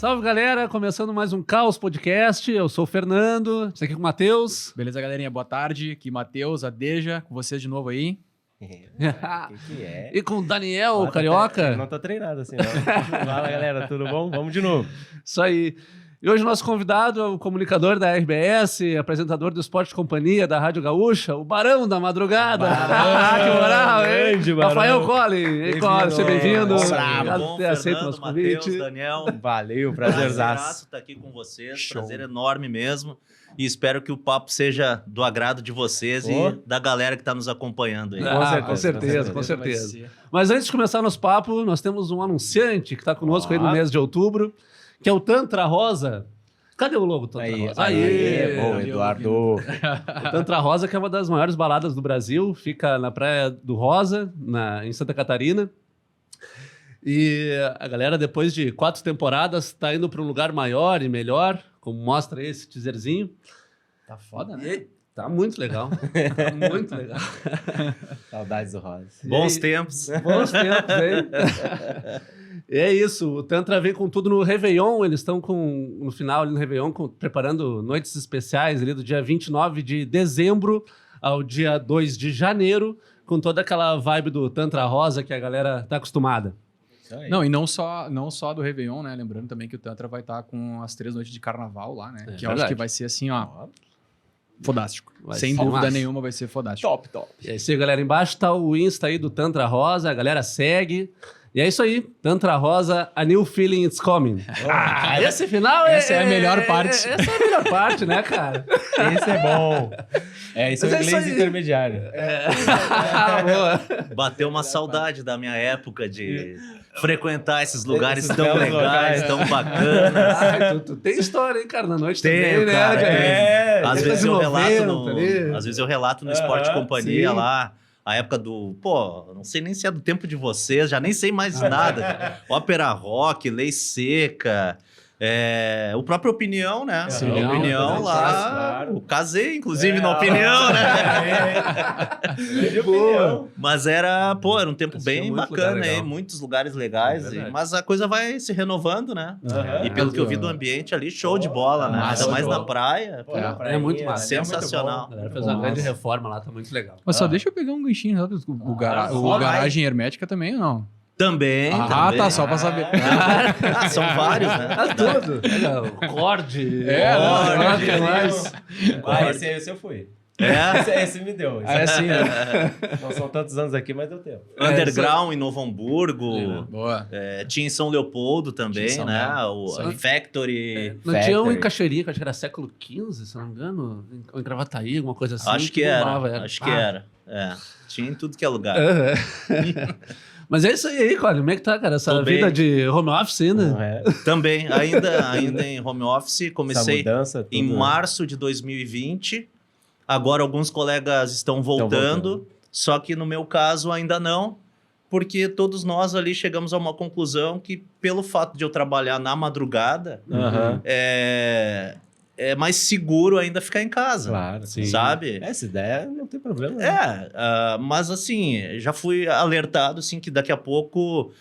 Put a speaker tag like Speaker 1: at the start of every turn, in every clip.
Speaker 1: Salve, galera! Começando mais um Caos Podcast. Eu sou o Fernando, estou aqui com o Matheus.
Speaker 2: Beleza, galerinha? Boa tarde. Aqui, Matheus, a Deja, com vocês de novo aí.
Speaker 3: que é?
Speaker 1: E com o Daniel, o Carioca.
Speaker 3: Eu não tô treinado assim, não. Fala, galera, tudo bom? Vamos de novo.
Speaker 1: Isso aí. E hoje o nosso convidado é o comunicador da RBS, apresentador do Esporte Companhia, da Rádio Gaúcha, o Barão da Madrugada. Que moral, hein?
Speaker 3: Grande Barão.
Speaker 1: Rafael Collin. Ei, Collin, seja bem-vindo.
Speaker 4: Obrigado
Speaker 1: por ter aceito o nosso convite.
Speaker 4: Matheus, Daniel.
Speaker 3: Valeu, prazerzaço.
Speaker 4: Estar aqui com vocês,
Speaker 3: Show.
Speaker 4: prazer enorme mesmo. E espero que o papo seja do agrado de vocês e da galera que está nos acompanhando aí.
Speaker 1: Com certeza. Mas antes de começar nosso papo, nós temos um anunciante que está conosco aí no mês de outubro, que é o Tantra Rosa. Cadê o logo Tantra Rosa?
Speaker 3: Aí, bom, Eduardo.
Speaker 1: O Tantra Rosa, que é uma das maiores baladas do Brasil, fica na Praia do Rosa, em Santa Catarina. E a galera, depois de 4 temporadas, está indo para um lugar maior e melhor, como mostra esse teaserzinho.
Speaker 2: Tá foda, né?
Speaker 1: E tá muito legal. Tá muito legal.
Speaker 3: Saudades do Rosa.
Speaker 4: Bons tempos.
Speaker 1: Bons tempos, hein? E é isso, o Tantra vem com tudo no Réveillon, eles estão no final ali no Réveillon, preparando noites especiais ali do dia 29 de dezembro ao dia 2 de janeiro, com toda aquela vibe do Tantra Rosa que a galera tá acostumada.
Speaker 2: Não, e não só do Réveillon, né? Lembrando também que o Tantra vai estar com as 3 noites de carnaval lá, né? Que eu acho que vai ser assim, ó, fodástico. Sem dúvida nenhuma vai ser fodástico.
Speaker 3: Top.
Speaker 1: E é isso aí, galera. Embaixo tá o Insta aí do Tantra Rosa, a galera segue. E é isso aí, Tantra Rosa, a new feeling is coming. Esse final
Speaker 2: essa é a melhor parte.
Speaker 1: Essa é a melhor parte, né, cara?
Speaker 3: Esse é bom. Esse é o inglês intermediário.
Speaker 1: Boa.
Speaker 4: Bateu uma saudade da minha época de frequentar esses lugares
Speaker 3: Esses
Speaker 4: tão
Speaker 3: belos
Speaker 4: legais,
Speaker 3: locais.
Speaker 4: tão bacanas.
Speaker 1: Tu tem história, hein, cara, na noite
Speaker 4: Tem,
Speaker 1: também, né?
Speaker 4: cara,
Speaker 1: cara?
Speaker 4: Às vezes
Speaker 1: ali.
Speaker 4: às vezes eu relato no Esporte Companhia
Speaker 1: sim.
Speaker 4: lá, a época do... Pô, não sei nem se é do tempo de vocês, já nem sei mais nada. Cara. Ópera rock, Lei Seca, o próprio Opinião, né?
Speaker 1: Sim,
Speaker 4: Opinião lá,
Speaker 3: claro.
Speaker 4: eu casei, inclusive, na Opinião, né?
Speaker 3: Boa.
Speaker 4: Mas era um tempo
Speaker 1: Assistia
Speaker 4: bem
Speaker 1: muito lugar
Speaker 4: bacana aí,
Speaker 1: legal.
Speaker 4: muitos lugares legais.
Speaker 1: É verdade.
Speaker 4: Mas a coisa vai se renovando, né? E pelo que eu vi do ambiente ali, show de bola, né?
Speaker 2: massa,
Speaker 4: Ainda mais
Speaker 2: show.
Speaker 4: na praia. pô.
Speaker 1: É muito massa.
Speaker 4: Sensacional.
Speaker 1: A galera fez uma grande reforma lá, tá muito legal.
Speaker 2: Mas só deixa eu pegar um ganchinho, sabe? O garagem hermética também ou não?
Speaker 4: Também.
Speaker 2: Tá, só pra saber.
Speaker 4: São vários, né?
Speaker 1: Tudo. O Cord.
Speaker 4: Cord,
Speaker 1: que mais?
Speaker 3: Esse eu fui. Esse me deu.
Speaker 2: É assim, né?
Speaker 3: Não são tantos anos aqui, mas deu tempo.
Speaker 4: Underground em Novo Hamburgo.
Speaker 2: Boa.
Speaker 4: Tinha em São Leopoldo também,
Speaker 2: Tinha em São
Speaker 4: né?
Speaker 2: Leopoldo.
Speaker 4: O Factory.
Speaker 1: Não tinha um em
Speaker 3: Factory.
Speaker 1: Cachoeirinha, que acho que era século XV, se não me engano, ou em Gravataí, alguma coisa assim.
Speaker 4: Acho que era.
Speaker 1: bombava,
Speaker 4: Acho que era. Tinha em tudo que é lugar.
Speaker 1: Mas é isso aí, Colin. Como é que tá, cara? Essa
Speaker 4: Tô bem.
Speaker 1: vida de home office ainda?
Speaker 3: Não é?
Speaker 4: Também, ainda em home office.
Speaker 3: Essa
Speaker 4: Comecei
Speaker 3: mudança,
Speaker 4: em
Speaker 3: tudo, né?
Speaker 4: março de 2020. Agora alguns colegas estão voltando, só que no meu caso ainda não, porque todos nós ali chegamos a uma conclusão que pelo fato de eu trabalhar na madrugada,
Speaker 3: Aham.
Speaker 4: é mais seguro ainda ficar em casa,
Speaker 3: Claro, sim.
Speaker 4: sabe?
Speaker 3: Essa ideia não tem problema. né?
Speaker 4: Mas assim, já fui alertado assim, que daqui a pouco,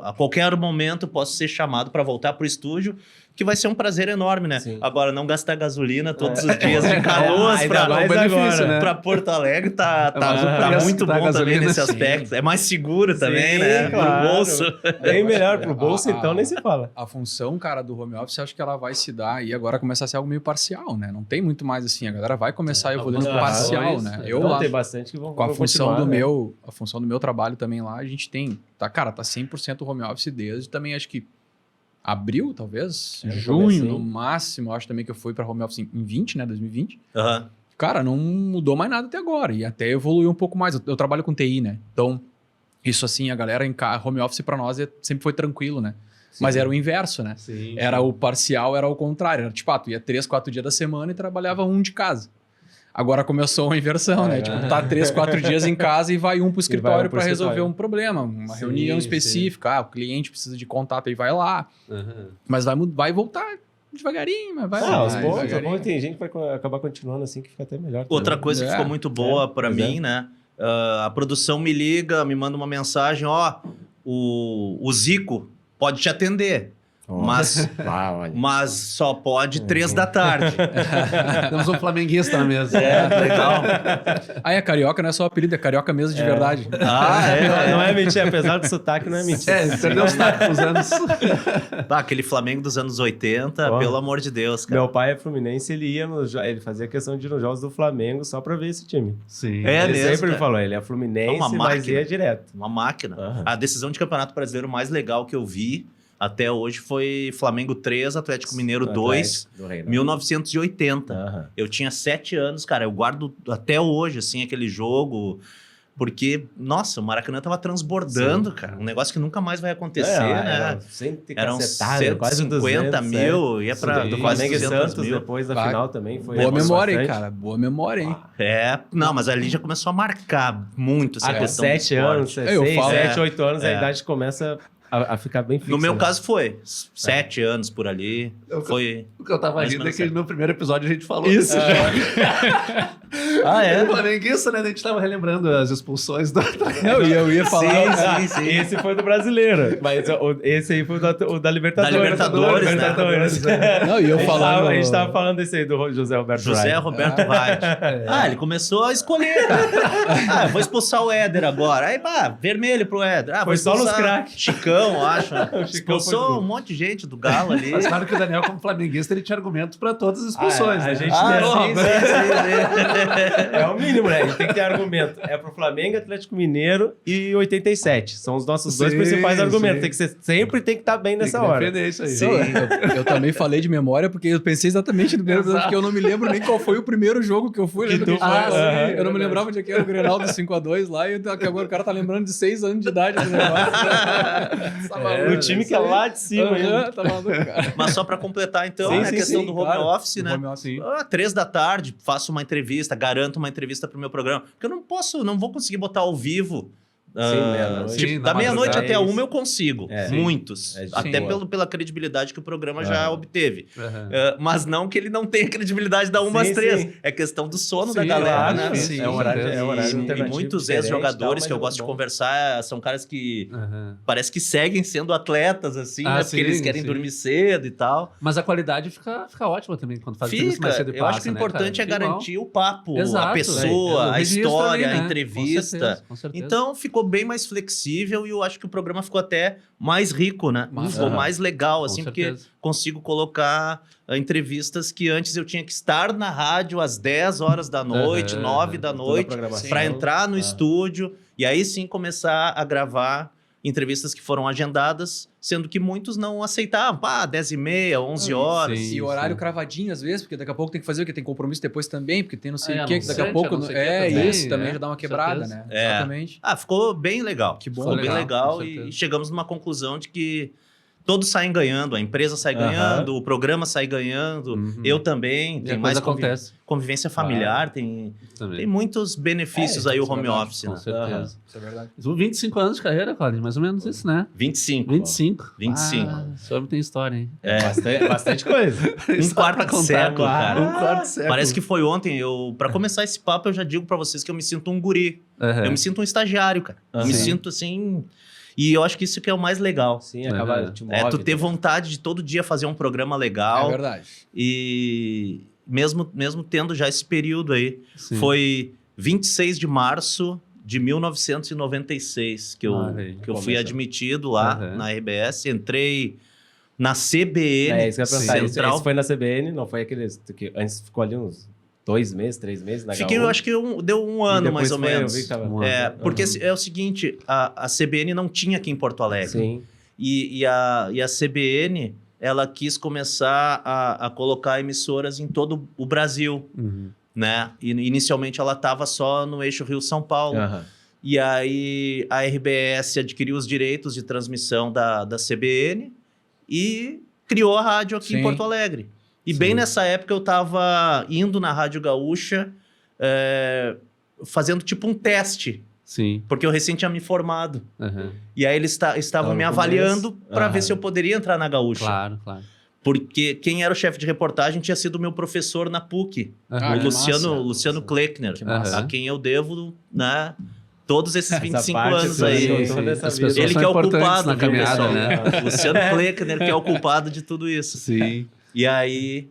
Speaker 4: a qualquer momento, posso ser chamado para voltar para o estúdio, que vai ser um prazer enorme, né?
Speaker 3: Sim.
Speaker 4: Agora, não gastar gasolina todos os dias de Canoas
Speaker 3: Ainda mais agora, né?
Speaker 4: para Porto Alegre tá
Speaker 1: mais o preço
Speaker 4: muito
Speaker 1: que tá a
Speaker 4: bom também
Speaker 1: gasolina.
Speaker 4: nesse aspecto. É mais seguro também, né?
Speaker 3: Claro.
Speaker 4: Pro bolso.
Speaker 3: Bem melhor pro bolso, então nem se fala.
Speaker 2: A função, cara, do home office, acho que ela vai se dar e agora começar a ser algo meio parcial, né? Não tem muito mais assim. A galera vai começar a evoluir no
Speaker 1: algumas
Speaker 2: parcial,
Speaker 1: funções,
Speaker 2: né?
Speaker 1: né?
Speaker 2: Eu
Speaker 3: Então,
Speaker 2: lá,
Speaker 3: tem bastante que vão
Speaker 2: com a
Speaker 3: vão
Speaker 2: função
Speaker 3: continuar,
Speaker 2: do
Speaker 3: né?
Speaker 2: a função do meu trabalho também lá, a gente tem, tá 100% home office desde também acho que abril, talvez, junho,
Speaker 3: comecinho.
Speaker 2: no máximo. Eu acho também que eu fui para home office em 20, né? 2020.
Speaker 4: Aham.
Speaker 2: Cara, não mudou mais nada até agora. E até evoluiu um pouco mais. Eu trabalho com TI, né? Então, isso assim, a galera em home office para nós sempre foi tranquilo, né? Mas era o inverso, né?
Speaker 1: Sim.
Speaker 2: Era o parcial, era o contrário. Era tipo, tu ia 3, 4 dias da semana e trabalhava um de casa. Agora começou a inversão, né? Tipo, tá 3, 4 dias em casa e vai um pro escritório
Speaker 3: pro
Speaker 2: para resolver
Speaker 3: escritório.
Speaker 2: um problema, uma
Speaker 1: Sim,
Speaker 2: reunião
Speaker 1: sim.
Speaker 2: específica. O cliente precisa de contato e vai lá.
Speaker 1: Aham.
Speaker 2: Mas vai voltar devagarinho, mas vai lá.
Speaker 3: Aos poucos,
Speaker 2: devagarinho.
Speaker 3: tem gente que vai acabar continuando assim que fica até melhor.
Speaker 4: Outra
Speaker 3: também.
Speaker 4: coisa que ficou muito boa para
Speaker 3: pois
Speaker 4: mim, né? A produção me liga, me manda uma mensagem, o Zico pode te atender. Mas só pode 3 da tarde.
Speaker 1: Temos um flamenguista na mesa.
Speaker 4: Legal.
Speaker 2: Aí a Carioca não é só apelido, é Carioca mesmo de verdade.
Speaker 3: Não é mentira, apesar do sotaque, não é mentira.
Speaker 1: Perdeu os tacos nos anos.
Speaker 4: Aquele Flamengo dos anos 80, pelo amor de Deus, cara.
Speaker 3: Meu pai é fluminense, ele fazia questão de ir nos jogos do Flamengo só pra ver esse time.
Speaker 1: Sim.
Speaker 3: Ele
Speaker 4: mesmo,
Speaker 3: sempre
Speaker 4: cara.
Speaker 3: falou, ele é fluminense, mas ia direto.
Speaker 4: Uma máquina.
Speaker 3: Uhum.
Speaker 4: A decisão de campeonato brasileiro mais legal que eu vi até hoje foi Flamengo 3, Atlético Mineiro 2, 1980.
Speaker 3: Uhum.
Speaker 4: Eu tinha 7 anos, cara. Eu guardo até hoje, assim, aquele jogo. Porque, nossa, o Maracanã tava transbordando, cara. Um negócio que nunca mais vai acontecer, né? Eram 150 mil, ia pra
Speaker 3: do
Speaker 4: quase
Speaker 3: Flamengo e
Speaker 4: 200
Speaker 3: Santos,
Speaker 4: mil.
Speaker 3: depois da final também. Foi
Speaker 2: Boa memória, hein,
Speaker 3: bastante.
Speaker 2: cara? Boa memória, hein?
Speaker 4: Não, mas ali já começou a marcar muito essa
Speaker 3: Com
Speaker 4: questão do
Speaker 3: 7 anos,
Speaker 4: esporte.
Speaker 3: 6, 7, 8 anos, a
Speaker 4: É.
Speaker 3: idade começa a ficar bem fixa.
Speaker 4: No meu
Speaker 3: né?
Speaker 4: caso foi 7 anos por ali. Foi...
Speaker 1: O que eu tava
Speaker 4: Mais
Speaker 1: rindo
Speaker 4: ou
Speaker 1: é
Speaker 4: menos
Speaker 1: que no primeiro episódio a gente falou
Speaker 3: Isso.
Speaker 1: desse jogo.
Speaker 3: É?
Speaker 1: O flamenguista, né? A gente tava relembrando as expulsões do Atlético.
Speaker 2: Não, e eu ia falar...
Speaker 4: Sim.
Speaker 3: Esse foi do brasileiro, mas esse aí foi o da Libertadores.
Speaker 4: Da Libertadores, né?
Speaker 2: Não, e eu falando...
Speaker 3: A gente tava falando desse aí do José Roberto
Speaker 4: José
Speaker 3: Wright.
Speaker 4: Roberto Wright. Ele começou a escolher, cara. Vou expulsar o Éder agora. Aí, vermelho pro Éder.
Speaker 3: Foi só nos craques.
Speaker 4: Chicão, acho.
Speaker 3: Chicão
Speaker 4: Expulsou
Speaker 3: foi
Speaker 4: um monte de gente do Galo ali.
Speaker 1: Mas claro que o Daniel, como flamenguista, ele tinha argumentos pra todas as expulsões,
Speaker 3: A
Speaker 1: né?
Speaker 3: gente
Speaker 4: sim.
Speaker 3: é o mínimo, né? A gente tem que ter argumento. É pro Flamengo, Atlético Mineiro e 87. São os nossos dois
Speaker 1: Sim,
Speaker 3: principais argumentos.
Speaker 1: sim.
Speaker 3: Tem que ser, sempre tem que estar bem
Speaker 1: Tem
Speaker 3: nessa
Speaker 1: que
Speaker 3: hora.
Speaker 1: defender isso aí.
Speaker 2: Sim, eu também falei de memória, porque eu pensei exatamente no primeiro episódio, porque eu não me lembro nem qual foi o primeiro jogo que eu fui. Lembra que a gente
Speaker 3: foi?
Speaker 2: falou?
Speaker 3: Aham.
Speaker 2: Eu não me lembrava de que era o Grenal do 5-2 lá, e que agora o cara tá lembrando de 6 anos de idade do negócio. Tá maluco,
Speaker 3: O time que é lá de cima.
Speaker 2: Aham, tá maluco, cara.
Speaker 4: Mas só pra completar, então,
Speaker 3: Sim,
Speaker 4: a
Speaker 3: sim,
Speaker 4: questão
Speaker 3: sim,
Speaker 4: do home
Speaker 2: claro.
Speaker 4: office, né?
Speaker 2: Home office.
Speaker 4: 3 da tarde, faço uma entrevista, garanto uma entrevista pro meu programa. Porque eu não vou conseguir botar ao vivo.
Speaker 3: meia-noite.
Speaker 1: Sim,
Speaker 4: Da
Speaker 1: na
Speaker 4: meia-noite
Speaker 1: madrugada
Speaker 4: até
Speaker 3: é isso.
Speaker 4: 1 eu consigo.
Speaker 3: É.
Speaker 4: Muitos.
Speaker 3: É,
Speaker 4: Até
Speaker 3: boa.
Speaker 4: pela credibilidade que o programa já
Speaker 3: Aham.
Speaker 4: obteve.
Speaker 1: Aham.
Speaker 4: Mas não que ele não tenha credibilidade da 1
Speaker 3: Sim,
Speaker 4: às 3.
Speaker 3: sim.
Speaker 4: É questão do sono da
Speaker 1: Sim,
Speaker 4: galera,
Speaker 1: claro,
Speaker 4: né?
Speaker 1: sim.
Speaker 3: É um horário
Speaker 4: E
Speaker 3: alternativo
Speaker 4: muitos
Speaker 3: diferente,
Speaker 4: ex-jogadores
Speaker 3: tal,
Speaker 4: que eu
Speaker 3: mas
Speaker 4: gosto de
Speaker 3: bom.
Speaker 4: conversar são caras que
Speaker 1: Aham.
Speaker 4: parece que seguem sendo atletas, assim, né? Porque
Speaker 1: sim,
Speaker 4: eles querem
Speaker 1: sim.
Speaker 4: dormir cedo e tal.
Speaker 1: Mas a qualidade fica ótima também quando faz entrevista mais cedo e
Speaker 4: Eu
Speaker 1: passa,
Speaker 4: acho que o
Speaker 1: né,
Speaker 4: importante
Speaker 1: cara?
Speaker 4: é garantir o papo,
Speaker 1: Exato,
Speaker 4: a pessoa,
Speaker 1: o
Speaker 4: a
Speaker 1: registro
Speaker 4: história,
Speaker 1: ali, né?
Speaker 4: a entrevista.
Speaker 1: Com certeza.
Speaker 4: Então ficou bem mais flexível e eu acho que o programa ficou até mais rico, né?
Speaker 2: Massa.
Speaker 4: Ficou mais legal,
Speaker 1: Com
Speaker 4: assim, porque
Speaker 1: certeza.
Speaker 4: consigo colocar entrevistas que antes eu tinha que estar na rádio às 10 horas da noite, 9 da noite,
Speaker 3: programação.
Speaker 4: para entrar no estúdio e aí sim começar a gravar entrevistas que foram agendadas, sendo que muitos não aceitavam. 10h30, 11 horas.
Speaker 1: Sim.
Speaker 2: E horário cravadinho, às vezes, porque daqui a pouco tem que fazer o quê? Tem compromisso depois também, porque tem não sei o quê, que daqui a
Speaker 1: anunciante,
Speaker 2: pouco...
Speaker 1: não sei o quê também,
Speaker 2: isso, também
Speaker 1: é,
Speaker 2: já dá uma
Speaker 1: com
Speaker 2: quebrada,
Speaker 1: certeza.
Speaker 2: né? Exatamente.
Speaker 4: Ficou bem legal.
Speaker 2: Que bom.
Speaker 4: Ficou bem
Speaker 1: Legal,
Speaker 4: legal
Speaker 1: com
Speaker 4: e
Speaker 1: certeza.
Speaker 4: chegamos numa conclusão de que todos saem ganhando. A empresa sai
Speaker 3: Aham.
Speaker 4: ganhando, o programa sai ganhando,
Speaker 1: Uhum.
Speaker 4: eu também.
Speaker 1: E
Speaker 4: Tem
Speaker 1: a
Speaker 4: mais
Speaker 1: coisa acontece
Speaker 4: convivência familiar, tem
Speaker 1: também.
Speaker 4: muitos benefícios aí o
Speaker 2: isso é
Speaker 4: home
Speaker 2: verdade,
Speaker 4: office,
Speaker 1: Com
Speaker 4: né?
Speaker 1: certeza.
Speaker 2: Isso é verdade.
Speaker 1: 25 anos de carreira, Colin, mais ou menos isso, né?
Speaker 4: 25.
Speaker 1: 25.
Speaker 4: 25.
Speaker 1: Esse homem tem história, hein?
Speaker 3: Bastante coisa.
Speaker 4: Um quarto de século, cara.
Speaker 1: Um quarto de século.
Speaker 4: Parece que foi ontem. Pra começar esse papo, eu já digo pra vocês que eu me sinto um guri.
Speaker 1: Aham.
Speaker 4: Eu me sinto um estagiário, cara. Eu me
Speaker 1: Sim.
Speaker 4: sinto assim... E eu acho que isso que é o mais legal.
Speaker 3: Sim, acaba te move.
Speaker 4: Tu ter vontade de todo dia fazer um programa legal.
Speaker 2: É verdade.
Speaker 4: E mesmo tendo já esse período aí.
Speaker 1: Sim.
Speaker 4: Foi 26 de março de 1996 que eu fui
Speaker 3: Começou.
Speaker 4: admitido lá
Speaker 1: Aham.
Speaker 4: na RBS. Entrei na CBN.
Speaker 3: É isso que eu ia perguntar.
Speaker 4: Central.
Speaker 3: Esse foi na CBN, não foi aqueles que antes ficou ali uns 2 meses, 3 meses na
Speaker 4: Fiquei,
Speaker 3: Gaúcha.
Speaker 4: eu acho que deu um ano, mais ou menos.
Speaker 3: Eu vi que tava...
Speaker 4: Porque é o seguinte, a CBN não tinha aqui em Porto Alegre.
Speaker 3: Sim.
Speaker 4: E a CBN, ela quis começar a colocar emissoras em todo o Brasil,
Speaker 1: Uhum.
Speaker 4: né? E inicialmente ela estava só no eixo Rio-São Paulo.
Speaker 3: Aham.
Speaker 4: E aí a RBS adquiriu os direitos de transmissão da CBN e criou a rádio aqui em
Speaker 2: Sim.
Speaker 4: Porto Alegre. E
Speaker 1: Sim.
Speaker 4: bem nessa época eu estava indo na Rádio Gaúcha fazendo tipo um teste,
Speaker 1: Sim.
Speaker 4: porque eu recém tinha me formado.
Speaker 1: Aham.
Speaker 4: E aí eles estavam
Speaker 3: Tava
Speaker 4: me
Speaker 3: no
Speaker 4: avaliando
Speaker 3: começo.
Speaker 4: para ver
Speaker 3: Aham.
Speaker 4: se eu poderia entrar na Gaúcha.
Speaker 1: Claro, claro.
Speaker 4: Porque quem era o chefe de reportagem tinha sido meu professor na PUC,
Speaker 1: Aham.
Speaker 4: o
Speaker 2: que
Speaker 4: Luciano
Speaker 2: massa.
Speaker 4: Kleckner,
Speaker 2: Que massa.
Speaker 4: a quem eu devo, né, todos esses 25
Speaker 3: parte,
Speaker 4: anos
Speaker 3: sim,
Speaker 4: aí.
Speaker 3: sim.
Speaker 1: As pessoas
Speaker 4: Ele
Speaker 1: são
Speaker 4: que é o
Speaker 1: importantes
Speaker 4: culpado,
Speaker 1: na
Speaker 4: viu,
Speaker 1: caminhada,
Speaker 4: pessoal?
Speaker 1: né?
Speaker 4: Luciano Kleckner, que é o culpado de tudo isso.
Speaker 1: Sim.
Speaker 4: E aí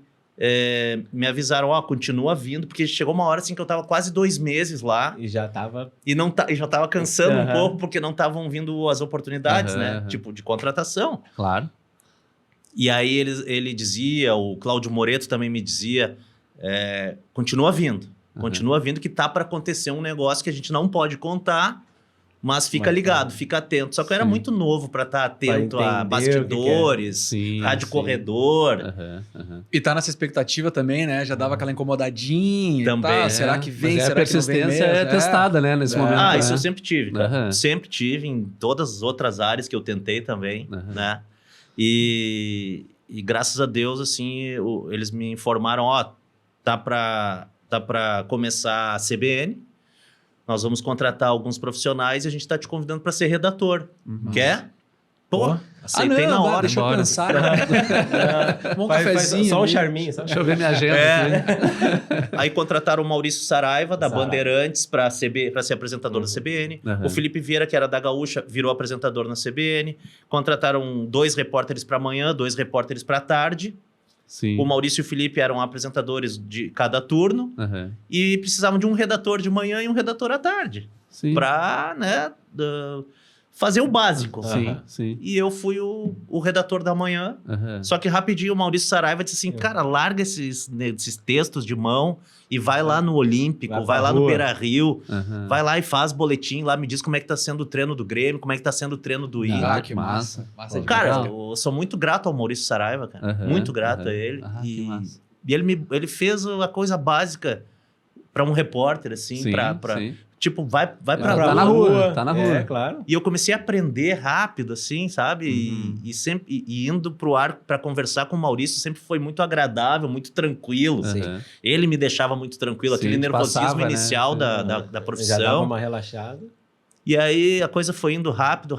Speaker 4: me avisaram, continua vindo, porque chegou uma hora assim que eu tava quase 2 meses lá
Speaker 3: E já tava...
Speaker 4: e já tava cansando um
Speaker 3: Aham.
Speaker 4: pouco, porque não estavam vindo as oportunidades,
Speaker 1: Aham,
Speaker 4: né?
Speaker 1: aham.
Speaker 4: Tipo, de contratação.
Speaker 1: Claro.
Speaker 4: E aí ele dizia, o Cláudio Moreto também me dizia, continua vindo que tá para acontecer um negócio que a gente não pode contar, mas fica ligado, fica atento. Só que eu era
Speaker 1: Sim.
Speaker 4: muito novo para estar atento
Speaker 3: Pra
Speaker 4: a
Speaker 3: entender
Speaker 4: bastidores,
Speaker 1: Sim,
Speaker 4: rádio
Speaker 1: sim.
Speaker 4: corredor.
Speaker 1: Aham, aham.
Speaker 2: E tá nessa expectativa também, né? Já dava aquela incomodadinha
Speaker 4: Também.
Speaker 2: e tal. Será que vem?
Speaker 1: Mas
Speaker 2: Será
Speaker 1: a
Speaker 2: que não vem
Speaker 1: persistência
Speaker 2: mesmo?
Speaker 1: é testada, né, nesse momento.
Speaker 4: Ah,
Speaker 1: né?
Speaker 4: isso eu sempre tive, cara.
Speaker 1: Aham.
Speaker 4: Sempre tive em todas as outras áreas que eu tentei também,
Speaker 1: Aham.
Speaker 4: né? E graças a Deus, assim, eles me informaram, tá para começar a CBN, nós vamos contratar alguns profissionais e a gente tá te convidando para ser redator. Quer? Pô, aceitei na hora.
Speaker 2: Deixa eu
Speaker 1: Bora.
Speaker 2: pensar. Um
Speaker 3: Faz
Speaker 2: cafezinho.
Speaker 3: só um
Speaker 2: ali.
Speaker 3: charminho, sabe?
Speaker 1: Deixa eu ver minha agenda aqui.
Speaker 4: Aí contrataram o Maurício Saraiva, da
Speaker 3: Saraiva.
Speaker 4: Bandeirantes, para ser apresentador da CBN.
Speaker 1: Aham.
Speaker 4: O Felipe Vieira, que era da Gaúcha, virou apresentador na CBN. Contrataram 2 repórteres para manhã, 2 repórteres para tarde.
Speaker 1: Sim.
Speaker 4: O Maurício e o Felipe eram apresentadores de cada turno.
Speaker 1: Aham.
Speaker 4: E precisavam de um redator de manhã e um redator à tarde.
Speaker 1: Sim.
Speaker 4: Para, né, fazer o básico.
Speaker 1: Sim, sim.
Speaker 4: E eu fui o redator da manhã.
Speaker 1: Aham.
Speaker 4: Só que rapidinho o Maurício Saraiva disse assim, cara, larga esses textos de mão e vai lá no Olímpico,
Speaker 3: Vai
Speaker 4: vai
Speaker 3: pra
Speaker 4: lá no
Speaker 3: rua.
Speaker 4: Beira-Rio,
Speaker 1: Aham.
Speaker 4: vai lá e faz boletim lá, me diz como é que tá sendo o treino do Grêmio, como é que tá sendo o treino do Inter.
Speaker 1: Ah,
Speaker 2: Ah,
Speaker 1: que
Speaker 2: que
Speaker 1: massa.
Speaker 2: massa. Massa de
Speaker 4: Cara,
Speaker 1: legal.
Speaker 4: eu sou muito grato ao Maurício Saraiva, cara.
Speaker 1: Aham,
Speaker 4: Muito grato
Speaker 1: aham.
Speaker 4: a ele.
Speaker 1: Ah, que massa.
Speaker 4: E ele fez a coisa básica para um repórter, assim,
Speaker 1: Sim,
Speaker 4: pra
Speaker 1: sim.
Speaker 4: tipo, vai pra
Speaker 1: Tá na rua, tá na rua.
Speaker 3: É, claro.
Speaker 4: E eu comecei a aprender rápido, assim, sabe? E sempre indo pro ar para conversar com o Maurício sempre foi muito agradável, muito tranquilo.
Speaker 1: Aham.
Speaker 4: Ele me deixava muito tranquilo,
Speaker 1: Sim,
Speaker 4: aquele
Speaker 1: te
Speaker 4: nervosismo
Speaker 1: passava, né?
Speaker 4: inicial da
Speaker 3: Já dava
Speaker 4: profissão.
Speaker 3: uma relaxada.
Speaker 4: E aí a coisa foi indo rápido.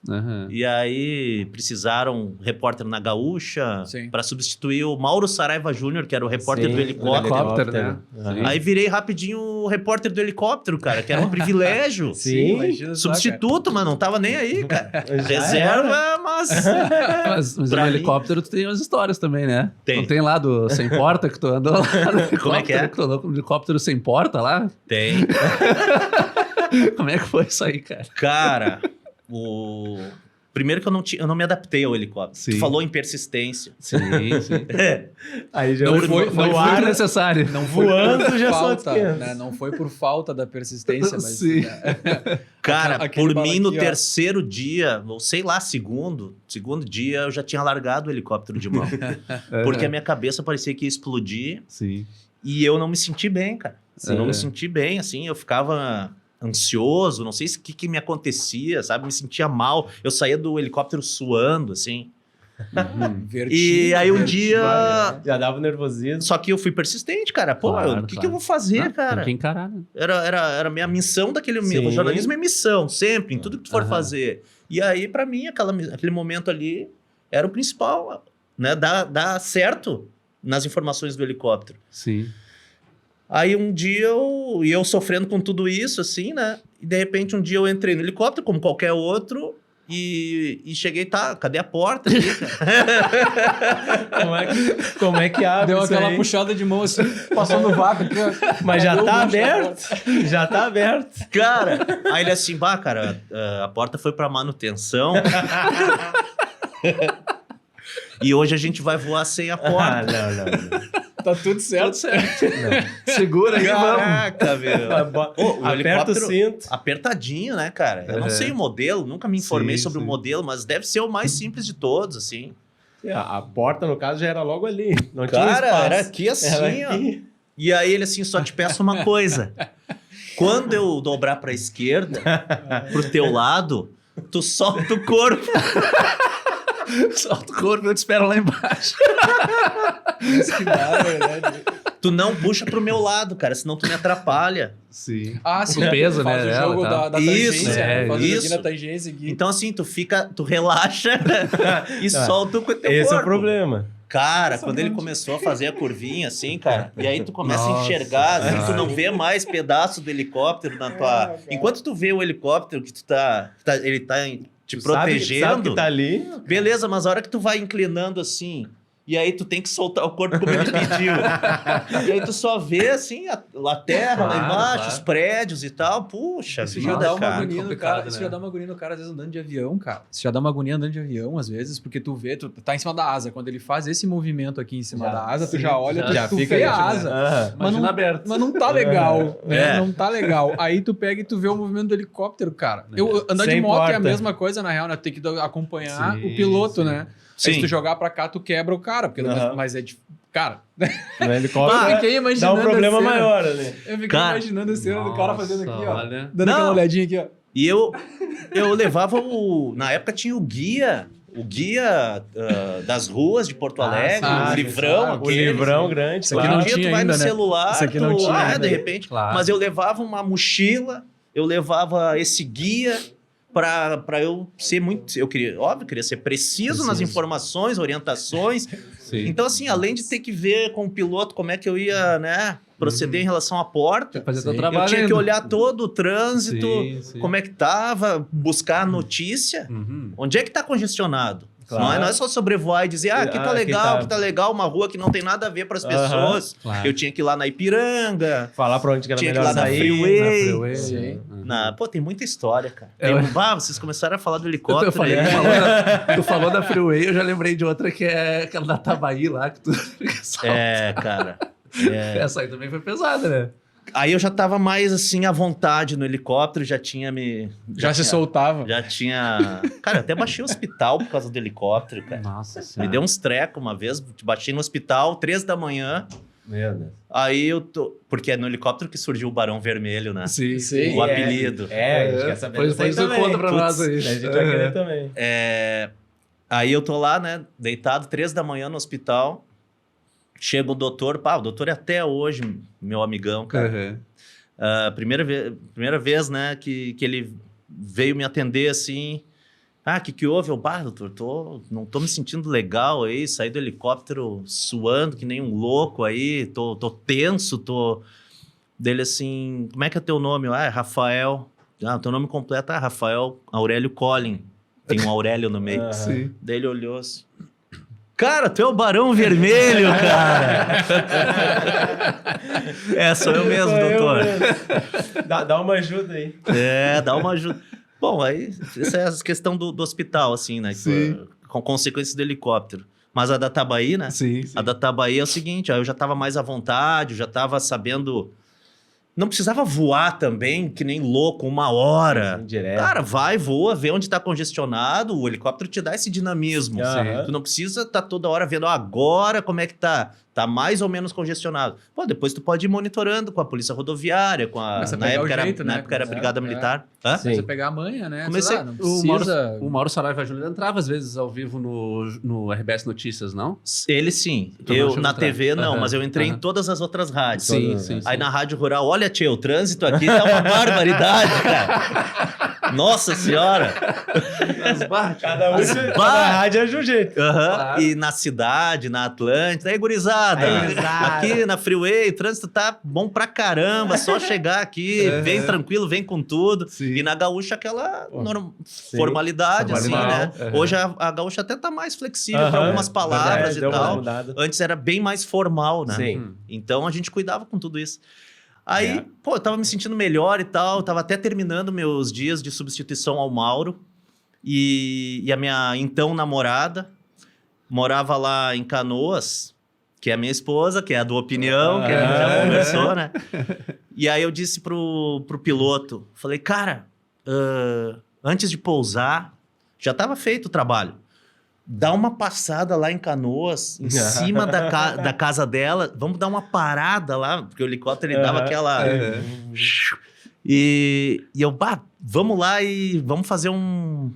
Speaker 1: Aham.
Speaker 4: E aí precisaram um repórter na Gaúcha
Speaker 2: Sim.
Speaker 4: para substituir o Mauro Saraiva Júnior, que era o repórter
Speaker 3: Sim,
Speaker 4: do helicóptero.
Speaker 1: helicóptero, né?
Speaker 3: Aham.
Speaker 1: Sim.
Speaker 4: Aí virei rapidinho o repórter do helicóptero, cara, que era um privilégio.
Speaker 3: Sim.
Speaker 2: imagina só,
Speaker 4: Substituto, mas não tava nem aí, cara.
Speaker 3: Já
Speaker 4: Reserva, mas...
Speaker 1: Mas no
Speaker 4: Pra mim-
Speaker 1: helicóptero tu tem umas histórias também, né?
Speaker 4: Tem.
Speaker 1: Não tem lá do Sem Porta que tu andou lá no helicóptero?
Speaker 4: Como é que é?
Speaker 1: Que tu andou com o helicóptero sem porta lá?
Speaker 4: Tem.
Speaker 1: Como é que foi isso aí, cara?
Speaker 4: Cara, primeiro que eu não me adaptei ao helicóptero.
Speaker 1: Sim.
Speaker 4: Tu falou em persistência.
Speaker 1: Sim, sim.
Speaker 3: Aí já
Speaker 1: Não
Speaker 3: no
Speaker 1: foi
Speaker 3: ar,
Speaker 1: muito necessário.
Speaker 2: Não foi
Speaker 3: voando,
Speaker 2: por
Speaker 3: já são
Speaker 2: falta,
Speaker 3: 500.
Speaker 2: né? Não foi por falta da persistência, mas
Speaker 1: Sim.
Speaker 4: Cara,
Speaker 2: Aquele
Speaker 4: por mim, no
Speaker 2: bala aqui, ó.
Speaker 4: terceiro dia, ou sei lá, segundo dia, eu já tinha largado o helicóptero de mão. Porque a minha cabeça parecia que ia explodir
Speaker 1: Sim.
Speaker 4: e eu não me senti bem, cara. Eu não
Speaker 1: É.
Speaker 4: me senti bem, assim, eu ficava ansioso, não sei o que me acontecia, sabe? Me sentia mal. Eu saía do helicóptero suando, assim.
Speaker 2: vertigem,
Speaker 4: E aí um
Speaker 2: vertigem,
Speaker 4: dia...
Speaker 2: né?
Speaker 3: já dava nervosismo.
Speaker 4: Só que eu fui persistente, cara. Pô,
Speaker 1: Claro,
Speaker 4: o que
Speaker 1: claro.
Speaker 4: eu vou fazer,
Speaker 1: Não,
Speaker 4: cara?
Speaker 1: Tem que encarar, né?
Speaker 4: Era a minha missão daquele...
Speaker 3: Sim.
Speaker 4: O jornalismo é missão, sempre, em tudo que tu for
Speaker 1: Aham.
Speaker 4: fazer. E aí, pra mim, aquele momento ali era o principal, né? Dar certo nas informações do helicóptero.
Speaker 1: Sim.
Speaker 4: Aí um dia eu sofrendo com tudo isso, assim, né? E de repente um dia eu entrei no helicóptero, como qualquer outro, e cheguei, tá, cadê a porta aqui, cara?
Speaker 3: Como é que abre
Speaker 2: Deu
Speaker 3: isso
Speaker 2: aquela
Speaker 3: aí?
Speaker 2: puxada de mão assim, passou no vácuo aqui, ó.
Speaker 3: Mas já
Speaker 2: Deu um
Speaker 3: tá
Speaker 2: monte de
Speaker 3: aberto. Já tá aberto.
Speaker 4: Cara, aí ele assim, bah, cara, a porta foi pra manutenção. E hoje a gente vai voar sem a porta.
Speaker 3: não.
Speaker 2: Tá tudo certo.
Speaker 1: Tudo certo. Segura aí, vamos.
Speaker 4: Caraca, meu. Ô, o
Speaker 3: Aperta o
Speaker 4: helicóptero
Speaker 3: cinto.
Speaker 4: apertadinho, né, cara? Eu não sei o modelo, nunca me informei
Speaker 1: Sim,
Speaker 4: sobre
Speaker 1: sim.
Speaker 4: o modelo, mas deve ser o mais simples de todos, assim.
Speaker 3: A porta, no caso, já era logo ali. Não tinha
Speaker 4: Cara,
Speaker 3: espaço.
Speaker 4: era aqui assim,
Speaker 3: Era
Speaker 4: ó.
Speaker 3: aqui.
Speaker 4: E aí ele assim, só te peço uma coisa. Quando eu dobrar pra esquerda, pro teu lado, tu solta o corpo.
Speaker 1: Solta o corpo e eu te espero lá embaixo.
Speaker 2: Isso que dá, na verdade.
Speaker 4: Tu não puxa pro meu lado, cara, senão tu me atrapalha.
Speaker 1: Sim.
Speaker 2: Ah, sim.
Speaker 1: O peso,
Speaker 2: faz
Speaker 1: né,
Speaker 2: o jogo
Speaker 1: dela e tal.
Speaker 2: da
Speaker 4: Isso,
Speaker 2: tangência.
Speaker 1: é,
Speaker 2: Faz o joguinho
Speaker 4: isso.
Speaker 2: na tangência aqui.
Speaker 4: Então assim, tu relaxa e solta o teu
Speaker 3: Esse é o
Speaker 4: corpo.
Speaker 3: problema.
Speaker 4: Cara, quando ele começou a fazer a curvinha assim, cara, e aí tu começa a enxergar, assim, tu não vê mais pedaço do helicóptero na tua... Enquanto tu vê o helicóptero que ele tá te protegendo,
Speaker 3: sabe que tá ali.
Speaker 4: beleza, mas a hora que tu vai inclinando assim, e aí tu tem que soltar o corpo como ele pediu. E aí tu só vê, assim, a terra lá embaixo, os prédios e tal. Puxa,
Speaker 2: Isso
Speaker 4: vida,
Speaker 2: já dá uma
Speaker 4: cara.
Speaker 2: agonia no cara. Isso
Speaker 1: né?
Speaker 2: já dá uma agonia no cara, às vezes, andando de avião, cara. Isso já dá uma agonia andando de avião, às vezes, porque tu vê, tu tá em cima da asa. Quando ele faz esse movimento aqui em cima da asa, tu já olha, tu vê a asa. Mas não tá legal, né? Não tá legal. Aí tu pega e tu vê o movimento do helicóptero, cara. Andar de moto é a mesma coisa, na real, né? Tu tem que acompanhar o piloto, né? Aí se tu jogar pra cá, tu quebra o cara, porque mas é de... Cara,
Speaker 3: no helicóptero
Speaker 2: eu fiquei imaginando
Speaker 3: dá um problema maior ali.
Speaker 2: Eu fiquei imaginando a cena do cara fazendo aqui, ó.
Speaker 1: Olha.
Speaker 2: Dando aquela olhadinha aqui, ó.
Speaker 4: E eu levava na época tinha o guia das ruas de Porto Alegre, o livrão.
Speaker 3: O livrão grande.
Speaker 2: Isso aqui não tinha
Speaker 4: tu vai
Speaker 2: ainda,
Speaker 4: no
Speaker 2: né?
Speaker 4: celular,
Speaker 2: Isso aqui não tinha ainda.
Speaker 4: de repente.
Speaker 1: Claro.
Speaker 4: Mas eu levava uma mochila, eu levava esse guia para eu ser muito... Eu queria ser preciso nas informações, orientações.
Speaker 1: Sim.
Speaker 4: Então, assim, além de ter que ver com o piloto como é que eu ia, né, proceder em relação à porta,
Speaker 1: Fazer teu trabalho
Speaker 4: eu tinha que
Speaker 1: ainda.
Speaker 4: olhar todo o trânsito,
Speaker 1: Sim.
Speaker 4: como é que tava, buscar a notícia, onde é que tá congestionado.
Speaker 3: Claro.
Speaker 4: Não é só sobrevoar e dizer, aqui tá legal, aqui tá legal, uma rua que não tem nada a ver para as pessoas.
Speaker 1: Claro.
Speaker 4: Eu tinha que ir lá na Ipiranga,
Speaker 3: Falar pra onde que era
Speaker 4: tinha que ir
Speaker 3: melhor
Speaker 4: lá na
Speaker 3: sair.
Speaker 4: Freeway.
Speaker 1: Sim.
Speaker 4: Pô, tem muita história, cara. Vocês começaram a falar do
Speaker 1: Eu
Speaker 4: helicóptero.
Speaker 1: falei,
Speaker 4: aí.
Speaker 1: tu falou da Freeway, eu já lembrei de outra que é aquela da Tabaí lá, que tu...
Speaker 4: Cara.
Speaker 1: Essa aí também foi pesada, né?
Speaker 4: Aí eu já tava mais, assim, à vontade no helicóptero, já tinha me...
Speaker 2: Já se soltava.
Speaker 4: Já tinha... Cara, eu até baixei o hospital por causa do helicóptero, cara.
Speaker 1: Nossa
Speaker 4: Me
Speaker 1: senhora.
Speaker 4: deu uns trecos uma vez, baixei no hospital, 3 da manhã.
Speaker 3: Meu Deus.
Speaker 4: Aí eu tô... Porque é no helicóptero que surgiu o Barão Vermelho, né?
Speaker 1: Sim.
Speaker 4: O apelido.
Speaker 3: A gente quer saber
Speaker 1: Depois
Speaker 3: disso aí
Speaker 1: tu
Speaker 3: também.
Speaker 1: conta pra nós aí.
Speaker 3: A gente vai querer também.
Speaker 4: Aí eu tô lá, né, deitado, 3 da manhã no hospital. Chega o doutor, o doutor é até hoje meu amigão, cara. Primeira vez, né, que ele veio me atender assim. Que houve? Doutor, não tô me sentindo legal aí, saí do helicóptero suando que nem um louco aí, tô tenso, Dele assim, como é que é teu nome? É Rafael. Teu nome completo é Rafael Aurélio Collin. Tem um Aurélio no meio.
Speaker 1: Sim.
Speaker 4: Daí ele olhou assim. Cara, tu é o Barão Vermelho, cara. Sou eu mesmo, doutor.
Speaker 3: Dá uma ajuda aí.
Speaker 4: Dá uma ajuda. Bom, aí, essa é a questão do hospital, assim, né? Com consequências do helicóptero. Mas a da Tabaí, né?
Speaker 1: Sim.
Speaker 4: A da Tabaí é o seguinte, eu já tava mais à vontade, eu já tava sabendo... Não precisava voar também, que nem louco, 1 hora.
Speaker 3: Direto.
Speaker 4: Cara, vai, voa, vê onde tá congestionado, o helicóptero te dá esse dinamismo. Tu não precisa estar toda hora vendo agora como é que tá. Tá mais ou menos congestionado. Pô, depois tu pode ir monitorando com a polícia rodoviária, com a... Na época era a Brigada Militar.
Speaker 2: Você pegar a manha, né?
Speaker 4: Comecei...
Speaker 2: Não precisa...
Speaker 1: O Mauro Saraiva Júnior entrava às vezes ao vivo no RBS Notícias, não?
Speaker 4: Ele sim. Eu na TV não, mas eu entrei em todas as outras rádios.
Speaker 1: Sim.
Speaker 4: Aí na Rádio Rural, olha, tia, o trânsito aqui tá uma barbaridade, cara. Nossa Senhora.
Speaker 3: Cada rádio é de um jeito.
Speaker 1: Claro.
Speaker 4: E na cidade, na Atlântida, aí gurizada. Aqui na Freeway, o trânsito tá bom pra caramba, só chegar aqui, vem tranquilo, vem com tudo.
Speaker 1: Sim.
Speaker 4: E na Gaúcha aquela formalidade, assim, né? Hoje a Gaúcha até tá mais flexível para algumas palavras e tal. Antes era bem mais formal, né?
Speaker 3: Sim.
Speaker 4: Então a gente cuidava com tudo isso. Aí, eu tava me sentindo melhor e tal, tava até terminando meus dias de substituição ao Mauro. E a minha então namorada morava lá em Canoas, que é a minha esposa, que é a do Opinião, que a gente já conversou, né? E aí eu disse pro piloto, falei, cara, antes de pousar, já tava feito o trabalho. Dá uma passada lá em Canoas, em cima da casa dela. Vamos dar uma parada lá, porque o helicóptero ele dava aquela... E eu, vamos lá e vamos fazer um...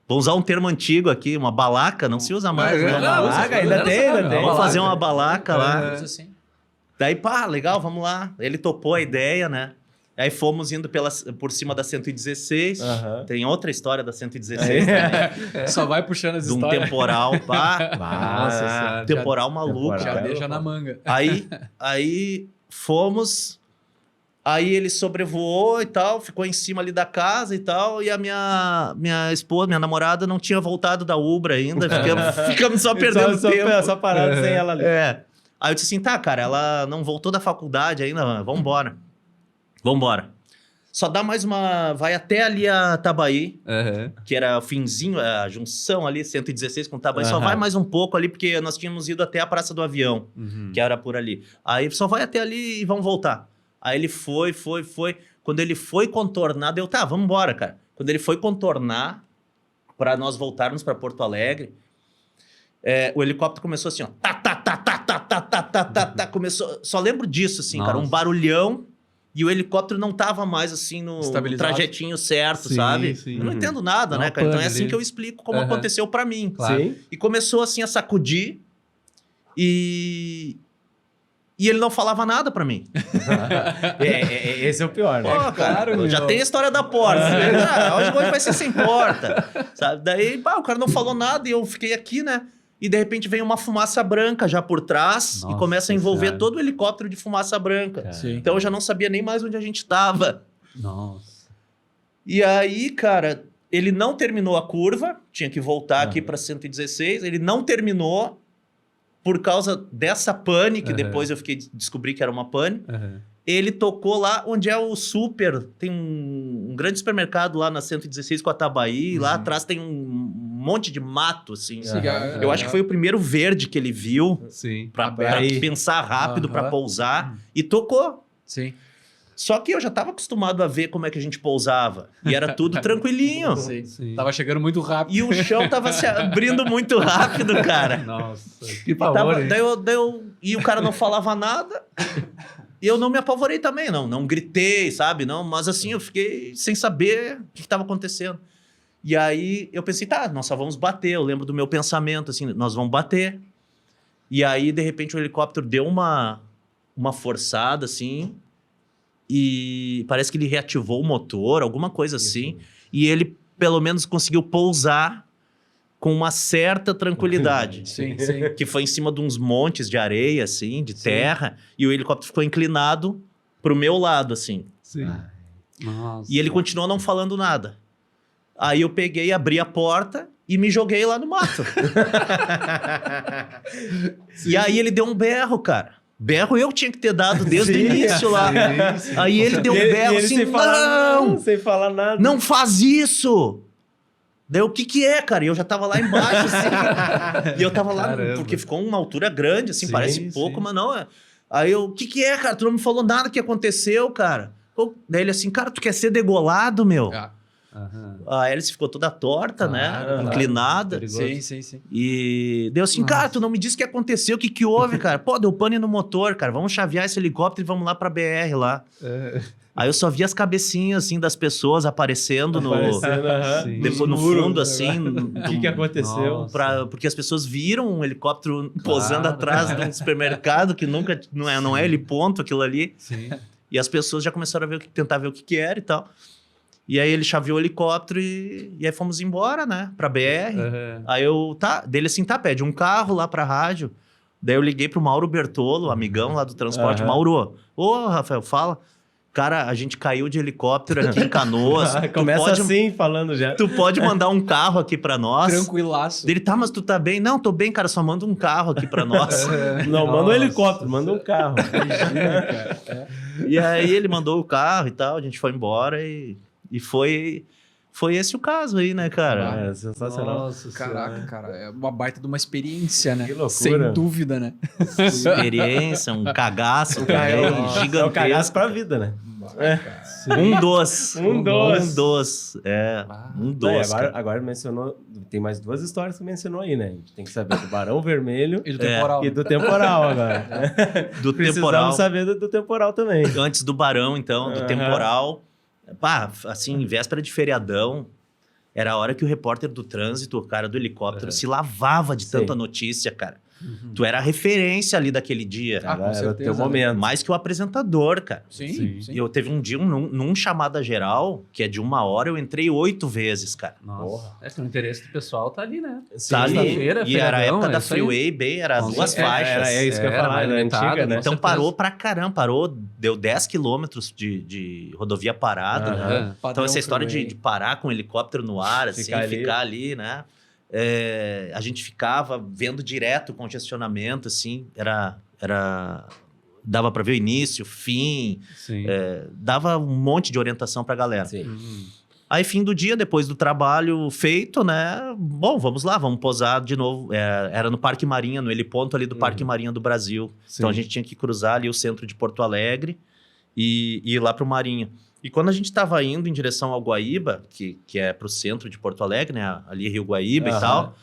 Speaker 4: Vou usar um termo antigo aqui, uma balaca, não se usa mais.
Speaker 3: Balaca, ainda tem.
Speaker 4: Vamos fazer uma balaca lá.
Speaker 2: Assim.
Speaker 4: Daí, legal, vamos lá. Ele topou a ideia, né? Aí fomos indo por cima da 116. Tem outra história da 116 também.
Speaker 2: Só vai puxando as
Speaker 4: de um
Speaker 2: histórias.
Speaker 4: temporal, pá.
Speaker 1: Nossa,
Speaker 4: temporal maluco.
Speaker 2: Já deixa na manga.
Speaker 4: Aí fomos... Aí ele sobrevoou e tal, ficou em cima ali da casa e tal, e a minha esposa, minha namorada, não tinha voltado da Ubra ainda, ficamos só perdendo tempo.
Speaker 3: Só parado sem ela ali.
Speaker 4: Aí eu disse assim, tá, cara, ela não voltou da faculdade ainda, vambora. Só dá mais uma... Vai até ali a Tabaí, que era o finzinho, a junção ali, 116 com Tabaí. Só vai mais um pouco ali, porque nós tínhamos ido até a Praça do Avião, que era por ali. Aí só vai até ali e vamos voltar. Aí ele foi. Quando ele foi contornar, deu, tá, vamos embora, cara. Quando ele foi contornar, para nós voltarmos para Porto Alegre, o helicóptero começou assim, ó. Começou, só lembro disso, assim, cara. Um barulhão. E o helicóptero não tava mais, assim, no trajetinho certo, sabe? Sim. Eu não entendo nada, né, cara? Então é assim que eu explico como aconteceu para mim.
Speaker 1: Claro. Sim.
Speaker 4: E começou, assim, a sacudir. E ele não falava nada pra mim.
Speaker 3: Esse é o pior, né?
Speaker 4: Pô, cara, já tem a história da porta. Hoje vai ser sem porta. Sabe? Daí, o cara não falou nada e eu fiquei aqui, né? E de repente vem uma fumaça branca já por trás. Nossa, e começa a envolver todo o helicóptero de fumaça branca. Então eu já não sabia nem mais onde a gente estava.
Speaker 1: Nossa.
Speaker 4: E aí, cara, ele não terminou a curva. Tinha que voltar aqui para 116. Ele não terminou por causa dessa pane, que depois eu descobri que era uma pane. Ele tocou lá onde é o super. Tem um grande supermercado lá na 116 com a Tabaí. Lá atrás tem um monte de mato, assim. Eu acho que foi o primeiro verde que ele viu. Pra pensar rápido, pra pousar. E tocou.
Speaker 2: Sim.
Speaker 4: Só que eu já tava acostumado a ver como é que a gente pousava. E era tudo tranquilinho.
Speaker 2: Sim. Tava chegando muito rápido.
Speaker 4: E o chão tava se abrindo muito rápido, cara.
Speaker 1: Nossa, que pavor,
Speaker 4: e o cara não falava nada. E eu não me apavorei também, não gritei, sabe? Não, mas assim, eu fiquei sem saber o que estava acontecendo. E aí eu pensei, tá, nós só vamos bater. Eu lembro do meu pensamento, assim, nós vamos bater. E aí, de repente, o helicóptero deu uma forçada, assim, e parece que ele reativou o motor, alguma coisa assim. E ele, pelo menos, conseguiu pousar com uma certa tranquilidade.
Speaker 2: Sim.
Speaker 4: Que foi em cima de uns montes de areia, assim, de terra. E o helicóptero ficou inclinado pro meu lado, assim.
Speaker 1: Nossa.
Speaker 4: E ele continuou não falando nada. Aí eu peguei, abri a porta e me joguei lá no mato. E aí ele deu um berro, cara. Berro eu tinha que ter dado desde o início lá. Aí ele deu um berro assim,
Speaker 3: sem falar nada.
Speaker 4: Não faz isso! Daí o que é, cara? E eu já tava lá embaixo, assim. E eu tava lá, porque ficou uma altura grande, assim, parece pouco, mas não é. Aí eu, o que é, cara? Tu não me falou nada que aconteceu, cara. Daí ele assim, cara, tu quer ser degolado, meu? A hélice ficou toda torta, né? Inclinada.
Speaker 2: Sim.
Speaker 4: E deu assim, cara, tu não me disse o que aconteceu, o que houve, cara? Pô, deu pane no motor, cara. Vamos chavear esse helicóptero e vamos lá pra BR lá. Aí eu só vi as cabecinhas, assim, das pessoas aparecendo depois no fundo, assim.
Speaker 3: O que aconteceu?
Speaker 4: Porque as pessoas viram um helicóptero posando atrás de um supermercado, que nunca... Não é heliponto aquilo ali.
Speaker 1: Sim.
Speaker 4: E as pessoas já começaram a tentar ver o que era e tal. E aí ele chaveou o helicóptero e aí fomos embora, né? Pra BR. Aí eu... Dele assim, pede um carro lá pra rádio. Daí eu liguei pro Mauro Bertolo, amigão lá do transporte. Mauro, Rafael, fala... Cara, a gente caiu de helicóptero aqui em Canoas.
Speaker 3: Começa assim, falando já.
Speaker 4: Tu pode mandar um carro aqui pra nós?
Speaker 2: Tranquilaço.
Speaker 4: Ele, mas tu tá bem? Não, tô bem, cara, só manda um carro aqui pra nós.
Speaker 3: Não, manda um helicóptero, manda um carro.
Speaker 4: E aí ele mandou o carro e tal, a gente foi embora e foi esse o caso aí, né, cara?
Speaker 3: É sensacional.
Speaker 2: Nossa, caraca, cara, é uma baita de uma experiência, né?
Speaker 3: Que loucura.
Speaker 2: Sem dúvida, né?
Speaker 4: Experiência, um cagaço também, gigantesco.
Speaker 3: É um cagaço pra vida, né?
Speaker 4: Um doce.
Speaker 3: Agora mencionou... Tem mais duas histórias que mencionou aí, né? A gente tem que saber do Barão Vermelho
Speaker 2: e do Temporal.
Speaker 3: E do Temporal agora. Precisamos saber do Temporal também.
Speaker 4: Antes do Barão, então, do Temporal... assim, véspera de feriadão, era a hora que o repórter do trânsito, o cara do helicóptero, se lavava de tanta notícia, cara. Tu era a referência ali daquele dia.
Speaker 2: Era
Speaker 3: o teu momento.
Speaker 4: Mais que o apresentador, cara.
Speaker 2: Sim.
Speaker 4: E eu teve um dia, num chamada geral, que é de 1 hora, eu entrei 8 vezes, cara.
Speaker 1: Nossa. O interesse do pessoal tá ali, né?
Speaker 4: Tá ali. E era a época da
Speaker 1: isso aí.
Speaker 4: Freeway, bem, era 2 faixas.
Speaker 3: É isso que eu ia falar, era antiga, né?
Speaker 4: Então parou pra caramba, deu 10 quilômetros de rodovia parada, né? Então essa história de parar com o helicóptero no ar, assim, ficar ali, né? A gente ficava vendo direto o congestionamento, assim, dava para ver o início, o fim, dava um monte de orientação pra galera. Aí, fim do dia, depois do trabalho feito, né? Bom, vamos lá, vamos posar de novo. Era no Parque Marinha, no heliponto ali do Parque Marinha do Brasil. Então, a gente tinha que cruzar ali o centro de Porto Alegre e ir lá pro Marinha. E quando a gente estava indo em direção ao Guaíba, que é pro centro de Porto Alegre, né? Ali Rio Guaíba e tal,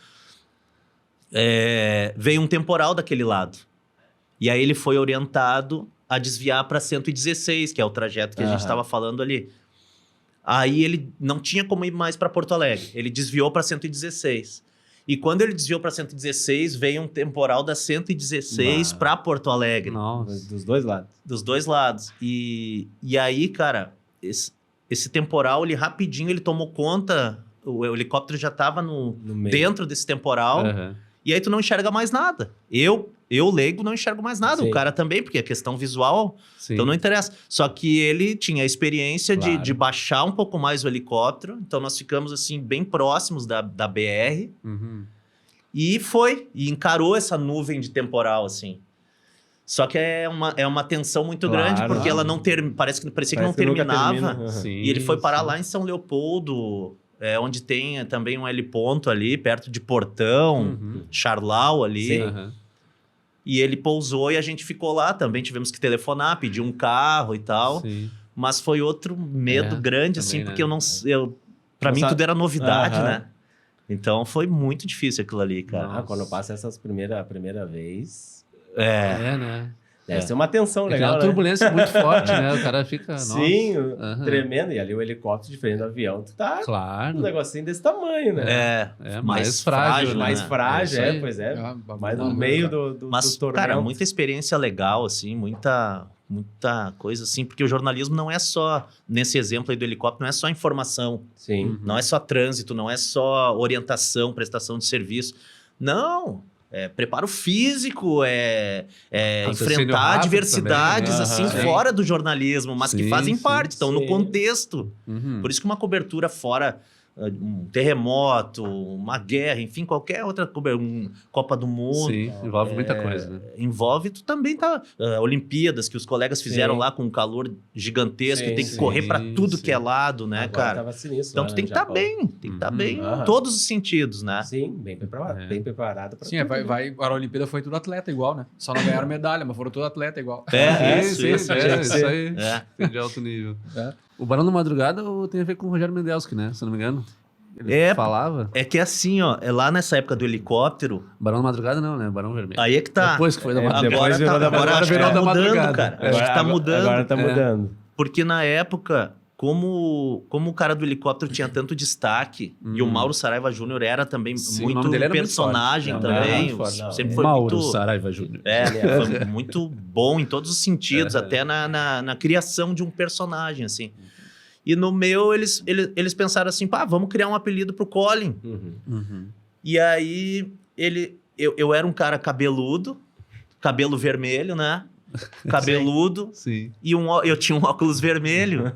Speaker 4: veio um temporal daquele lado. E aí ele foi orientado a desviar para 116, que é o trajeto que a gente estava falando ali. Aí ele não tinha como ir mais para Porto Alegre. Ele desviou para 116. E quando ele desviou para 116, veio um temporal da 116 para Porto Alegre.
Speaker 3: Nossa. Dos dois lados.
Speaker 4: Dos dois lados. E aí, cara, esse temporal, ele rapidinho, ele tomou conta. O helicóptero já estava dentro desse temporal. E aí tu não enxerga mais nada. Eu leigo, não enxergo mais nada. Sim. O cara também, porque é questão visual, então não interessa. Só que ele tinha a experiência de baixar um pouco mais o helicóptero. Então nós ficamos, assim, bem próximos da BR. E encarou essa nuvem de temporal, assim. Só que é uma tensão muito grande, porque ela não parecia que não terminava. E ele foi parar lá em São Leopoldo, onde tem também um heliponto ali, perto de Portão, Charlau ali. E ele pousou e a gente ficou lá. Também tivemos que telefonar, pedir um carro e tal. Mas foi outro medo grande, assim, porque pra mim tudo era novidade, né? Então foi muito difícil aquilo ali, cara.
Speaker 3: Quando passa a primeira vez...
Speaker 1: né?
Speaker 3: Deve ser uma tensão legal,
Speaker 1: uma turbulência muito forte, né? O cara fica...
Speaker 3: Sim, tremendo. E ali o helicóptero, diferente do avião, tu tá
Speaker 1: com
Speaker 3: um negocinho desse tamanho, né?
Speaker 1: Mais frágil,
Speaker 3: mais frágil, pois é. Mais no meio dos tormentos.
Speaker 4: Cara, muita experiência legal, assim, muita coisa, assim, porque o jornalismo não é só, nesse exemplo aí do helicóptero, não é só informação.
Speaker 3: Sim.
Speaker 4: Não é só trânsito, não é só orientação, prestação de serviço. Não... preparo físico, enfrentar adversidades assim, fora do jornalismo, mas que fazem parte, estão no contexto. Por isso que uma cobertura fora um terremoto, uma guerra, enfim, qualquer outra Copa do Mundo.
Speaker 1: Sim, envolve muita coisa. Né?
Speaker 4: Envolve, tu também tá... Olimpíadas, que os colegas fizeram lá com um calor gigantesco, e tem que correr para tudo que é lado, né,
Speaker 3: agora
Speaker 4: cara?
Speaker 3: Tava sinistro,
Speaker 4: então tu tem que estar bem, tem que estar bem em todos os sentidos, né?
Speaker 3: Sim, bem preparado para
Speaker 2: tudo. Sim, a Olimpíada foi tudo atleta igual, né? Só não ganharam medalha, mas foram tudo atleta igual.
Speaker 1: Isso aí. Tem de alto nível. O Barão da Madrugada tem a ver com o Rogério Mendelski, né? Se eu não me engano. Ele falava.
Speaker 4: É que assim, ó, lá nessa época do helicóptero...
Speaker 1: Barão da Madrugada não, né? Barão Vermelho.
Speaker 4: Aí é que tá.
Speaker 1: Depois que foi da Madrugada.
Speaker 4: Agora virou da Madrugada, cara. Acho que tá mudando.
Speaker 3: Agora tá mudando.
Speaker 4: Porque na época, como o cara do helicóptero tinha tanto destaque, e o Mauro Saraiva Júnior era também muito personagem também. Sempre foi
Speaker 1: Mauro Saraiva Júnior.
Speaker 4: Foi muito bom em todos os sentidos, até na criação de um personagem, assim. E no meu, eles pensaram assim, vamos criar um apelido pro Colin. E aí, eu era um cara cabeludo, cabelo vermelho, né? Cabeludo.
Speaker 1: Sim.
Speaker 4: E eu tinha um óculos vermelho.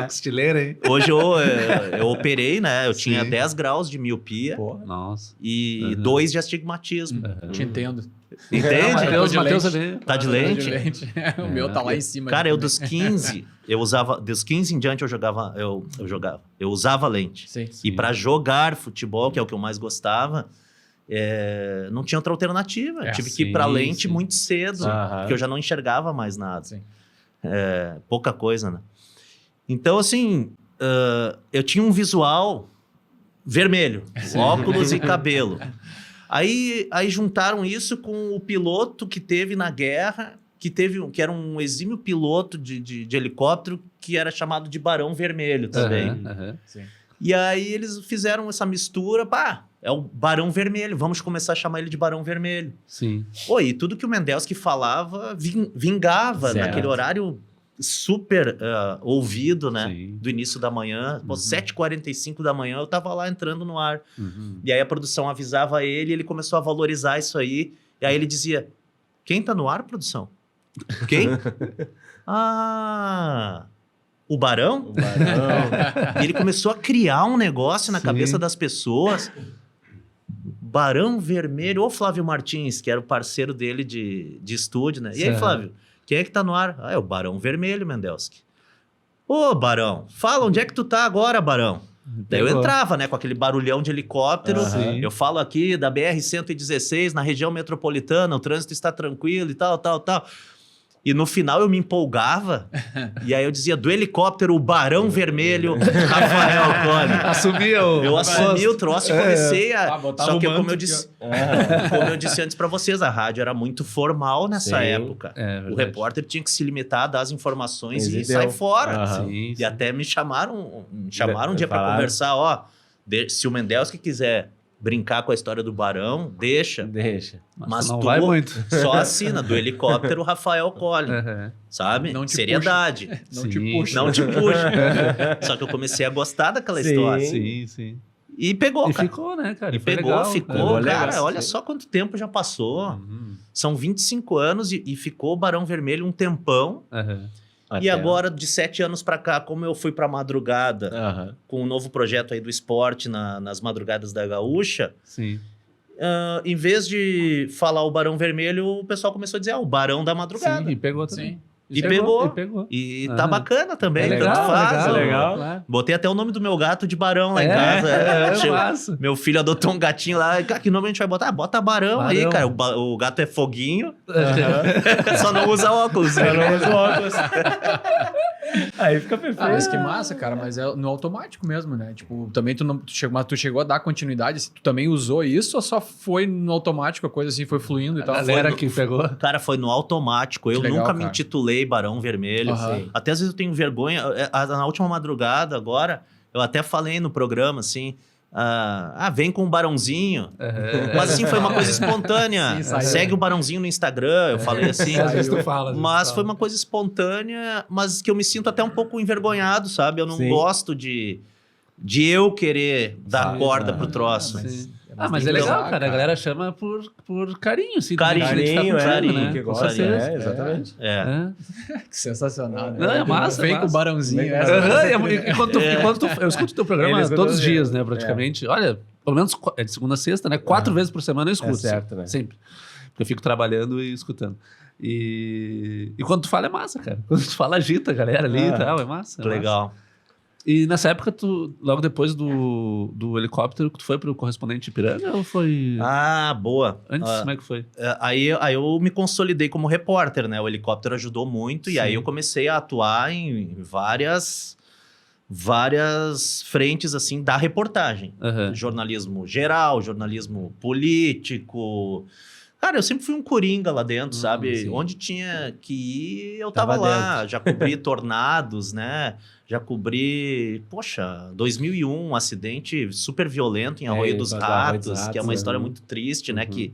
Speaker 1: Estileira, hein?
Speaker 4: Hoje eu operei, né? Eu tinha 10 graus de miopia.
Speaker 1: Nossa.
Speaker 4: E 2 de astigmatismo.
Speaker 2: Te entendo.
Speaker 4: Entende?
Speaker 1: Matheus ali.
Speaker 4: Tá de lente?
Speaker 2: O meu tá lá em cima.
Speaker 4: Cara, dos 15 em diante eu usava lente.
Speaker 2: Sim.
Speaker 4: E para jogar futebol, que é o que eu mais gostava, não tinha outra alternativa. Tive que ir pra lente muito cedo, porque eu já não enxergava mais nada. Pouca coisa, né? Então, assim, eu tinha um visual vermelho, óculos e cabelo. Aí juntaram isso com o piloto que teve na guerra, que era um exímio piloto de helicóptero, que era chamado de Barão Vermelho também.
Speaker 2: Sim.
Speaker 4: E aí eles fizeram essa mistura, é o Barão Vermelho, vamos começar a chamar ele de Barão Vermelho.
Speaker 1: Sim.
Speaker 4: Pô, e tudo que o Mendelski falava vingava naquele horário super ouvido, né?
Speaker 1: Sim.
Speaker 4: Do início da manhã. Pô, 7h45 da manhã eu tava lá entrando no ar. E aí a produção avisava ele, ele começou a valorizar isso aí. E aí ele dizia, quem tá no ar, produção? Quem? O Barão?
Speaker 3: O Barão.
Speaker 4: E ele começou a criar um negócio na cabeça das pessoas. Barão Vermelho, ou Flávio Martins, que era o parceiro dele de estúdio, né? E aí, Flávio, quem é que tá no ar? É o Barão Vermelho, Mendelski. Ô, Barão, fala, onde é que tu tá agora, Barão? Daí eu entrava, né, com aquele barulhão de helicóptero. Eu falo aqui da BR-116, na região metropolitana, o trânsito está tranquilo e tal. E no final eu me empolgava, e aí eu dizia, do helicóptero, o Barão Vermelho, Rafael Cole. Eu assumi o troço e comecei a... Só que como eu disse antes pra vocês, a rádio era muito formal nessa época. O repórter tinha que se limitar a dar as informações e sair fora. E até me chamaram um dia pra conversar, ó, se o Mendelski quiser brincar com a história do Barão, deixa. Mas
Speaker 1: não
Speaker 4: tu
Speaker 1: vai muito.
Speaker 4: Só assina do helicóptero Rafael Cole, sabe?
Speaker 2: Não te
Speaker 4: Seriedade.
Speaker 2: Não te puxa.
Speaker 4: Não te puxa. Só que eu comecei a gostar daquela história.
Speaker 1: Sim.
Speaker 4: E pegou,
Speaker 1: E
Speaker 4: cara.
Speaker 1: ficou, né, cara?
Speaker 4: E
Speaker 1: Foi
Speaker 4: pegou,
Speaker 1: legal.
Speaker 4: ficou.
Speaker 3: legal.
Speaker 4: Cara, olha só quanto tempo já passou. São 25 anos e ficou o Barão Vermelho um tempão. E agora, de 7 anos pra cá, como eu fui pra madrugada com um novo projeto aí do esporte nas madrugadas da Gaúcha,
Speaker 1: Sim.
Speaker 4: em vez de falar o Barão Vermelho, o pessoal começou a dizer, o Barão da Madrugada.
Speaker 1: Sim, e pegou também.
Speaker 2: Sim.
Speaker 4: E pegou.
Speaker 1: E
Speaker 4: E tá bacana também,
Speaker 1: legal,
Speaker 4: tanto faz.
Speaker 1: legal.
Speaker 3: Legal.
Speaker 4: Botei até o nome do meu gato de Barão lá em casa. Chegou-
Speaker 1: massa.
Speaker 4: Meu filho adotou um gatinho lá. Cara, que nome a gente vai botar? Bota Barão aí,
Speaker 1: Barão.
Speaker 4: cara. O gato é foguinho, só não usa óculos.
Speaker 3: Eu não uso óculos. Aí fica perfeito.
Speaker 2: Mas que massa, cara. Mas é no automático mesmo, né? Tipo, também tu chegou a dar continuidade. Assim, tu também usou isso ou só foi no automático, a coisa assim foi fluindo e
Speaker 1: A
Speaker 2: tal?
Speaker 1: galera que pegou.
Speaker 4: Cara, foi no automático. Eu
Speaker 2: Que legal,
Speaker 4: nunca me
Speaker 2: cara.
Speaker 4: intitulei Barão Vermelho.
Speaker 2: Aham.
Speaker 4: Até às vezes eu tenho vergonha. Na última madrugada agora, eu até falei no programa, assim... vem com um Barãozinho. Mas assim, foi uma coisa espontânea.
Speaker 2: Sim, saiu.
Speaker 4: Segue o Barãozinho no Instagram. Eu falei assim.
Speaker 1: Às vezes tu fala.
Speaker 4: Mas foi uma coisa espontânea, mas que eu me sinto até um pouco envergonhado, sabe? Eu não gosto de eu querer dar corda pro troço.
Speaker 1: Mas é legal, cara. A galera chama por carinho, assim.
Speaker 4: Carinho,
Speaker 1: né?
Speaker 3: que
Speaker 1: Com
Speaker 3: gosta,
Speaker 1: certeza.
Speaker 3: exatamente.
Speaker 2: Que sensacional, né?
Speaker 1: Não, é massa,
Speaker 2: Vem
Speaker 1: é
Speaker 2: com o
Speaker 1: massa.
Speaker 2: Barãozinho.
Speaker 3: Vem com
Speaker 2: essa.
Speaker 1: Eu escuto o teu programa
Speaker 3: Eles
Speaker 1: todos os
Speaker 3: escutam
Speaker 1: dias,
Speaker 3: mesmo.
Speaker 1: né, praticamente. Olha, pelo menos é de segunda a sexta, né? 4 vezes por semana eu escuto.
Speaker 3: certo, né?
Speaker 1: Sempre. Porque eu fico trabalhando e escutando. E quando tu fala é massa, cara. Quando tu fala agita a galera ali e tal, é massa. É
Speaker 4: Legal.
Speaker 1: massa. E nessa época, logo depois do helicóptero, tu foi pro correspondente Ipiranga ou foi
Speaker 4: Boa.
Speaker 1: antes? Como é que foi?
Speaker 4: Aí eu me consolidei como repórter, né? O helicóptero ajudou muito e aí eu comecei a atuar em várias frentes, assim, da reportagem. Jornalismo geral, jornalismo político. Cara, eu sempre fui um coringa lá dentro, sabe?
Speaker 1: Sim.
Speaker 4: Onde tinha que ir, eu tava lá.
Speaker 3: dentro.
Speaker 4: Já cobri tornados, né? Já cobri, 2001, um acidente super violento em Arroio dos Ratos, que é uma história muito triste, né? Que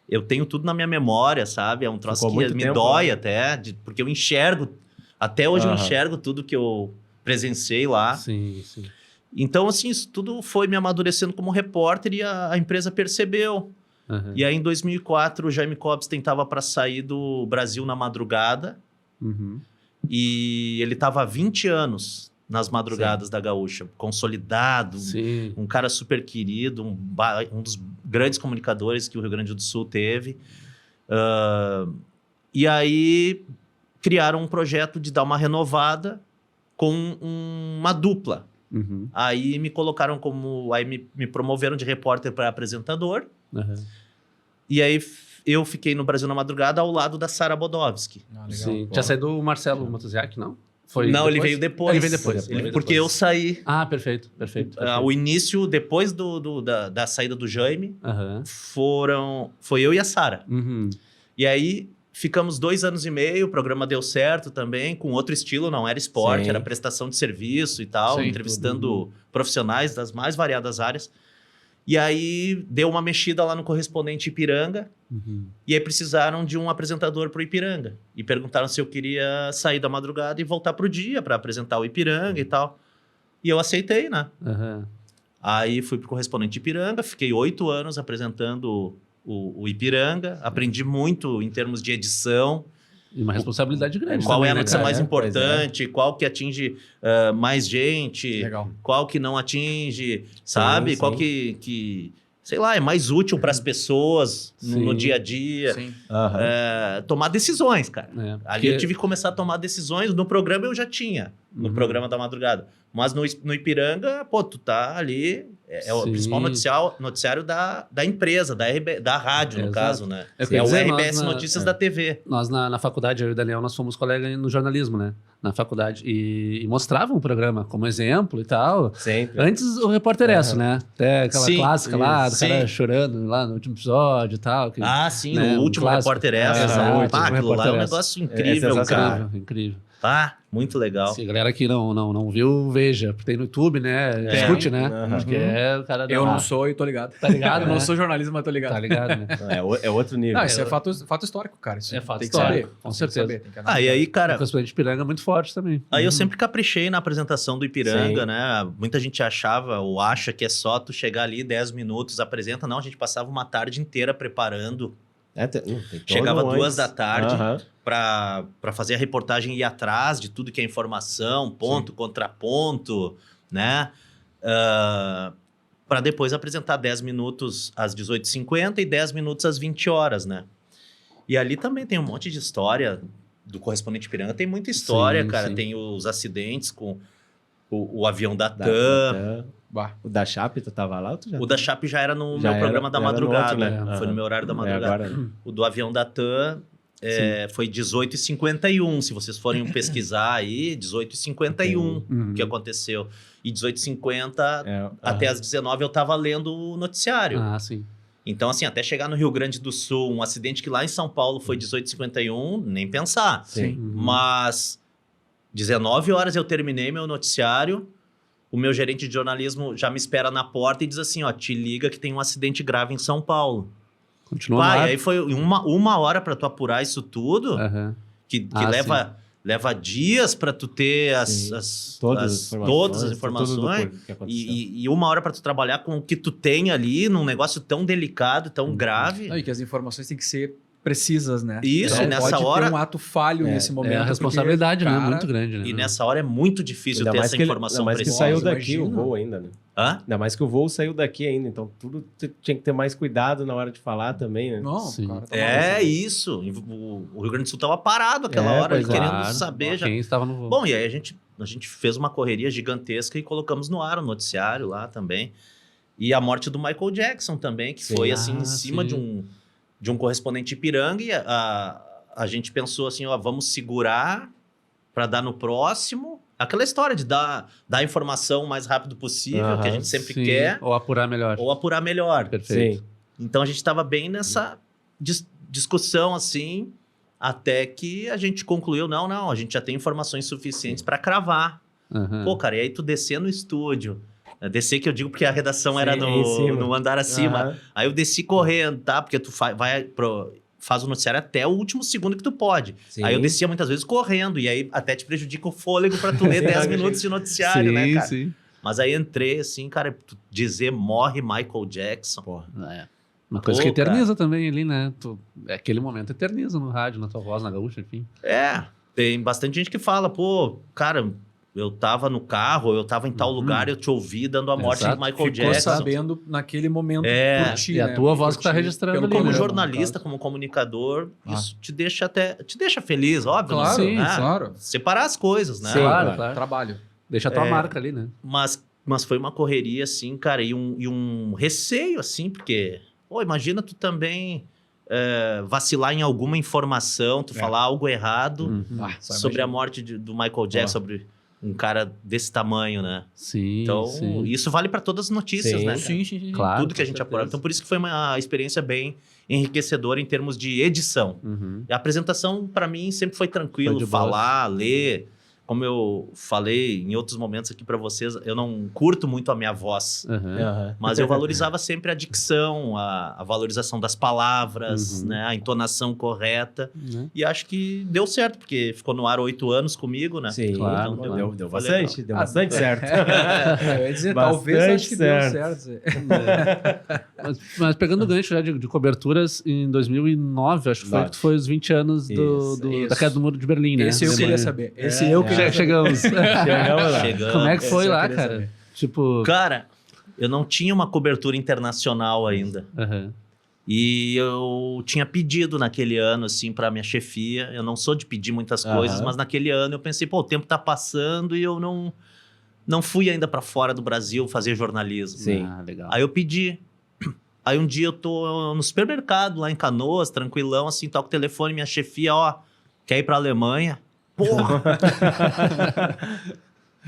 Speaker 4: eu tenho tudo na minha memória, sabe? É um troço
Speaker 3: Ficou
Speaker 4: que
Speaker 3: muito
Speaker 4: me
Speaker 3: tempo,
Speaker 4: dói
Speaker 3: né?
Speaker 4: até, porque eu enxergo, até hoje eu enxergo tudo que eu presenciei lá.
Speaker 1: Sim.
Speaker 4: Então, assim, isso tudo foi me amadurecendo como repórter e a empresa percebeu. E aí, em 2004, o Jaime Copps tentava para sair do Brasil na madrugada. E ele estava há 20 anos nas madrugadas da Gaúcha, consolidado, um cara super querido, um dos grandes comunicadores que o Rio Grande do Sul teve. E aí criaram um projeto de dar uma renovada com uma dupla. Aí me colocaram aí me promoveram de repórter para apresentador. E aí eu fiquei no Brasil na Madrugada ao lado da Sara Bodovski.
Speaker 1: Sim. Tinha saído o Marcelo Matoziak, não?
Speaker 4: Não, ele veio depois.
Speaker 1: Ele veio depois.
Speaker 4: Porque eu saí.
Speaker 1: Perfeito.
Speaker 4: O início, depois da saída do Jaime, foi eu e a Sara. E aí ficamos 2 anos e meio, o programa deu certo também, com outro estilo, não era esporte, era prestação de serviço e tal, entrevistando profissionais das mais variadas áreas. E aí deu uma mexida lá no correspondente Ipiranga, e aí precisaram de um apresentador pro Ipiranga. E perguntaram se eu queria sair da madrugada e voltar pro dia para apresentar o Ipiranga e tal. E eu aceitei, né? Aí fui pro correspondente Ipiranga, fiquei 8 anos apresentando o Ipiranga, aprendi muito em termos de edição.
Speaker 1: E uma responsabilidade grande.
Speaker 4: Qual
Speaker 1: também,
Speaker 4: é a notícia mais
Speaker 3: Pois
Speaker 4: importante, qual que atinge mais gente, qual que não atinge, sabe?
Speaker 3: Sim.
Speaker 4: Qual que, sei lá, é mais útil para as pessoas no dia a dia.
Speaker 2: Sim.
Speaker 4: Tomar decisões, cara.
Speaker 1: É,
Speaker 4: Ali eu tive que começar a tomar decisões. No programa eu já tinha, no programa da madrugada. Mas no Ipiranga, pô, tu tá ali... É o principal noticiário da empresa, da rádio, no caso, né? É o RBS Notícias da TV.
Speaker 1: Nós, na faculdade, eu e o Daniel, nós fomos colegas no jornalismo, né? Na faculdade. E mostravam o programa como exemplo e tal.
Speaker 3: Sempre.
Speaker 1: Antes o Repórter Esso, né? Até aquela clássica lá, do cara
Speaker 4: Sim.
Speaker 1: chorando lá no último episódio e tal. Que,
Speaker 4: Sim,
Speaker 1: né,
Speaker 4: o último Repórter Esso. Aquilo lá é um negócio incrível, cara.
Speaker 1: Incrível.
Speaker 4: Muito legal.
Speaker 1: Se a galera que não viu, veja. Tem no YouTube, né? Escute, né? Acho que é o cara...
Speaker 2: Eu não sou e tô ligado.
Speaker 1: Tá ligado,
Speaker 2: Eu não sou jornalista, mas tô ligado.
Speaker 1: Tá ligado, né?
Speaker 3: É outro nível.
Speaker 2: Não, isso é fato histórico, cara. Isso
Speaker 1: É fato
Speaker 2: tem
Speaker 1: histórico,
Speaker 2: que saber.
Speaker 1: com certeza.
Speaker 2: Tem que
Speaker 4: E aí, cara...
Speaker 1: O correspondente Ipiranga é muito forte também.
Speaker 4: Aí eu sempre caprichei na apresentação do Ipiranga,
Speaker 3: Sim.
Speaker 4: né? Muita gente achava ou acha que é só tu chegar ali 10 minutos, apresenta. Não, a gente passava uma tarde inteira preparando. Chegava 2 da tarde para fazer a reportagem e ir atrás de tudo que é informação, ponto, contraponto, né? Para depois apresentar 10 minutos às 18h50 e 10 minutos às 20 horas, né? E ali também tem um monte de história do correspondente Ipiranga. Tem muita história, cara. Sim. Tem os acidentes com o avião da TAM.
Speaker 3: O da Chape, tu tava lá?
Speaker 4: O da Chape já era no meu programa da madrugada. Outro, né? Foi no meu horário da madrugada. Agora... O do avião da TAM foi 18h51. Se vocês forem pesquisar aí, 18h51 o que aconteceu. E 18h50 até as 19h eu tava lendo o noticiário.
Speaker 1: Sim.
Speaker 4: Então, assim, até chegar no Rio Grande do Sul, um acidente que lá em São Paulo foi 18h51, nem pensar.
Speaker 3: Sim.
Speaker 4: Mas 19 horas eu terminei meu noticiário, o meu gerente de jornalismo já me espera na porta e diz assim, ó, te liga que tem um acidente grave em São Paulo.
Speaker 1: Continua
Speaker 4: lá. E aí foi uma hora para tu apurar isso tudo, que leva dias para tu ter todas as informações e 1 hora para tu trabalhar com o que tu tem ali num negócio tão delicado, tão grave.
Speaker 2: E que as informações têm que ser precisas, né?
Speaker 4: Isso,
Speaker 2: então,
Speaker 4: nessa
Speaker 2: pode
Speaker 4: hora...
Speaker 2: ter um ato falho nesse momento.
Speaker 1: A responsabilidade, né? Muito grande, né?
Speaker 4: E nessa hora é muito difícil ter essa informação precisa.
Speaker 3: Ainda mais que saiu daqui o voo ainda, né? Ainda mais que o voo saiu daqui ainda, então tudo tinha que ter mais cuidado na hora de falar também, né?
Speaker 2: Não,
Speaker 4: isso. O Rio Grande do Sul tava parado aquela hora, querendo saber já.
Speaker 1: Quem estava no voo.
Speaker 4: Bom, e aí a gente fez uma correria gigantesca e colocamos no ar o noticiário lá também. E a morte do Michael Jackson também, que foi assim, em cima de um correspondente Ipiranga, e a gente pensou assim, ó, vamos segurar para dar no próximo. Aquela história de dar a informação o mais rápido possível, que a gente sempre quer.
Speaker 1: Ou apurar melhor.
Speaker 4: Perfeito. Sim. Então a gente estava bem nessa discussão assim, até que a gente concluiu, não, a gente já tem informações suficientes para cravar. Pô, cara, e aí tu descer no estúdio... Descer que eu digo porque a redação era no andar acima. Aí eu desci correndo, tá? Porque tu faz o noticiário até o último segundo que tu pode. Sim. Aí eu descia muitas vezes correndo. E aí até te prejudica o fôlego pra tu ler 10 minutos de noticiário, né, cara? Sim. Mas aí entrei assim, cara, dizer morre Michael Jackson.
Speaker 1: Porra. Uma coisa que eterniza também ali, né? Aquele momento eterniza no rádio, na tua voz, na gaúcha, enfim.
Speaker 4: Tem bastante gente que fala, pô, cara... Eu tava no carro, eu tava em tal lugar, eu te ouvi dando a morte de Michael Jackson.
Speaker 2: Ficou sabendo naquele momento por ti,
Speaker 1: e a tua voz que tá registrando ali.
Speaker 4: Como jornalista, como comunicador, isso te deixa feliz, óbvio.
Speaker 2: Claro, sim, claro.
Speaker 4: Separar as coisas, né?
Speaker 1: Sim, claro.
Speaker 2: Trabalho.
Speaker 1: Deixa a tua marca ali, né?
Speaker 4: Mas foi uma correria, assim, cara, e um receio, assim, porque... Pô, imagina tu também... vacilar em alguma informação, tu falar algo errado sobre a morte do Michael Jackson, sobre um cara desse tamanho, né?
Speaker 1: Sim.
Speaker 4: Então, isso vale para todas as notícias, né?
Speaker 2: Sim.
Speaker 1: Claro.
Speaker 4: Tudo que a gente apurava. Então, por isso que foi uma experiência bem enriquecedora em termos de edição. A apresentação, para mim, sempre foi tranquilo. Falar, ler, como eu falei em outros momentos aqui para vocês, eu não curto muito a minha voz, mas eu valorizava sempre a dicção, a valorização das palavras, né, a entonação correta, e acho que deu certo, porque ficou no ar 8 anos comigo, né?
Speaker 3: Sim,
Speaker 1: claro,
Speaker 3: então deu bastante certo.
Speaker 2: Eu ia dizer, talvez acho que deu certo.
Speaker 1: Mas pegando o gancho já de coberturas, em 2009, acho que foi que tu foi os 20 anos da queda do Muro de Berlim, né?
Speaker 2: Esse eu queria saber.
Speaker 1: Chegamos. Como é que foi lá, cara?
Speaker 2: Saber.
Speaker 1: Tipo...
Speaker 4: Cara, eu não tinha uma cobertura internacional ainda. E eu tinha pedido naquele ano, assim, pra minha chefia. Eu não sou de pedir muitas coisas, mas naquele ano eu pensei, pô, o tempo tá passando e eu não fui ainda pra fora do Brasil fazer jornalismo.
Speaker 3: Sim.
Speaker 1: Legal.
Speaker 4: Aí eu pedi. Aí um dia eu tô no supermercado, lá em Canoas, tranquilão, assim, toco o telefone, minha chefia, ó, quer ir pra Alemanha? Porra!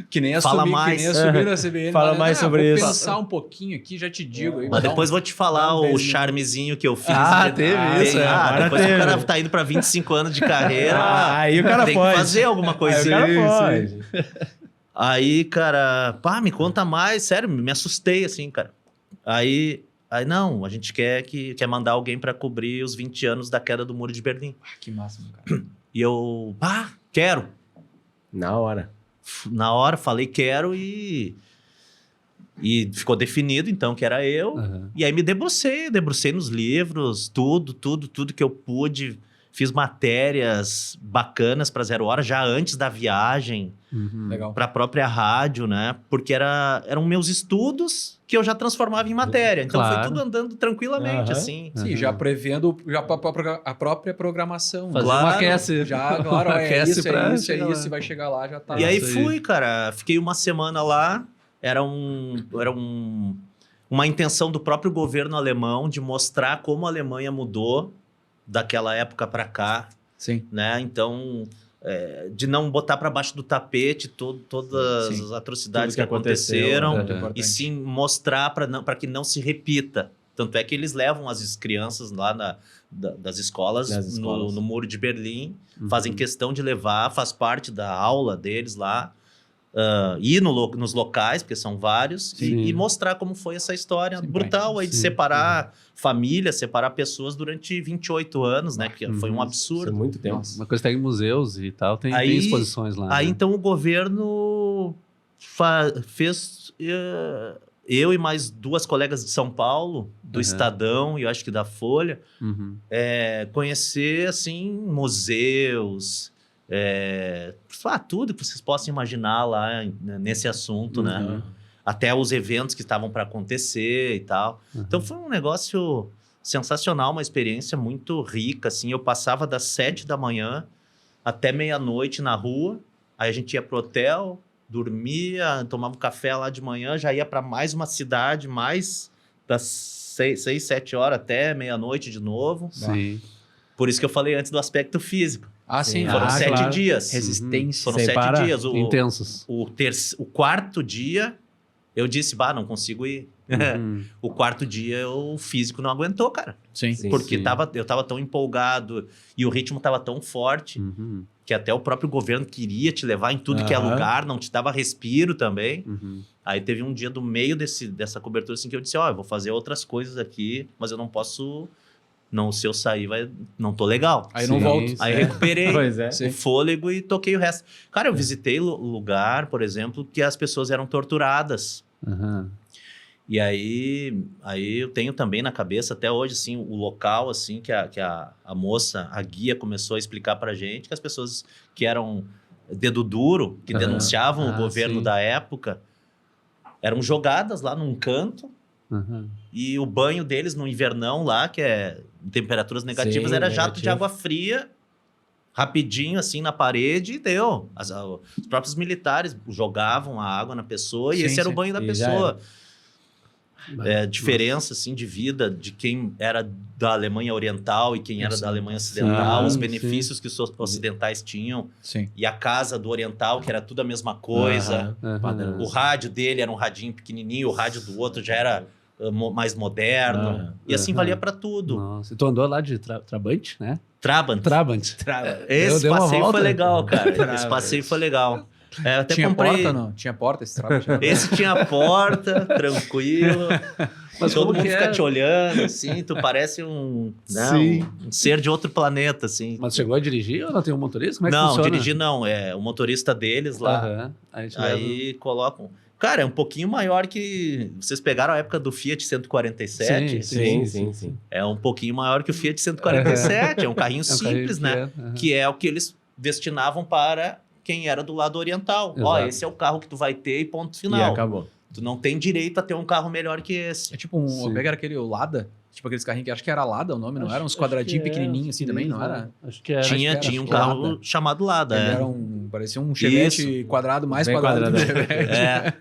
Speaker 2: Que nem
Speaker 4: Fala
Speaker 2: assumir,
Speaker 4: mais.
Speaker 2: Que nem assumir na CBN.
Speaker 3: Fala mais sobre
Speaker 2: vou
Speaker 3: isso.
Speaker 2: pensar um pouquinho aqui, já te digo. Aí,
Speaker 4: Mas depois vou te falar o charmezinho que eu fiz.
Speaker 1: Teve isso.
Speaker 4: Depois o cara tá indo pra 25 anos de carreira.
Speaker 3: Aí o cara
Speaker 4: tem
Speaker 3: pode.
Speaker 4: que fazer alguma coisinha.
Speaker 3: Aí o cara pode.
Speaker 4: Aí, cara, me conta mais. Sério, me assustei, assim, cara. Aí não, a gente quer mandar alguém pra cobrir os 20 anos da queda do Muro de Berlim.
Speaker 2: Que máximo, cara.
Speaker 4: E eu, quero.
Speaker 3: Na hora.
Speaker 4: Na hora, falei quero e ficou definido, então, que era eu. E aí me debrucei nos livros, tudo que eu pude. Fiz matérias bacanas para 0 Hora, já antes da viagem,
Speaker 2: Legal.
Speaker 4: para a própria rádio, né? Porque eram meus estudos que eu já transformava em matéria. Então foi tudo andando tranquilamente, assim.
Speaker 2: Sim, já prevendo a própria programação.
Speaker 1: Fazer um aquece.
Speaker 2: Já, claro,
Speaker 1: aquece
Speaker 2: é isso, e vai chegar lá, já tá.
Speaker 4: E aí fui, cara. Fiquei uma semana lá. Era uma intenção do próprio governo alemão de mostrar como a Alemanha mudou daquela época para cá.
Speaker 2: Sim.
Speaker 4: Né? Então, de não botar para baixo do tapete todas as atrocidades que aconteceram, e sim mostrar para que não se repita. Tanto é que eles levam as crianças lá das escolas no Muro de Berlim, fazem questão de levar, faz parte da aula deles lá, ir nos locais, porque são vários, e mostrar como foi essa história brutal aí de separar famílias, separar pessoas durante 28 anos, né? Que foi um absurdo.
Speaker 3: Isso é muito tempo.
Speaker 1: Uma coisa que tem em museus e tal, tem exposições lá.
Speaker 4: Aí,
Speaker 1: né?
Speaker 4: então, o governo fez... eu e mais 2 colegas de São Paulo, do Estadão e eu acho que da Folha, conhecer, assim, museus... tudo que vocês possam imaginar lá nesse assunto, né? Até os eventos que estavam para acontecer e tal. Então foi um negócio sensacional, uma experiência muito rica, assim. Eu passava das 7 da manhã até meia-noite na rua, aí a gente ia pro hotel, dormia, tomava um café lá de manhã, já ia para mais uma cidade, mais das 6, 7 horas até meia-noite de novo.
Speaker 1: Sim.
Speaker 4: Por isso que eu falei antes do aspecto físico.
Speaker 2: Sim.
Speaker 4: Foram 7 dias.
Speaker 2: Resistência.
Speaker 4: Foram 7 dias.
Speaker 1: Intensos.
Speaker 4: O 4º dia, eu disse, não consigo ir. O 4º dia, o físico não aguentou, cara.
Speaker 2: Sim.
Speaker 4: Porque eu tava tão empolgado e o ritmo tava tão forte que até o próprio governo queria te levar em tudo que é lugar, não te dava respiro também. Aí teve um dia do meio dessa cobertura assim, que eu disse, eu vou fazer outras coisas aqui, mas eu não posso... se eu sair, não tô legal.
Speaker 2: Aí não volto.
Speaker 4: Aí recuperei
Speaker 3: o
Speaker 4: fôlego e toquei o resto. Cara, eu visitei lugar, por exemplo, que as pessoas eram torturadas. E aí eu tenho também na cabeça, até hoje, assim, o local, assim, que a moça, a guia, começou a explicar pra gente, que as pessoas que eram dedo duro, que denunciavam o governo da época, eram jogadas lá num canto, e o banho deles no invernão lá, que é temperaturas negativas, era jato de água fria, rapidinho assim na parede, e deu. Os próprios militares jogavam a água na pessoa e esse era o banho da pessoa. Diferença assim, de vida de quem era da Alemanha Oriental e quem era da Alemanha Ocidental, os benefícios que os ocidentais tinham, e a casa do Oriental, que era tudo a mesma coisa. O rádio dele era um radinho pequenininho, o rádio do outro já era mais moderno. E assim valia para tudo.
Speaker 1: Nossa, e tu andou lá de Trabant, né?
Speaker 4: Trabant. Esse passeio foi legal, cara. Esse passeio foi legal. Até
Speaker 2: tinha
Speaker 4: comprei...
Speaker 2: porta, não? Tinha porta esse Trabant?
Speaker 4: Esse tinha porta, tranquilo. Mas todo mundo fica te olhando, assim. Tu parece um ser de outro planeta, assim.
Speaker 1: Mas chegou a dirigir ou não tem um motorista? Como é que
Speaker 4: não,
Speaker 1: funciona?
Speaker 4: dirigir não. É o motorista deles lá. Aí colocam... Cara, é um pouquinho maior que... Vocês pegaram a época do Fiat 147?
Speaker 3: Sim.
Speaker 4: É um pouquinho maior que o Fiat 147. É um carrinho simples, né? Que é o que eles destinavam para quem era do lado oriental. Ó, esse é o carro que tu vai ter e ponto final.
Speaker 3: E acabou.
Speaker 4: Tu não tem direito a ter um carro melhor que esse.
Speaker 2: É tipo pegaram aquele Lada? Tipo aqueles carrinhos que acho que era Lada o nome, não era? Uns quadradinhos pequenininhos assim também, não era?
Speaker 1: Acho que era.
Speaker 4: Tinha um carro chamado Lada.
Speaker 2: Era parecia um Chevette quadrado, mais quadrado que o Chevette.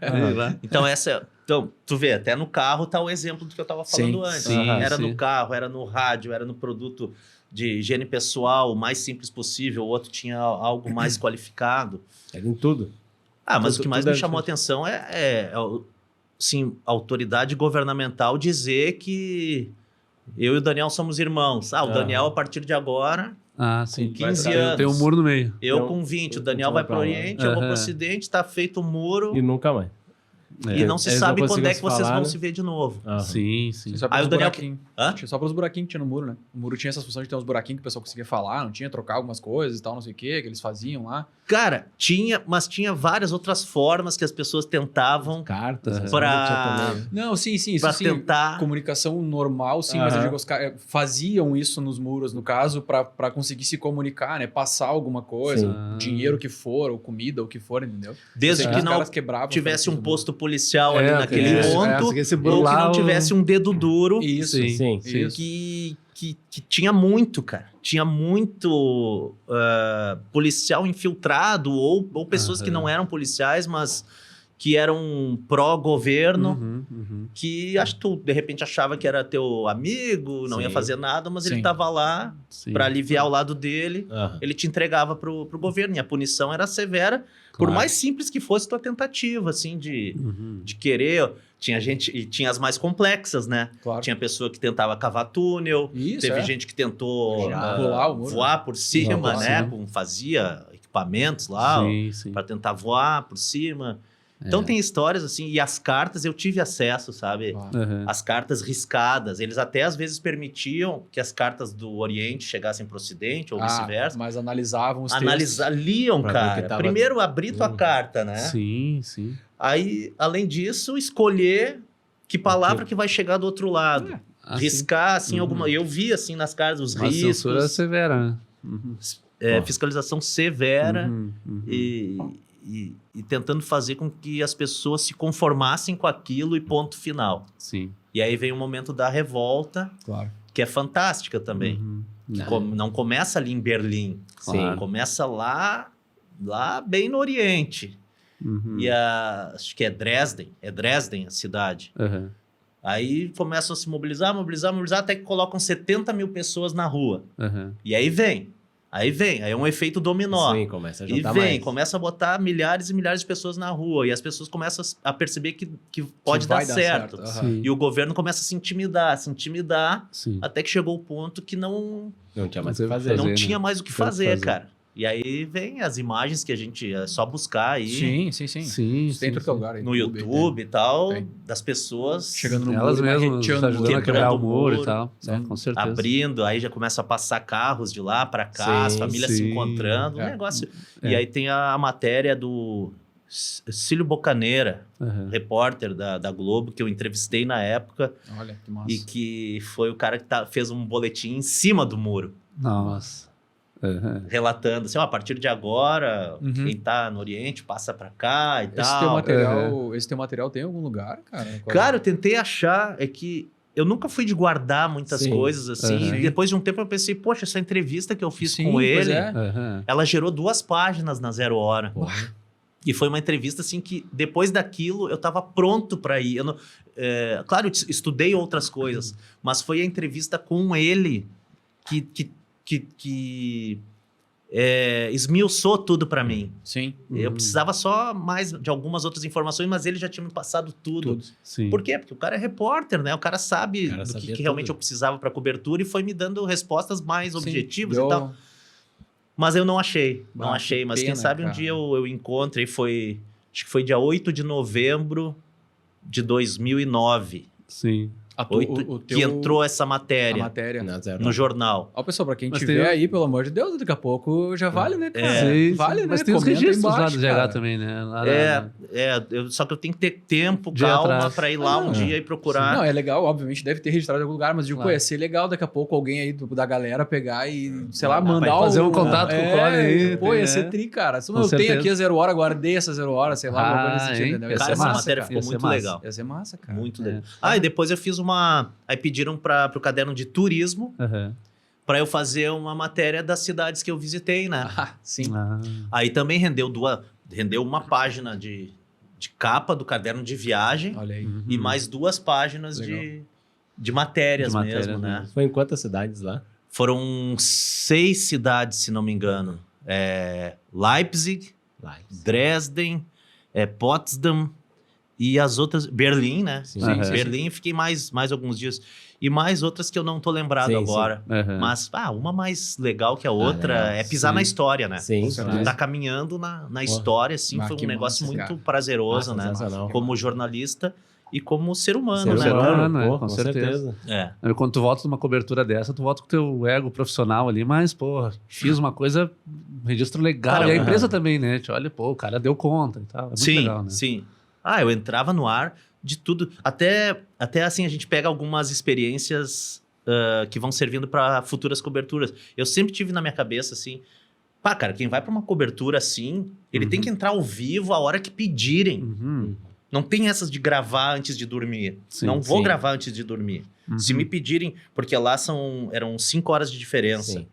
Speaker 4: Então, tu vê, até no carro tá o exemplo do que eu tava falando antes. Era no carro, era no rádio, era no produto de higiene pessoal, o mais simples possível. O outro tinha algo mais qualificado.
Speaker 3: Era em tudo.
Speaker 4: Mas o que mais me chamou a atenção é sim, a autoridade governamental dizer que eu e o Daniel somos irmãos. O Daniel, a partir de agora,
Speaker 1: sim.
Speaker 4: com 15 anos.
Speaker 1: Tem um muro no meio.
Speaker 4: Eu com 20. O Daniel vai para o Oriente, eu vou para o Ocidente, tá feito o muro.
Speaker 3: E nunca mais.
Speaker 4: E não se sabe quando é que vocês vão se ver de novo.
Speaker 1: Sim.
Speaker 2: Aí o Daniel... Só pelos buraquinhos que tinha no muro, né? O muro tinha essa função de ter uns buraquinhos que o pessoal conseguia falar, não tinha, trocar algumas coisas e tal, não sei o que eles faziam lá.
Speaker 4: Cara, mas tinha várias outras formas que as pessoas tentavam.
Speaker 3: Cartas.
Speaker 2: Não, sim.
Speaker 4: Pra tentar...
Speaker 2: Comunicação normal, sim, mas eu digo, os caras faziam isso nos muros, no caso, pra conseguir se comunicar, né? Passar alguma coisa, dinheiro que for, ou comida, ou o que for, entendeu?
Speaker 4: Desde que não tivesse um posto policial ali naquele ponto, ou que não tivesse um dedo duro.
Speaker 2: Isso.
Speaker 4: Que tinha muito, cara. Tinha muito policial infiltrado ou pessoas que não eram policiais, mas que eram pró-governo, que acho que tu, de repente, achava que era teu amigo, não ia fazer nada, mas ele estava lá para aliviar o lado dele, ele te entregava pro governo, e a punição era severa, por mais simples que fosse tua tentativa, assim, de querer... Tinha gente, e tinha as mais complexas, né?
Speaker 2: Claro.
Speaker 4: Tinha pessoa que tentava cavar túnel, teve gente que tentou voar por cima, né? Fazia equipamentos lá para tentar voar por cima. Então tem histórias assim, e as cartas eu tive acesso, sabe? As cartas riscadas, eles até às vezes permitiam que as cartas do Oriente chegassem para o Ocidente ou vice-versa.
Speaker 2: Mas analisavam os textos.
Speaker 4: Liam, cara. Primeiro abrir tua carta, né?
Speaker 1: Sim.
Speaker 4: Aí, além disso, escolher que palavra que vai chegar do outro lado. Riscar, assim, alguma... Eu vi, assim, nas cartas, os riscos.
Speaker 1: Censura severa, né?
Speaker 4: Fiscalização severa e tentando fazer com que as pessoas se conformassem com aquilo e ponto final.
Speaker 1: Sim.
Speaker 4: E aí vem o momento da revolta, que é fantástica também. Não começa ali em Berlim. Começa lá bem no Oriente. E acho que é Dresden a cidade. Aí começam a se mobilizar, até que colocam 70 mil pessoas na rua. E aí vem é um efeito dominó.
Speaker 3: Sim, começa a juntar
Speaker 4: começa a botar milhares e milhares de pessoas na rua, e as pessoas começam a perceber que pode dar certo. E o governo começa a se intimidar, até que chegou o ponto que não
Speaker 3: tinha mais o que fazer.
Speaker 4: Não tinha mais o que fazer, cara. E aí vem as imagens que a gente... É só buscar aí.
Speaker 2: Sim. Tem todo lugar aí.
Speaker 4: No YouTube e tal, das pessoas...
Speaker 2: Chegando no
Speaker 1: elas
Speaker 2: muro,
Speaker 1: mesmas ajudando a quebrar o muro e tal. Com certeza.
Speaker 4: Abrindo, aí já começa a passar carros de lá para cá, as famílias se encontrando. Um negócio... E aí tem a matéria do Cílio Bocaneira, repórter da Globo, que eu entrevistei na época.
Speaker 2: Olha, que massa.
Speaker 4: E que foi o cara que fez um boletim em cima do muro.
Speaker 1: Nossa.
Speaker 4: Relatando assim, a partir de agora, quem tá no Oriente passa para cá e tal.
Speaker 2: Esse teu material tem em algum lugar, cara?
Speaker 4: Cara, eu tentei achar, é que eu nunca fui de guardar muitas coisas assim. E depois de um tempo eu pensei, poxa, essa entrevista que eu fiz com ele, ela gerou 2 páginas na 0 Hora. E foi uma entrevista assim que depois daquilo eu estava pronto para ir. Eu não, claro, eu estudei outras coisas, mas foi a entrevista com ele que esmiuçou tudo para mim.
Speaker 2: Sim.
Speaker 4: Eu precisava só mais de algumas outras informações, mas ele já tinha me passado tudo.
Speaker 1: Sim.
Speaker 4: Por quê? Porque o cara é repórter, né? O cara sabe do que realmente eu precisava para cobertura e foi me dando respostas mais objetivas e tal. Mas eu não achei. Não achei. Mas quem sabe um dia eu encontro. E acho que foi dia 8 de novembro de 2009.
Speaker 1: Sim.
Speaker 4: Que entrou essa matéria, no jornal.
Speaker 2: Ó, pessoal, pra quem tiver aí, pelo amor de Deus, daqui a pouco já vale, né, cara?
Speaker 1: Vale, né? Mas tem os registros lá do GH também, né?
Speaker 4: Só que eu tenho que ter tempo, calma, pra ir lá um dia e procurar.
Speaker 2: Não, é legal, obviamente, deve ter registrado em algum lugar, mas digo, pô, ia ser legal daqui a pouco alguém aí da galera pegar e, sei lá, mandar
Speaker 1: fazer um contato com o Cole aí.
Speaker 2: Pô, ia ser tri, cara. Eu tenho aqui a 0 hora, guardei essa 0 hora, sei lá, alguma coisa desse tipo.
Speaker 4: Cara, essa matéria ficou muito legal.
Speaker 2: Ia ser massa, cara.
Speaker 4: Muito legal. E depois eu fiz aí pediram pro caderno de turismo para eu fazer uma matéria das cidades que eu visitei, né?
Speaker 2: Sim.
Speaker 4: Aí também rendeu uma página de capa do caderno de viagem.
Speaker 2: Olha aí.
Speaker 4: E mais 2 páginas de matérias mesmo, né?
Speaker 3: Foi em quantas cidades lá?
Speaker 4: Foram 6 cidades, se não me engano. Leipzig, Dresden, Potsdam, e as outras... Berlim, né?
Speaker 3: Sim.
Speaker 4: Berlim, fiquei mais alguns dias. E mais outras que eu não tô lembrado agora. Mas uma mais legal que a outra é pisar na história, né?
Speaker 3: Sim.
Speaker 4: Tá caminhando na história, assim. Foi um negócio muito prazeroso, né? Como jornalista e como ser humano, né?
Speaker 1: Com certeza. Quando tu volta numa cobertura dessa, tu volta com o teu ego profissional ali, mas, pô, fiz uma coisa, um registro legal. Cara, e a empresa também, né? Olha, pô, o cara deu conta e tal. É muito legal, né?
Speaker 4: Sim. Eu entrava no ar de tudo. Até assim, a gente pega algumas experiências que vão servindo para futuras coberturas. Eu sempre tive na minha cabeça, assim... cara, quem vai para uma cobertura assim, ele tem que entrar ao vivo a hora que pedirem. Não tem essas de gravar antes de dormir. Não vou gravar antes de dormir. Se me pedirem... Porque lá eram 5 horas de diferença.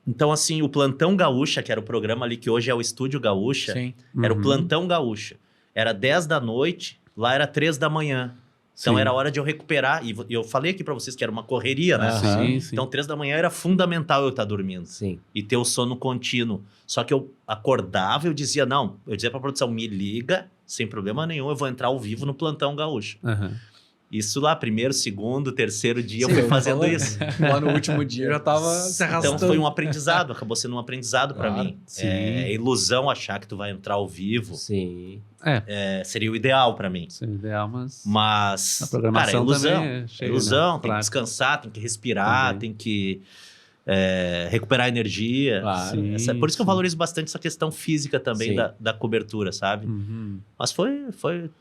Speaker 4: Então, assim, o Plantão Gaúcha, que era o programa ali que hoje é o Estúdio Gaúcha, era o Plantão Gaúcha. Era 10 da noite, lá era 3 da manhã. Então era hora de eu recuperar. E eu falei aqui pra vocês que era uma correria, né? Então 3 da manhã era fundamental eu estar dormindo. E ter o sono contínuo. Só que eu acordava e eu dizia, eu dizia pra produção, me liga, sem problema nenhum, eu vou entrar ao vivo no Plantão Gaúcho. Isso lá, 1º, 2º, 3º dia eu fui fazendo isso.
Speaker 2: Lá no último dia eu já tava se arrastando.
Speaker 4: Então foi um aprendizado, acabou sendo um aprendizado pra mim. É ilusão achar que tu vai entrar ao vivo. Seria o ideal pra mim.
Speaker 1: Seria o ideal,
Speaker 4: mas
Speaker 1: a programação
Speaker 4: ilusão.
Speaker 1: Também é cheia,
Speaker 4: ilusão,
Speaker 1: né?
Speaker 4: Tem que descansar, tem que respirar, tem que recuperar energia. Por isso que eu valorizo bastante essa questão física também da cobertura, sabe? Mas foi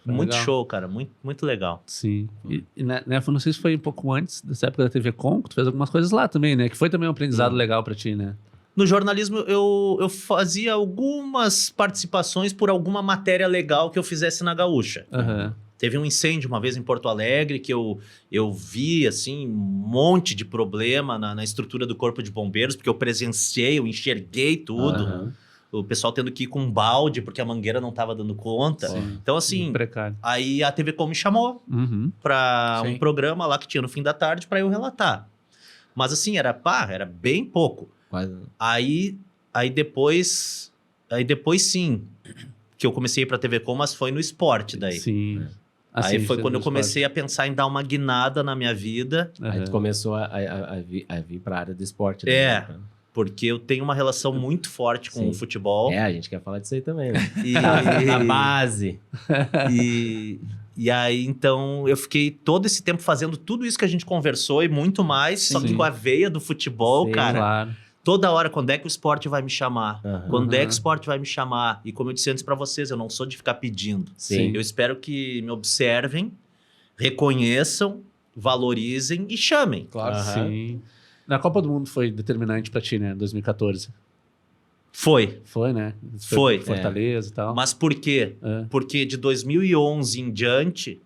Speaker 4: muito legal. Show, cara. Muito, muito legal.
Speaker 1: Sim. E né, não sei se foi um pouco antes dessa época da TV Com, que tu fez algumas coisas lá também, né? Que foi também um aprendizado legal pra ti, né?
Speaker 4: No jornalismo, eu fazia algumas participações por alguma matéria legal que eu fizesse na Gaúcha. Teve um incêndio uma vez em Porto Alegre que eu vi, assim, um monte de problema na estrutura do Corpo de Bombeiros, porque eu presenciei, eu enxerguei tudo. O pessoal tendo que ir com um balde porque a mangueira não estava dando conta. Então, assim, aí a TV Com me chamou para um programa lá que tinha no fim da tarde para eu relatar. Mas, assim, era bem pouco. Aí depois sim, que eu comecei a ir para a TV Com, mas foi no esporte daí. Aí foi quando eu comecei a pensar em dar uma guinada na minha vida.
Speaker 3: Aí tu começou a vir para a área do esporte. Né?
Speaker 4: Porque eu tenho uma relação muito forte com o futebol.
Speaker 3: A gente quer falar disso aí também, né? A base.
Speaker 4: E aí, então, eu fiquei todo esse tempo fazendo tudo isso que a gente conversou e muito mais, só que com a veia do futebol, cara.
Speaker 1: Claro.
Speaker 4: Toda hora, quando é que o esporte vai me chamar? Quando é que o esporte vai me chamar? E como eu disse antes pra vocês, eu não sou de ficar pedindo. Eu espero que me observem, reconheçam, valorizem e chamem.
Speaker 1: Claro, sim. Na Copa do Mundo foi determinante pra ti, né? 2014.
Speaker 4: Foi.
Speaker 1: Foi, né?
Speaker 4: Foi.
Speaker 1: Fortaleza e tal.
Speaker 4: Mas por quê? Porque de 2011 em diante,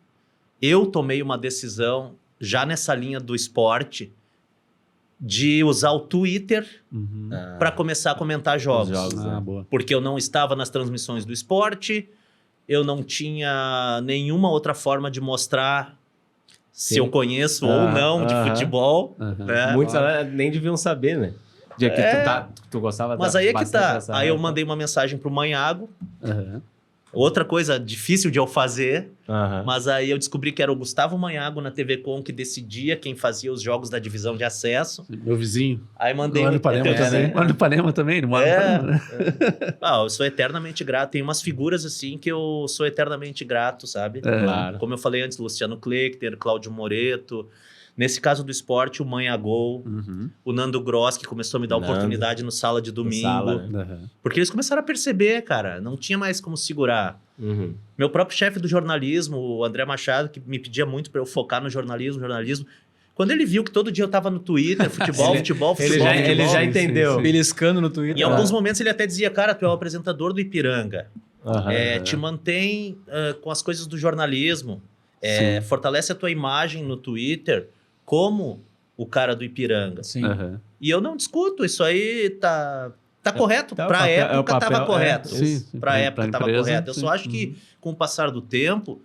Speaker 4: eu tomei uma decisão, já nessa linha do esporte, de usar o Twitter para começar a comentar jogos.
Speaker 1: Boa.
Speaker 4: Porque eu não estava nas transmissões do esporte, eu não tinha nenhuma outra forma de mostrar se eu conheço ou não de futebol.
Speaker 3: Muitos nem deviam saber, né? dia que tu gostava.
Speaker 4: Mas aí é que tá. Aí eu mandei uma mensagem pro Manhago. Outra coisa difícil de eu fazer, mas aí eu descobri que era o Gustavo Manhago na TV Com que decidia quem fazia os jogos da divisão de acesso.
Speaker 1: Meu vizinho.
Speaker 4: Aí mandei...
Speaker 1: Mora no Ipanema também. Mora no Ipanema também, ele mora no Ipanema.
Speaker 4: Eu sou eternamente grato. Tem umas figuras assim que eu sou eternamente grato, sabe?
Speaker 3: Claro.
Speaker 4: Como eu falei antes, Luciano Klechter, Cláudio Moreto... Nesse caso do esporte, o Manhagol, o Nando Gross, que começou a me dar oportunidade no Sala de Domingo. Porque eles começaram a perceber, cara, não tinha mais como segurar. Meu próprio chefe do jornalismo, o André Machado, que me pedia muito para eu focar no jornalismo. Quando ele viu que todo dia eu tava no Twitter, futebol,
Speaker 3: ele já entendeu.
Speaker 2: Beliscando no Twitter.
Speaker 4: Em alguns momentos ele até dizia, cara, tu é o apresentador do Ipiranga. Te mantém com as coisas do jornalismo. Fortalece a tua imagem no Twitter como o cara do Ipiranga. E eu não discuto, isso aí tá correto. Pra época tava correto. Pra época tava correto. Eu só acho que com o passar do tempo,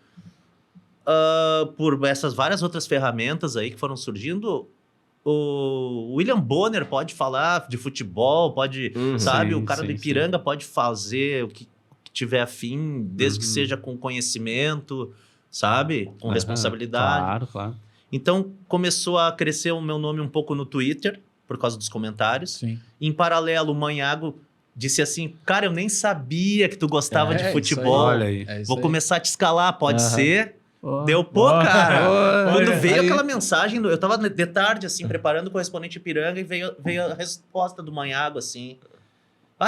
Speaker 4: por essas várias outras ferramentas aí que foram surgindo, o William Bonner pode falar de futebol, pode, sabe? O cara do Ipiranga pode fazer o que tiver afim, desde que seja com conhecimento, sabe? Com responsabilidade.
Speaker 1: Claro.
Speaker 4: Então, começou a crescer o meu nome um pouco no Twitter, por causa dos comentários. Em paralelo, o Manhago disse assim, cara, eu nem sabia que tu gostava de futebol.
Speaker 1: Olha aí.
Speaker 4: Vou começar a te escalar, pode ser? Deu, cara. Quando veio aquela mensagem, eu tava de tarde, assim, preparando o correspondente Ipiranga e veio a resposta do Manhago, assim...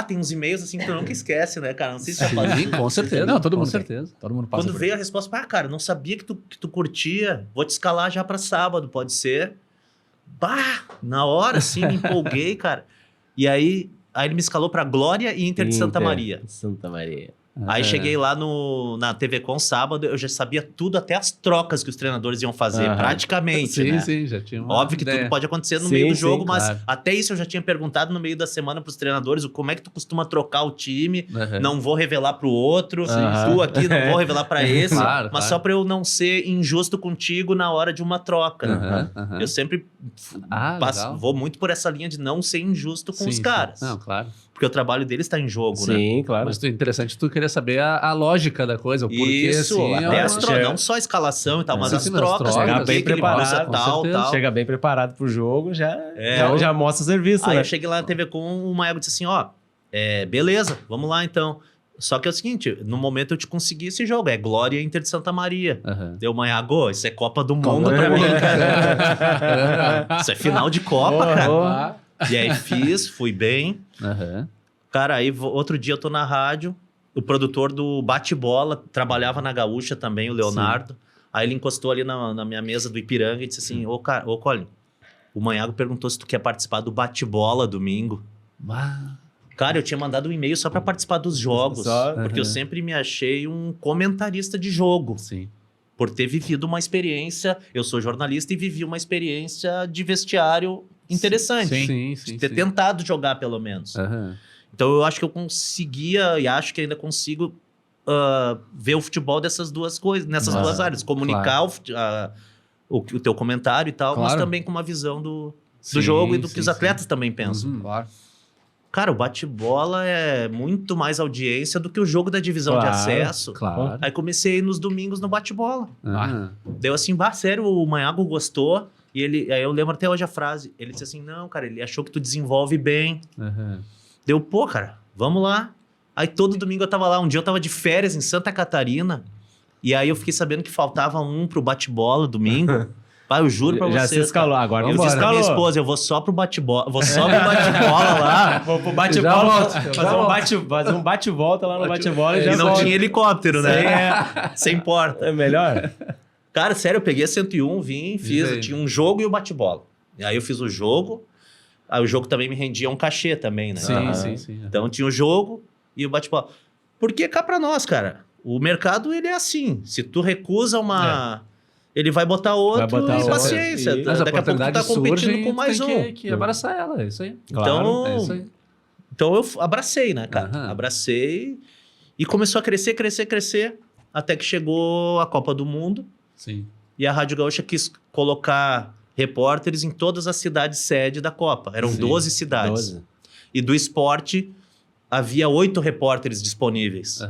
Speaker 4: tem uns e-mails assim que tu nunca esquece, né, cara? Não sei se já fazia.
Speaker 1: Com certeza. Não, todo mundo com certeza.
Speaker 2: Todo mundo passa.
Speaker 4: Quando veio a resposta, cara, não sabia que tu curtia. Vou te escalar já pra sábado, pode ser? Na hora, assim, me empolguei, cara. E aí ele me escalou pra Glória e Inter de Santa Maria. Aí cheguei lá na TV Com sábado, eu já sabia tudo, até as trocas que os treinadores iam fazer, praticamente, né?
Speaker 1: Sim, já tinha uma
Speaker 4: Óbvio que
Speaker 1: ideia.
Speaker 4: tudo pode acontecer no meio do jogo, mas
Speaker 1: claro.
Speaker 4: até isso eu já tinha perguntado no meio da semana pros treinadores como é que tu costuma trocar o time, não vou revelar pro outro, tu aqui não vou revelar pra esse, mas só pra eu não ser injusto contigo na hora de uma troca. Eu sempre vou muito por essa linha de não ser injusto com os caras.
Speaker 1: Não, claro.
Speaker 4: Porque o trabalho deles tá em jogo, né?
Speaker 3: Sim, claro.
Speaker 1: Mas é interessante tu querer saber a lógica da coisa, o porquê,
Speaker 4: isso,
Speaker 1: assim,
Speaker 4: até não só a escalação e tal, mas as trocas.
Speaker 3: Chegar bem preparado,
Speaker 4: tal.
Speaker 3: Chega bem preparado pro jogo, já mostra o serviço,
Speaker 4: Aí
Speaker 3: né?
Speaker 4: eu cheguei lá na TV Com, o Manhago disse assim, beleza, vamos lá então. Só que é o seguinte, no momento eu te consegui esse jogo, é Glória e Inter de Santa Maria. Deu, Manhago, isso é Copa do Mundo pra mim, cara. Isso é final de Copa, cara. E aí fui bem. Cara, aí outro dia eu tô na rádio, o produtor do Bate-Bola trabalhava na Gaúcha também, o Leonardo. Aí ele encostou ali na minha mesa do Ipiranga e disse assim, ô Colin, o Manhago perguntou se tu quer participar do Bate-Bola domingo. Cara, eu tinha mandado um e-mail só pra participar dos jogos, porque eu sempre me achei um comentarista de jogo. Por ter vivido uma experiência, eu sou jornalista e vivi uma experiência de vestiário interessante. De ter tentado jogar, pelo menos. Então, eu acho que eu conseguia e acho que ainda consigo ver o futebol dessas duas coisas, nessas duas áreas. Comunicar o teu comentário e tal, mas também com uma visão do jogo e do que os atletas também pensam. Cara, o bate-bola é muito mais audiência do que o jogo da divisão de acesso. Aí comecei a ir nos domingos no bate-bola. Deu assim, sério, o Manhago gostou. E aí eu lembro até hoje a frase. Ele disse assim, não, cara, ele achou que tu desenvolve bem. Deu, cara, vamos lá. Aí todo domingo eu tava lá. Um dia eu tava de férias em Santa Catarina. E aí eu fiquei sabendo que faltava um pro bate-bola domingo. Pai, eu juro pra vocês.
Speaker 3: Já se escalou agora.
Speaker 4: Eu disse pra minha esposa, eu vou só pro bate-bola. Vou só pro bate-bola lá.
Speaker 3: Vou pro bate-bola. Fazer um bate-volta lá no bate-bola e já
Speaker 4: não tinha helicóptero, né? Sem porta.
Speaker 3: É melhor?
Speaker 4: Cara, sério, eu peguei a 101, vim, fiz. Tinha um jogo e o bate-bola. E aí eu fiz o jogo. Aí o jogo também me rendia um cachê também, né?
Speaker 1: Sim.
Speaker 4: Então tinha o jogo e o bate-bola. Porque cá pra nós, cara, o mercado ele é assim. Se tu recusa uma... Ele vai botar outro e paciência.
Speaker 1: Mas
Speaker 4: daqui a pouco tu tá competindo com mais um.
Speaker 1: Que abraçar ela, é isso aí.
Speaker 4: Então,
Speaker 1: é isso aí.
Speaker 4: Então eu abracei, né, cara? Abracei e começou a crescer, até que chegou a Copa do Mundo.
Speaker 1: Sim.
Speaker 4: E a Rádio Gaúcha quis colocar repórteres em todas as cidades sede da Copa. Eram 12 cidades. 12. E do esporte, havia 8 repórteres disponíveis.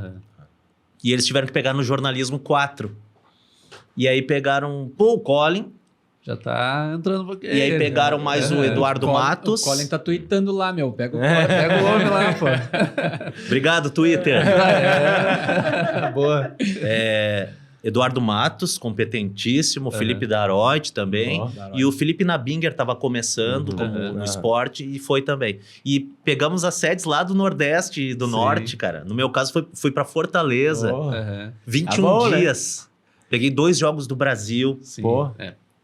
Speaker 4: E eles tiveram que pegar no jornalismo 4. E aí pegaram o Colin.
Speaker 1: Já tá entrando um pouquinho.
Speaker 4: E aí pegaram mais o Eduardo Matos.
Speaker 2: O Colin tá tweetando lá, meu. Pega o
Speaker 1: Colin, pega o homem lá, pô.
Speaker 4: Obrigado, Twitter.
Speaker 1: Boa.
Speaker 4: Eduardo Matos, competentíssimo. Felipe Daroit também. E o Felipe Nabinger estava começando no esporte e foi também. E pegamos as sedes lá do Nordeste e do Norte, cara. No meu caso, fui para Fortaleza. 21 dias. Né? Peguei 2 jogos do Brasil.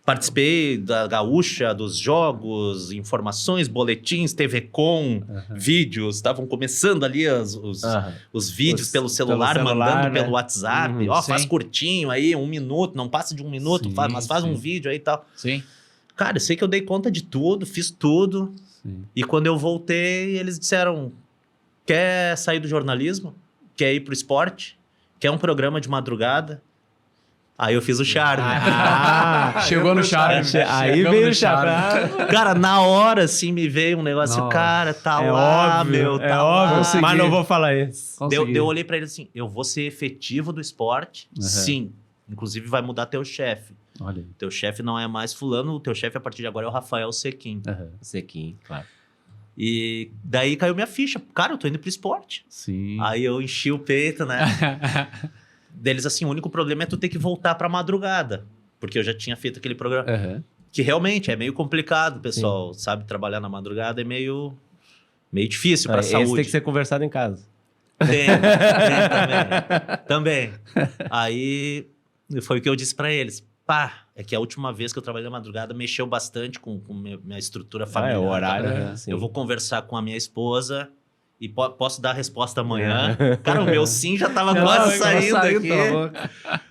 Speaker 4: Participei da Gaúcha, dos jogos, informações, boletins, TV Com, vídeos. Estavam começando ali os vídeos pelo celular, mandando pelo WhatsApp. Faz curtinho aí, 1 minuto, não passa de 1 minuto, mas faz um vídeo aí e tal. Cara, eu sei que eu dei conta de tudo, fiz tudo. E quando eu voltei, eles disseram, quer sair do jornalismo? Quer ir pro esporte? Quer um programa de madrugada? Aí eu fiz o charme.
Speaker 2: Chegou no charme.
Speaker 3: Aí veio o charme.
Speaker 4: Cara, na hora, assim, me veio um negócio. Cara, tá lá,
Speaker 3: óbvio,
Speaker 4: meu. Tá lá.
Speaker 3: Mas não vou falar isso.
Speaker 4: Eu olhei pra ele assim, eu vou ser efetivo do esporte? Sim. Inclusive vai mudar teu chefe.
Speaker 1: Olha.
Speaker 4: Teu chefe não é mais fulano, o teu chefe a partir de agora é o Rafael Sequim.
Speaker 3: Sequim, claro.
Speaker 4: E daí caiu minha ficha. Cara, eu tô indo pro esporte.
Speaker 1: Sim.
Speaker 4: Aí eu enchi o peito, né? Deles assim, o único problema é tu ter que voltar pra madrugada. Porque eu já tinha feito aquele programa. Que realmente é meio complicado, pessoal. Sabe, trabalhar na madrugada é meio difícil pra saúde.
Speaker 3: Esse tem que ser conversado em casa.
Speaker 4: Tem também. Aí foi o que eu disse pra eles. É que a última vez que eu trabalhei na madrugada mexeu bastante com minha estrutura familiar.
Speaker 3: O horário.
Speaker 4: Eu vou conversar com a minha esposa e posso dar a resposta amanhã. Cara, o meu sim já tava quase saindo aqui.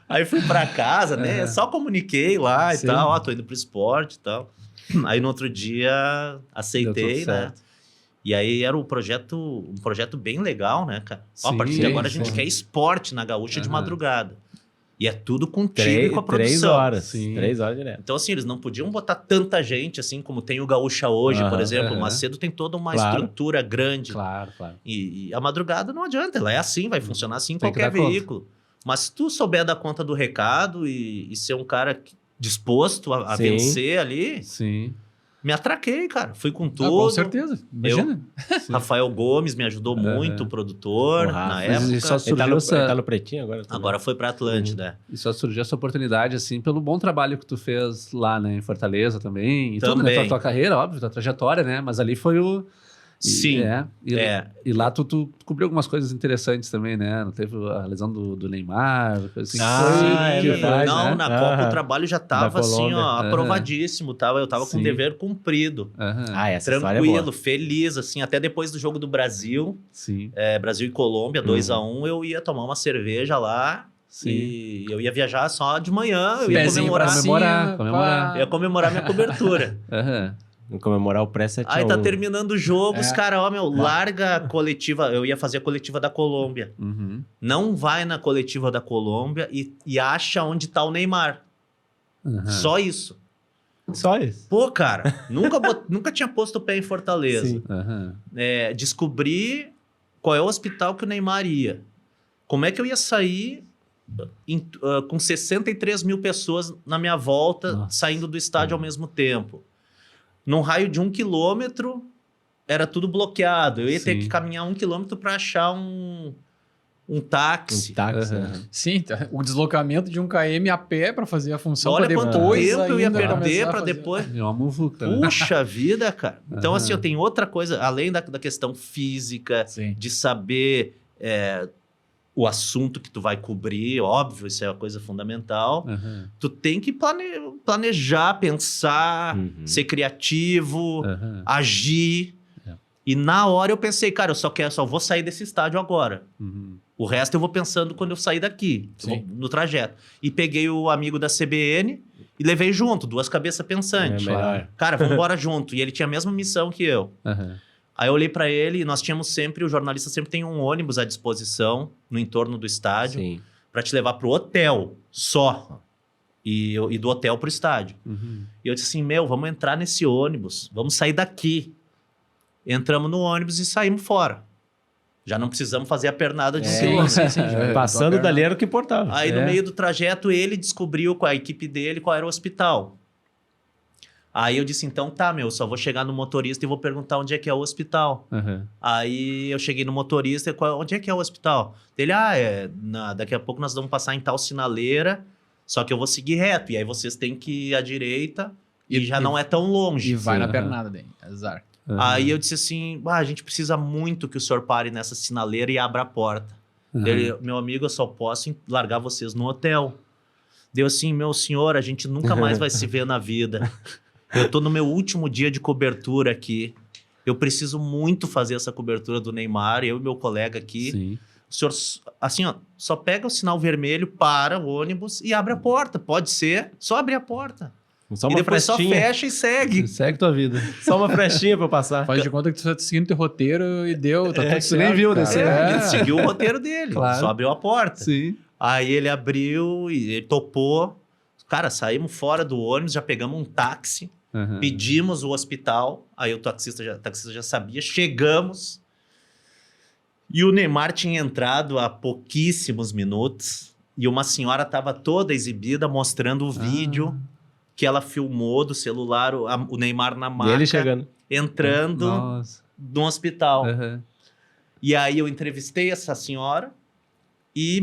Speaker 4: Aí fui pra casa, né? Só comuniquei lá e tal. Tô indo pro esporte e tal. Aí no outro dia aceitei, né? E aí era um projeto bem legal, né, cara? A partir de agora a gente quer esporte na Gaúcha de madrugada. E é tudo contigo e com a produção.
Speaker 3: 3 horas. 3 horas direto.
Speaker 4: Então, assim, eles não podiam botar tanta gente, assim, como tem o Gaúcha hoje, por exemplo. O Macedo tem toda uma estrutura grande.
Speaker 1: Claro.
Speaker 4: E a madrugada não adianta. Ela é assim, vai funcionar assim em qualquer veículo. Mas se tu souber dar conta do recado e ser um cara disposto a vencer ali... Me atraquei, cara. Fui com tudo.
Speaker 2: Com certeza. Imagina.
Speaker 4: Rafael Gomes me ajudou muito, o produtor, na época.
Speaker 3: Ele tá no Pretinho agora?
Speaker 4: Agora foi pra Atlântida.
Speaker 1: E só surgiu essa oportunidade, assim, pelo bom trabalho que tu fez lá, né? Em Fortaleza também. E tudo, né? Tua carreira, óbvio, tua trajetória, né? Mas ali foi o...
Speaker 4: Sim.
Speaker 1: E lá tu cobriu algumas coisas interessantes também, né? Não teve a lesão do Neymar, coisa assim.
Speaker 4: Verdade, não, na Copa o trabalho já tava assim, ó, aprovadíssimo. Eu tava com o dever cumprido.
Speaker 3: Essa
Speaker 4: tranquilo, feliz, assim. Até depois do jogo do Brasil, Brasil e Colômbia, 2-1, eu ia tomar uma cerveja lá. E eu ia viajar só de manhã, eu ia comemorar. Eu ia comemorar minha cobertura.
Speaker 3: Comemorar o pré-7-1.
Speaker 4: Aí tá terminando o jogo, os caras, larga a coletiva. Eu ia fazer a coletiva da Colômbia. Não vai na coletiva da Colômbia e acha onde tá o Neymar. Só isso.
Speaker 3: Só isso?
Speaker 4: Pô, cara, nunca tinha posto o pé em Fortaleza. Descobri qual é o hospital que o Neymar ia. Como é que eu ia sair com 63 mil pessoas na minha volta, saindo do estádio ao mesmo tempo? Num raio de 1 quilômetro, era tudo bloqueado. Eu ia ter que caminhar 1 quilômetro para achar um táxi.
Speaker 2: Sim, o deslocamento de 1 km a pé para fazer a função.
Speaker 4: Olha quanto tempo eu ia perder para depois.
Speaker 1: É uma muvuca.
Speaker 4: Puxa vida, cara. Então, assim, eu tenho outra coisa, além da questão física, de saber o assunto que tu vai cobrir, óbvio, isso é uma coisa fundamental. Tu tem que planejar, pensar, ser criativo, agir. E na hora eu pensei, cara, eu só vou sair desse estádio agora. O resto eu vou pensando quando eu sair daqui, no trajeto. E peguei o amigo da CBN e levei junto, 2 cabeças pensantes. Cara, vamos embora junto. E ele tinha a mesma missão que eu. Aí eu olhei pra ele e nós tínhamos o jornalista sempre tem um ônibus à disposição no entorno do estádio para te levar pro hotel só. e do hotel pro estádio. E eu disse assim, vamos entrar nesse ônibus, vamos sair daqui. Entramos no ônibus e saímos fora. Já não precisamos fazer a pernada de
Speaker 3: Passando dali era o que importava.
Speaker 4: Aí no meio do trajeto ele descobriu com a equipe dele qual era o hospital. Aí eu disse, então tá, só vou chegar no motorista e vou perguntar onde é que é o hospital. Aí eu cheguei no motorista, onde é que é o hospital? Ele, daqui a pouco nós vamos passar em tal sinaleira, só que eu vou seguir reto. E aí vocês têm que ir à direita e já não é tão longe.
Speaker 2: E vai na pernada daí, azar.
Speaker 4: Aí eu disse assim, a gente precisa muito que o senhor pare nessa sinaleira e abra a porta. Ele, meu amigo, eu só posso largar vocês no hotel. Deu assim, meu senhor, a gente nunca mais vai se ver na vida. Eu tô no meu último dia de cobertura aqui. Eu preciso muito fazer essa cobertura do Neymar, eu e meu colega aqui.
Speaker 1: Sim.
Speaker 4: O senhor, assim, só pega o sinal vermelho, para o ônibus e abre a porta. Pode ser, só abrir a porta.
Speaker 3: Só
Speaker 4: e
Speaker 3: uma
Speaker 4: depois
Speaker 3: frestinha.
Speaker 4: só fecha e segue.
Speaker 1: Segue tua vida.
Speaker 3: Só uma frestinha pra eu passar.
Speaker 2: Faz de conta que tu tá seguindo teu roteiro e deu. Tá tudo
Speaker 1: você nem viu, né?
Speaker 4: Ele seguiu o roteiro dele.
Speaker 1: Claro.
Speaker 4: Só abriu a porta.
Speaker 1: Sim.
Speaker 4: Aí ele abriu e ele topou. Cara, saímos fora do ônibus, já pegamos um táxi, pedimos o hospital. Aí o taxista já sabia. Chegamos. E o Neymar tinha entrado há pouquíssimos minutos. E uma senhora estava toda exibida, mostrando o vídeo que ela filmou do celular, o Neymar na maca,
Speaker 3: ele chegando,
Speaker 4: entrando no hospital. E aí eu entrevistei essa senhora e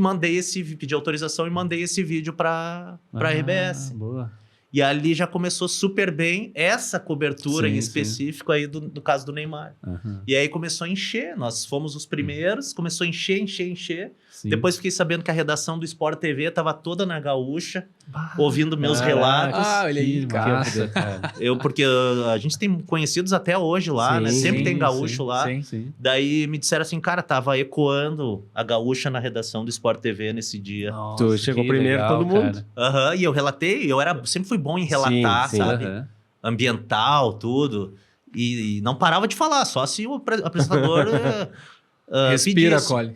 Speaker 4: pedi autorização e mandei esse vídeo para a RBS.
Speaker 1: Boa.
Speaker 4: E ali já começou super bem essa cobertura em específico aí do caso do Neymar. E aí começou a encher, nós fomos os primeiros, começou a encher. Sim. Depois fiquei sabendo que a redação do Sport TV estava toda na Gaúcha, ouvindo meus relatos.
Speaker 2: Olha aí, cara.
Speaker 4: Porque a gente tem conhecidos até hoje lá, né? Sempre tem gaúcho lá.
Speaker 1: Sim.
Speaker 4: Daí me disseram assim, cara, tava ecoando a Gaúcha na redação do Sport TV nesse dia.
Speaker 3: Nossa, tu chegou primeiro todo mundo.
Speaker 4: E eu relatei, sempre fui bom em relatar, sabe? Ambiental, tudo. E não parava de falar, só se o apresentador...
Speaker 2: respira, Cole.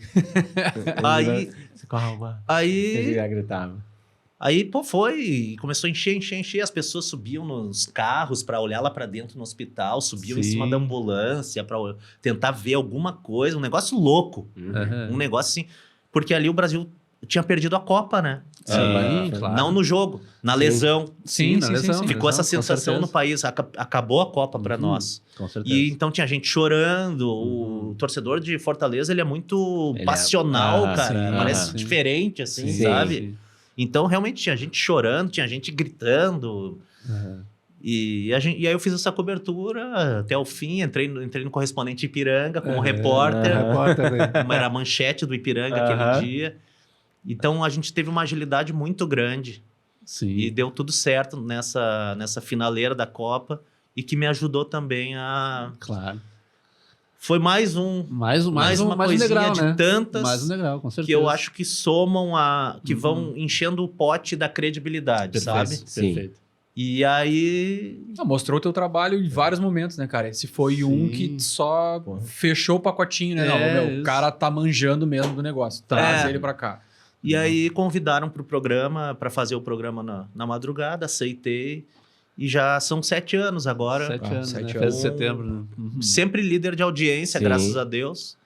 Speaker 4: Aí
Speaker 3: já gritava.
Speaker 4: Aí, foi, começou a encher, as pessoas subiam nos carros para olhar lá para dentro no hospital, subiam em cima da ambulância para tentar ver alguma coisa, um negócio louco, um negócio assim, porque ali o Brasil tinha perdido a Copa, né?
Speaker 1: Claro.
Speaker 4: Não no jogo, na lesão.
Speaker 1: Sim.
Speaker 4: Ficou essa sensação no país, acabou a Copa para nós.
Speaker 1: Com certeza.
Speaker 4: E então tinha gente chorando, o torcedor de Fortaleza, ele é muito passional, cara, parece diferente, assim, sabe? Sim. Então, realmente, tinha gente chorando, tinha gente gritando. E aí eu fiz essa cobertura até o fim, entrei no correspondente Ipiranga como repórter. Era a manchete do Ipiranga aquele dia. Então, a gente teve uma agilidade muito grande.
Speaker 1: Sim.
Speaker 4: E deu tudo certo nessa finaleira da Copa. E que me ajudou também a...
Speaker 1: Claro.
Speaker 4: Foi mais uma coisinha
Speaker 1: degrau,
Speaker 4: de
Speaker 1: né?
Speaker 4: tantas
Speaker 1: mais um degrau, com certeza.
Speaker 4: que eu acho que somam que vão enchendo o pote da credibilidade, sabe?
Speaker 3: Sim.
Speaker 1: Perfeito.
Speaker 4: E aí...
Speaker 2: mostrou o teu trabalho em vários momentos, né, cara? Esse foi um que só fechou o pacotinho, né? O cara tá manjando mesmo do negócio. Traz ele pra cá.
Speaker 4: E aí convidaram pro programa, para fazer o programa na madrugada, aceitei. E já são 7 anos agora.
Speaker 1: 7 anos,
Speaker 2: 7
Speaker 1: né? Fez setembro.
Speaker 4: Sempre líder de audiência, graças a Deus.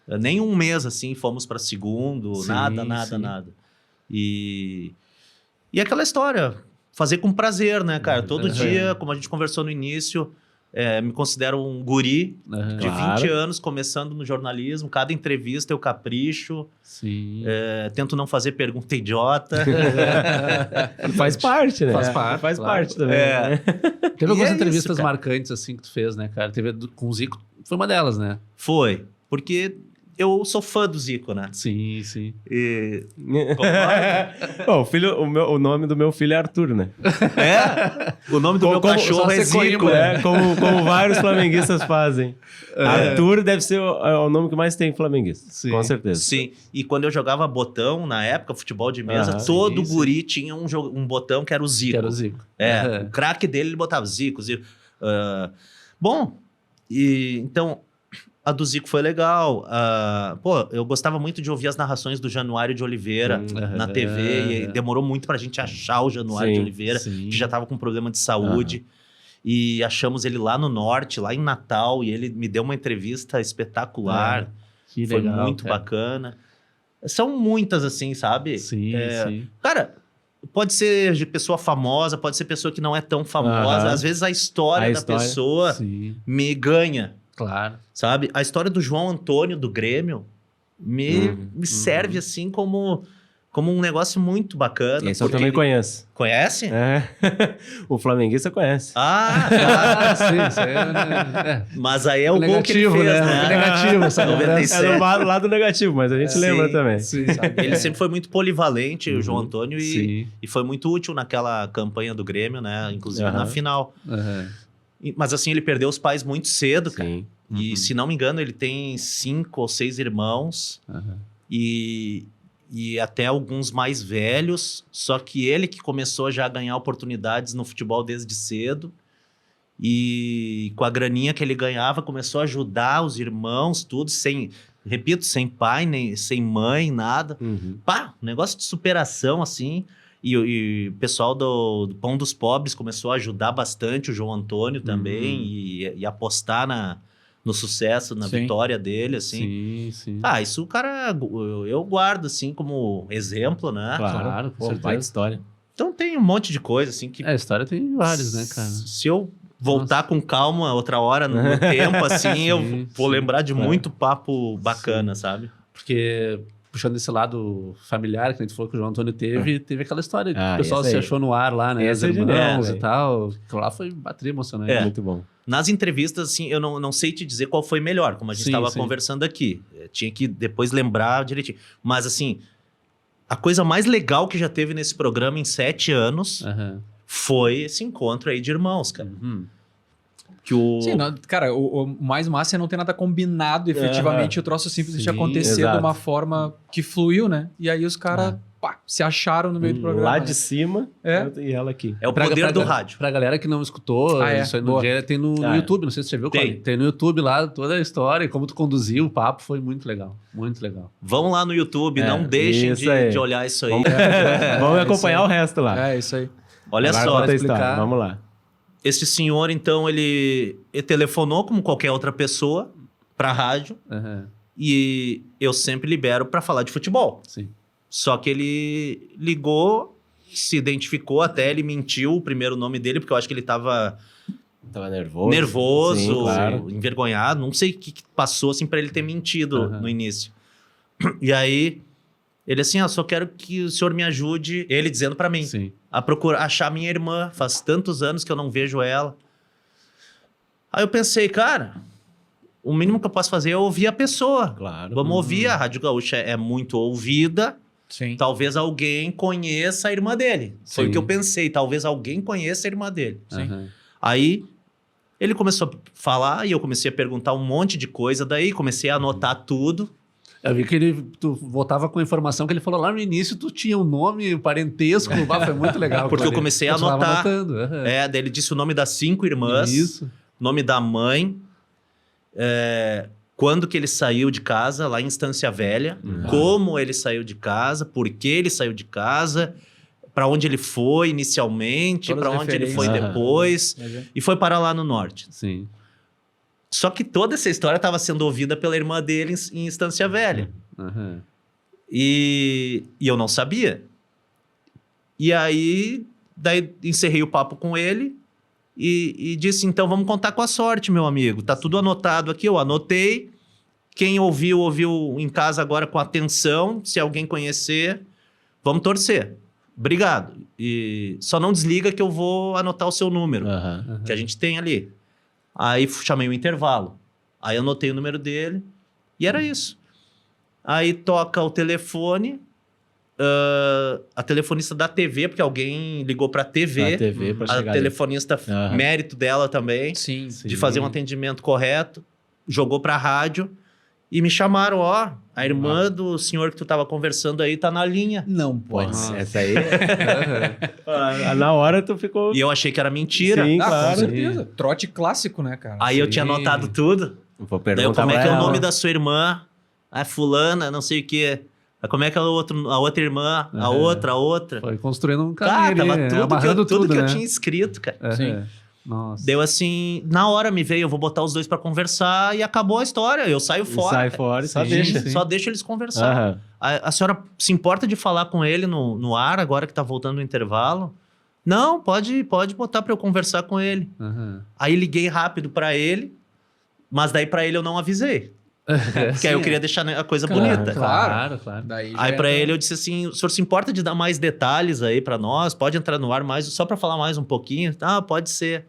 Speaker 4: Nem um mês, assim, fomos para segundo, nada. E aquela história, fazer com prazer, né, cara? Todo dia, como a gente conversou no início, me considero um guri de 20 anos, começando no jornalismo. Cada entrevista eu capricho.
Speaker 1: Sim.
Speaker 4: Tento não fazer pergunta idiota.
Speaker 3: Faz parte, né?
Speaker 1: Faz parte também. Teve algumas entrevistas marcantes, assim, que tu fez, né, cara? Teve com o Zico, foi uma delas, né?
Speaker 4: Foi, porque eu sou fã do Zico, né?
Speaker 1: Sim.
Speaker 4: E...
Speaker 3: o nome do meu filho é Arthur, né?
Speaker 4: O nome do meu cachorro é Zico.
Speaker 3: Como vários flamenguistas fazem. Arthur deve ser o nome que mais tem flamenguista. Com certeza.
Speaker 4: Sim, e quando eu jogava botão, na época, futebol de mesa, todo guri tinha um botão que era o Zico. O craque dele, ele botava Zico. Bom, então... A do Zico foi legal. Pô, eu gostava muito de ouvir as narrações do Januário de Oliveira na TV. E demorou muito pra gente achar o Januário de Oliveira, que já tava com problema de saúde. E achamos ele lá no norte, lá em Natal. E ele me deu uma entrevista espetacular.
Speaker 1: Que
Speaker 4: foi
Speaker 1: legal,
Speaker 4: muito bacana. São muitas, assim, sabe?
Speaker 1: Sim.
Speaker 4: Cara, pode ser de pessoa famosa, pode ser pessoa que não é tão famosa. Às vezes a história da pessoa me ganha.
Speaker 1: Claro.
Speaker 4: Sabe? A história do João Antônio, do Grêmio, me serve assim como um negócio muito bacana.
Speaker 3: Esse eu também conheço.
Speaker 4: Conhece?
Speaker 3: O flamenguista conhece.
Speaker 4: Claro.
Speaker 1: Sim.
Speaker 4: Mas aí é o gol que ele fez, né?
Speaker 1: Negativo, essa
Speaker 4: 97.
Speaker 3: É do lado negativo, mas a gente lembra também.
Speaker 1: Sim.
Speaker 4: Ele sempre foi muito polivalente, o João Antônio, e foi muito útil naquela campanha do Grêmio, né? Inclusive na final. Mas assim, ele perdeu os pais muito cedo, cara. E se não me engano, ele tem 5 ou 6 irmãos. E até alguns mais velhos. Só que ele que começou já a ganhar oportunidades no futebol desde cedo. E com a graninha que ele ganhava, começou a ajudar os irmãos, tudo, sem pai, nem sem mãe, nada. Pá, um negócio de superação, assim. E o pessoal do Pão dos Pobres começou a ajudar bastante o João Antônio também e apostar no sucesso, na vitória dele, assim.
Speaker 1: Sim.
Speaker 4: Isso o cara, eu guardo, assim, como exemplo, né?
Speaker 1: Claro, com certeza.
Speaker 3: História.
Speaker 4: Então tem um monte de coisa, assim, que...
Speaker 1: A história tem vários, né, cara?
Speaker 4: Se eu voltar com calma outra hora no tempo, assim, eu vou lembrar de muito papo bacana, sabe?
Speaker 1: Porque... Puxando esse lado familiar que a gente falou que o João Antônio teve aquela história que o pessoal se achou no ar lá, né? Os irmãos e tal. Aquilo lá foi bater emocionante.
Speaker 3: Muito bom.
Speaker 4: Nas entrevistas, assim, eu não sei te dizer qual foi melhor, como a gente estava conversando aqui. Tinha que depois lembrar direitinho. Mas, assim, a coisa mais legal que já teve nesse programa em 7 anos foi esse encontro aí de irmãos, cara.
Speaker 2: Sim, cara, o mais massa é não ter nada combinado efetivamente, o troço simplesmente acontecer de uma forma que fluiu, né? E aí os caras se acharam no meio do programa.
Speaker 3: Lá de cima e ela aqui.
Speaker 4: É o poder do rádio.
Speaker 1: Pra galera que não escutou, isso aí no dia tem no YouTube, não sei se você viu, tem no YouTube lá toda a história, como tu conduziu o papo, foi muito legal, muito legal.
Speaker 4: Vão lá no YouTube, não deixem de olhar isso aí.
Speaker 3: Vamos acompanhar o resto lá.
Speaker 2: É, isso aí.
Speaker 4: Olha
Speaker 3: agora
Speaker 4: só.
Speaker 3: Explicar. Vamos lá.
Speaker 4: Esse senhor, então, ele telefonou como qualquer outra pessoa pra rádio e eu sempre libero pra falar de futebol.
Speaker 1: Sim.
Speaker 4: Só que ele ligou, se identificou até, ele mentiu o primeiro nome dele, porque eu acho que ele tava nervoso,
Speaker 3: sim, claro.
Speaker 4: envergonhado. Não sei o que passou assim pra ele ter mentido no início. E aí, ele assim, só quero que o senhor me ajude, ele dizendo pra mim, a achar minha irmã. Faz tantos anos que eu não vejo ela. Aí eu pensei, cara, o mínimo que eu posso fazer é ouvir a pessoa.
Speaker 3: Claro.
Speaker 4: Vamos ouvir, a Rádio Gaúcha é muito ouvida.
Speaker 2: Sim.
Speaker 4: Talvez alguém conheça a irmã dele. Foi o que eu pensei, talvez alguém conheça a irmã dele. Aí ele começou a falar e eu comecei a perguntar um monte de coisa, daí comecei a anotar tudo.
Speaker 1: Eu vi que tu voltava com a informação que ele falou lá no início, tu tinha um nome, um parentesco, foi muito legal.
Speaker 4: Porque eu comecei a anotar. Daí ele disse o nome das 5 irmãs, nome da mãe, quando que ele saiu de casa, lá em Estância Velha, como ele saiu de casa, por que ele saiu de casa, para onde ele foi inicialmente, para onde ele foi depois, e foi parar lá no norte.
Speaker 1: Sim.
Speaker 4: Só que toda essa história estava sendo ouvida pela irmã dele em Estância Velha. E eu não sabia. E aí, daí encerrei o papo com ele e disse, então vamos contar com a sorte, meu amigo. Tá tudo anotado aqui, eu anotei. Quem ouviu em casa agora com atenção. Se alguém conhecer, vamos torcer. Obrigado. E só não desliga que eu vou anotar o seu número, que a gente tem ali. Aí chamei o intervalo. Aí anotei o número dele. E era isso. Aí toca o telefone. A telefonista da TV, porque alguém ligou pra TV. A telefonista, mérito dela também.
Speaker 1: Sim.
Speaker 4: De fazer um atendimento correto. Jogou pra rádio. E me chamaram, a irmã do senhor que tu tava conversando aí tá na linha.
Speaker 2: Não pode ser.
Speaker 3: Essa aí... Na hora tu ficou...
Speaker 4: E eu achei que era mentira.
Speaker 3: Sim, claro.
Speaker 2: Com certeza. Trote clássico, né, cara?
Speaker 4: Aí eu tinha anotado tudo.
Speaker 3: Vou
Speaker 4: daí
Speaker 3: perguntar
Speaker 4: como é que é o
Speaker 3: ela.
Speaker 4: nome da sua irmã? Ah, fulana, não sei o quê. Como é que é a outra irmã? A outra.
Speaker 1: Foi construindo um
Speaker 4: Cara,
Speaker 1: caminho
Speaker 4: tava
Speaker 1: amarrando
Speaker 4: tudo que
Speaker 1: né?
Speaker 4: eu tinha escrito, cara.
Speaker 2: Sim.
Speaker 1: Nossa.
Speaker 4: Deu assim, na hora me veio, eu vou botar os dois pra conversar e acabou a história. Eu saio fora.
Speaker 3: Sai fora e só
Speaker 1: Sim,
Speaker 3: deixa.
Speaker 1: sim.
Speaker 4: Só deixa eles conversar.
Speaker 3: Aham.
Speaker 4: A senhora se importa de falar com ele no ar, agora que tá voltando o intervalo? Não, pode botar pra eu conversar com ele.
Speaker 1: Aham.
Speaker 4: Aí liguei rápido pra ele, mas daí pra ele eu não avisei. Porque aí eu queria deixar a coisa bonita.
Speaker 1: Claro.
Speaker 2: Daí
Speaker 4: Aí
Speaker 2: já
Speaker 4: pra
Speaker 2: entra-
Speaker 4: ele eu disse assim, o senhor se importa de dar mais detalhes aí pra nós? Pode entrar no ar mais, só pra falar mais um pouquinho? Ah, pode ser.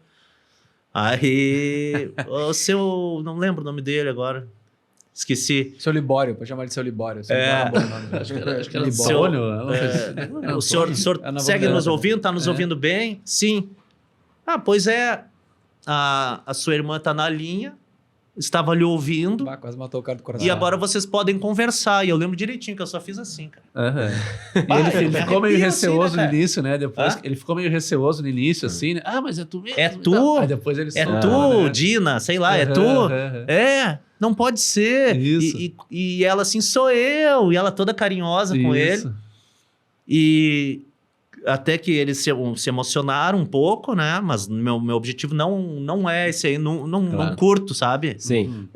Speaker 4: Aí o seu, não lembro o nome dele agora. Esqueci.
Speaker 2: Seu Libório, pode chamar de seu Libório. Seu
Speaker 4: É.
Speaker 2: Libório é um bom nome.
Speaker 1: Acho que era
Speaker 2: Libório.
Speaker 1: Antônio.
Speaker 4: O senhor
Speaker 2: Ana
Speaker 4: segue
Speaker 2: Vanderlei.
Speaker 4: nos ouvindo? Tá nos ouvindo bem? Sim. Ah, pois é. A sua irmã tá na linha, estava lhe ouvindo,
Speaker 2: Ah, quase matou o cara do coração.
Speaker 4: e agora vocês podem conversar. E eu lembro direitinho que eu só fiz assim, cara.
Speaker 1: Aham.
Speaker 4: Bah,
Speaker 1: E ele
Speaker 4: eu
Speaker 1: ficou meio
Speaker 4: arrepio assim,
Speaker 1: receoso
Speaker 4: né,
Speaker 1: no
Speaker 4: cara?
Speaker 1: início, né? Depois
Speaker 4: Hã?
Speaker 1: ele ficou meio receoso no início, assim, né? Ah, mas é tu mesmo.
Speaker 4: É
Speaker 1: e
Speaker 4: tu?
Speaker 1: tal. Aí depois ele
Speaker 4: É
Speaker 1: soltou,
Speaker 4: tu,
Speaker 1: né?
Speaker 4: Dina, sei lá, é
Speaker 1: Aham,
Speaker 4: tu.
Speaker 1: aham.
Speaker 4: É, não pode ser.
Speaker 1: Isso.
Speaker 4: E ela assim, sou eu. E ela toda carinhosa com ele.
Speaker 1: Isso.
Speaker 4: E até que eles se emocionaram um pouco, né? Mas meu objetivo não é esse aí, não
Speaker 1: Claro.
Speaker 4: curto, sabe?
Speaker 3: Sim.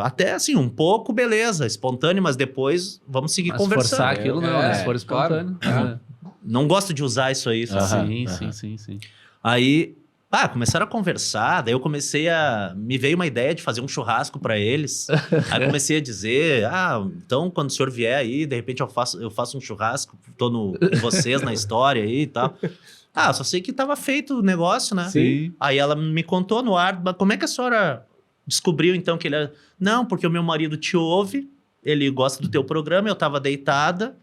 Speaker 4: Até assim, um pouco, beleza, espontâneo, mas depois vamos seguir
Speaker 1: Mas
Speaker 4: conversando.
Speaker 1: forçar aquilo não, né? Se for
Speaker 2: claro.
Speaker 1: espontâneo.
Speaker 2: Aham.
Speaker 4: Não gosto de usar isso aí. sabe?
Speaker 3: Aham.
Speaker 1: Sim.
Speaker 4: Aí, começaram a conversar, daí eu comecei me veio uma ideia de fazer um churrasco pra eles. Aí comecei a dizer, então quando o senhor vier aí, de repente eu faço um churrasco, tô com vocês na história aí e tal. Só sei que tava feito o negócio, né?
Speaker 1: Sim.
Speaker 4: Aí ela me contou no ar, mas como é que a senhora descobriu então que ele era... Não, porque o meu marido te ouve, ele gosta do teu programa, eu tava deitada,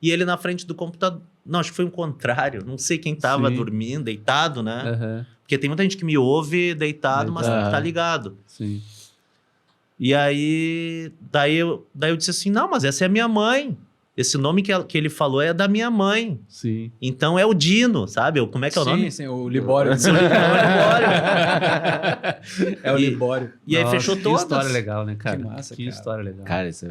Speaker 4: e ele na frente do computador... Não, acho que foi o contrário, não sei quem tava
Speaker 1: Sim.
Speaker 4: dormindo, deitado, né?
Speaker 1: Aham.
Speaker 4: Porque tem muita gente que me ouve deitado, mas
Speaker 3: Deitado.
Speaker 4: tá ligado.
Speaker 1: Sim.
Speaker 4: E aí, daí eu disse assim, não, mas essa é a minha mãe. Esse nome que ele falou é da minha mãe.
Speaker 1: Sim.
Speaker 4: Então é o Dino, sabe? Como é que é o nome?
Speaker 2: Sim, o Libório. É o
Speaker 4: E-
Speaker 2: Libório.
Speaker 4: E aí
Speaker 1: Nossa,
Speaker 4: fechou
Speaker 1: que
Speaker 4: todas.
Speaker 1: história legal, né, cara?
Speaker 2: Que massa, cara.
Speaker 1: História legal.
Speaker 3: Cara, isso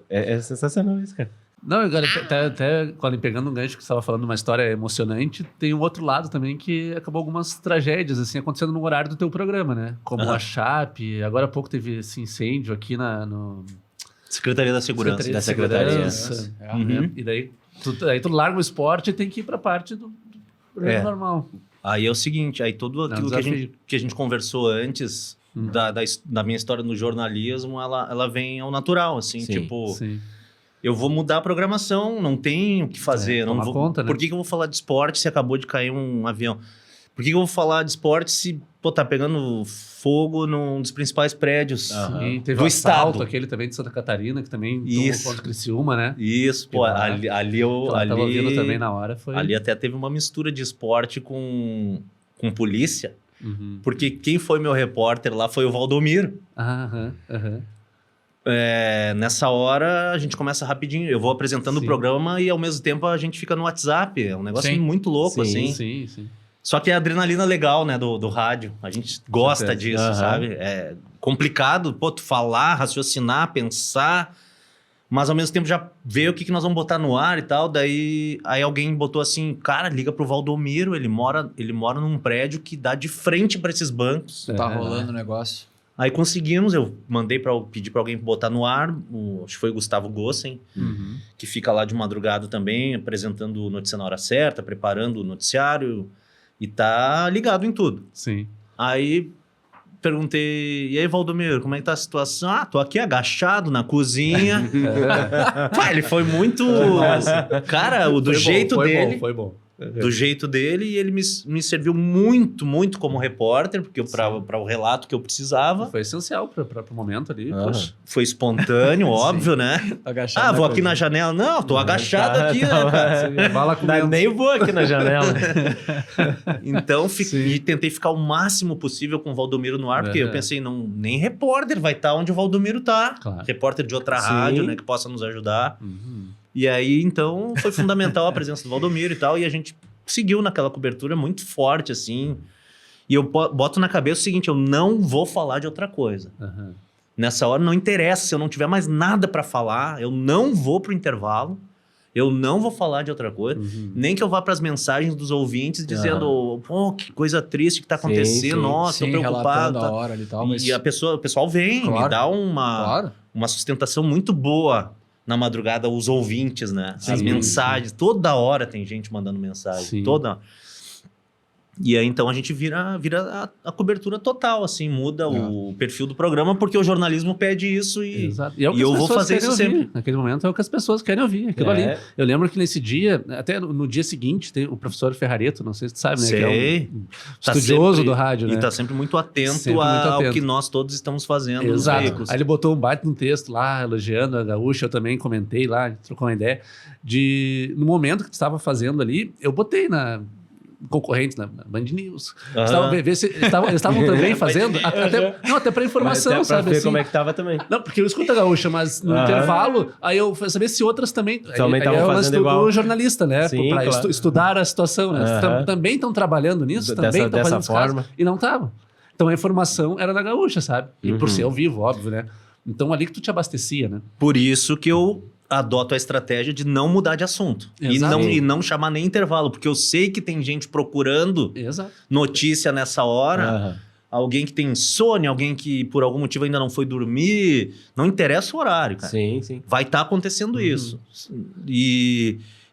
Speaker 3: é sensacional isso, cara.
Speaker 1: Não, agora, até quando pegando um gancho que você estava falando de uma história emocionante, tem um outro lado também que acabou algumas tragédias, assim, acontecendo no horário do teu programa, né? Como
Speaker 4: Aham.
Speaker 1: a Chape, agora há pouco teve esse incêndio aqui no...
Speaker 4: Secretaria da Segurança.
Speaker 3: da Secretaria.
Speaker 1: Segurança,
Speaker 2: É.
Speaker 1: né? E daí tu larga o esporte e tem que ir pra parte do programa
Speaker 4: É.
Speaker 1: normal.
Speaker 4: Aí é o seguinte, aí tudo aquilo
Speaker 1: desafio.
Speaker 4: que a gente conversou antes da minha história no jornalismo, ela vem ao natural, assim,
Speaker 3: Sim.
Speaker 4: tipo...
Speaker 1: Sim.
Speaker 4: Eu vou mudar a programação, não tem o que fazer. Não
Speaker 1: toma
Speaker 4: vou...
Speaker 1: conta, né?
Speaker 4: Por que eu vou falar de esporte se acabou de cair um avião? Por que eu vou falar de esporte se tá pegando fogo num dos principais prédios
Speaker 1: Sim, teve
Speaker 4: do
Speaker 1: o assalto
Speaker 4: estado?
Speaker 1: aquele também de Santa Catarina, que também tomou
Speaker 4: Isso.
Speaker 1: conta de Criciúma, né?
Speaker 4: Isso, pô,
Speaker 1: Que lá-
Speaker 4: ali eu...
Speaker 1: Eu tava ouvindo também na hora, foi...
Speaker 4: Ali até teve uma mistura de esporte com polícia,
Speaker 1: Uhum.
Speaker 4: porque quem foi meu repórter lá foi o Valdomiro.
Speaker 1: Aham.
Speaker 4: Nessa hora a gente começa rapidinho, eu vou apresentando
Speaker 1: Sim.
Speaker 4: o programa e ao mesmo tempo a gente fica no WhatsApp, é um negócio
Speaker 2: Sim.
Speaker 4: muito louco,
Speaker 3: Sim.
Speaker 4: assim.
Speaker 1: Sim.
Speaker 4: Só que é a adrenalina legal, né, do rádio. A gente gosta
Speaker 1: certeza.
Speaker 4: disso,
Speaker 3: Aham.
Speaker 4: sabe? É complicado, tu falar, raciocinar, pensar, mas ao mesmo tempo já ver o que nós vamos botar no ar e tal. Daí aí alguém botou assim, cara, liga pro Valdomiro, ele mora num prédio que dá de frente para esses bancos.
Speaker 2: Tá
Speaker 1: É.
Speaker 2: rolando o negócio.
Speaker 4: Aí conseguimos, eu pedi para alguém botar no ar, acho que foi o Gustavo Gossen,
Speaker 1: Uhum.
Speaker 4: que fica lá de madrugada também, apresentando o notícia na hora certa, preparando o noticiário e tá ligado em tudo.
Speaker 1: Sim.
Speaker 4: Aí perguntei, e aí, Valdomiro, como é que tá a situação? Tô aqui agachado na cozinha. Pá, ele foi muito... Cara, do jeito dele...
Speaker 1: Foi bom.
Speaker 4: Do jeito dele, e ele me serviu muito, muito como repórter, porque para o relato que eu precisava.
Speaker 1: Foi essencial para o momento ali.
Speaker 3: Aham.
Speaker 1: Poxa.
Speaker 4: Foi espontâneo, óbvio, né?
Speaker 2: Agachado
Speaker 4: Vou
Speaker 2: na
Speaker 4: aqui na
Speaker 2: cozinha.
Speaker 4: janela. Não, tô agachado aqui, né, cara?
Speaker 1: Bala comendo.
Speaker 3: Nem vou aqui na janela.
Speaker 4: Então,
Speaker 1: Sim.
Speaker 4: e tentei ficar o máximo possível com o Valdomiro no ar, porque eu
Speaker 1: Aham.
Speaker 4: pensei, nem repórter vai estar onde o Valdomiro tá.
Speaker 1: Claro.
Speaker 4: Repórter de outra
Speaker 3: Sim.
Speaker 4: rádio, né, que possa nos ajudar.
Speaker 1: Uhum.
Speaker 4: E aí, então, foi fundamental a presença do Valdomiro e tal, e a gente seguiu naquela cobertura muito forte, assim. E eu boto na cabeça o seguinte, eu não vou falar de outra coisa.
Speaker 1: Aham.
Speaker 4: Nessa hora não interessa, se eu não tiver mais nada para falar, eu não vou pro intervalo, eu não vou falar de outra coisa, nem que eu vá para as mensagens dos ouvintes dizendo, pô, que coisa triste que tá acontecendo, nossa, tô preocupado.
Speaker 2: A hora ali, tal, mas...
Speaker 4: E o pessoal vem, me dá uma sustentação muito boa na madrugada, os ouvintes, né? As mensagens, toda hora tem gente mandando mensagem, toda. E aí, então, a gente vira a cobertura total, assim, muda o perfil do programa, porque o jornalismo pede isso e eu vou fazer isso sempre.
Speaker 1: Naquele momento é o que as pessoas querem ouvir, aquilo ali. Eu lembro que nesse dia, até no dia seguinte, tem o professor Ferrareto, não sei se tu sabe, né?
Speaker 4: Sei.
Speaker 1: Que é um estudioso do rádio, né?
Speaker 4: E tá sempre muito atento ao que nós todos estamos fazendo nos veículos.
Speaker 1: Aí ele botou um baita um texto lá, elogiando a Gaúcha, eu também comentei lá, trocou uma ideia, no momento que tu estava fazendo ali, eu botei na... concorrentes na Band News. Eles estavam também fazendo, até para informação,
Speaker 3: até
Speaker 1: sabe?
Speaker 3: Pra ver
Speaker 1: assim.
Speaker 3: como é que tava também.
Speaker 1: Não, porque eu escuto a Gaúcha, mas no intervalo, aí eu fui saber se outras também
Speaker 3: estavam fazendo igual.
Speaker 1: Do jornalista, né?
Speaker 3: Sim,
Speaker 1: para
Speaker 3: claro.
Speaker 1: Estudar a situação, né? Também estão trabalhando nisso, também estão fazendo
Speaker 3: dessa forma.
Speaker 1: Casos, e não estavam. Então a informação era da Gaúcha, sabe? E por ser ao vivo, óbvio, né? Então ali que tu te abastecia, né?
Speaker 4: Por isso que eu adoto a estratégia de não mudar de assunto. E não chamar nem intervalo, porque eu sei que tem gente procurando notícia nessa hora. Alguém que tem insônia, alguém que por algum motivo ainda não foi dormir. Não interessa o horário, cara.
Speaker 3: Sim.
Speaker 4: Vai estar acontecendo isso.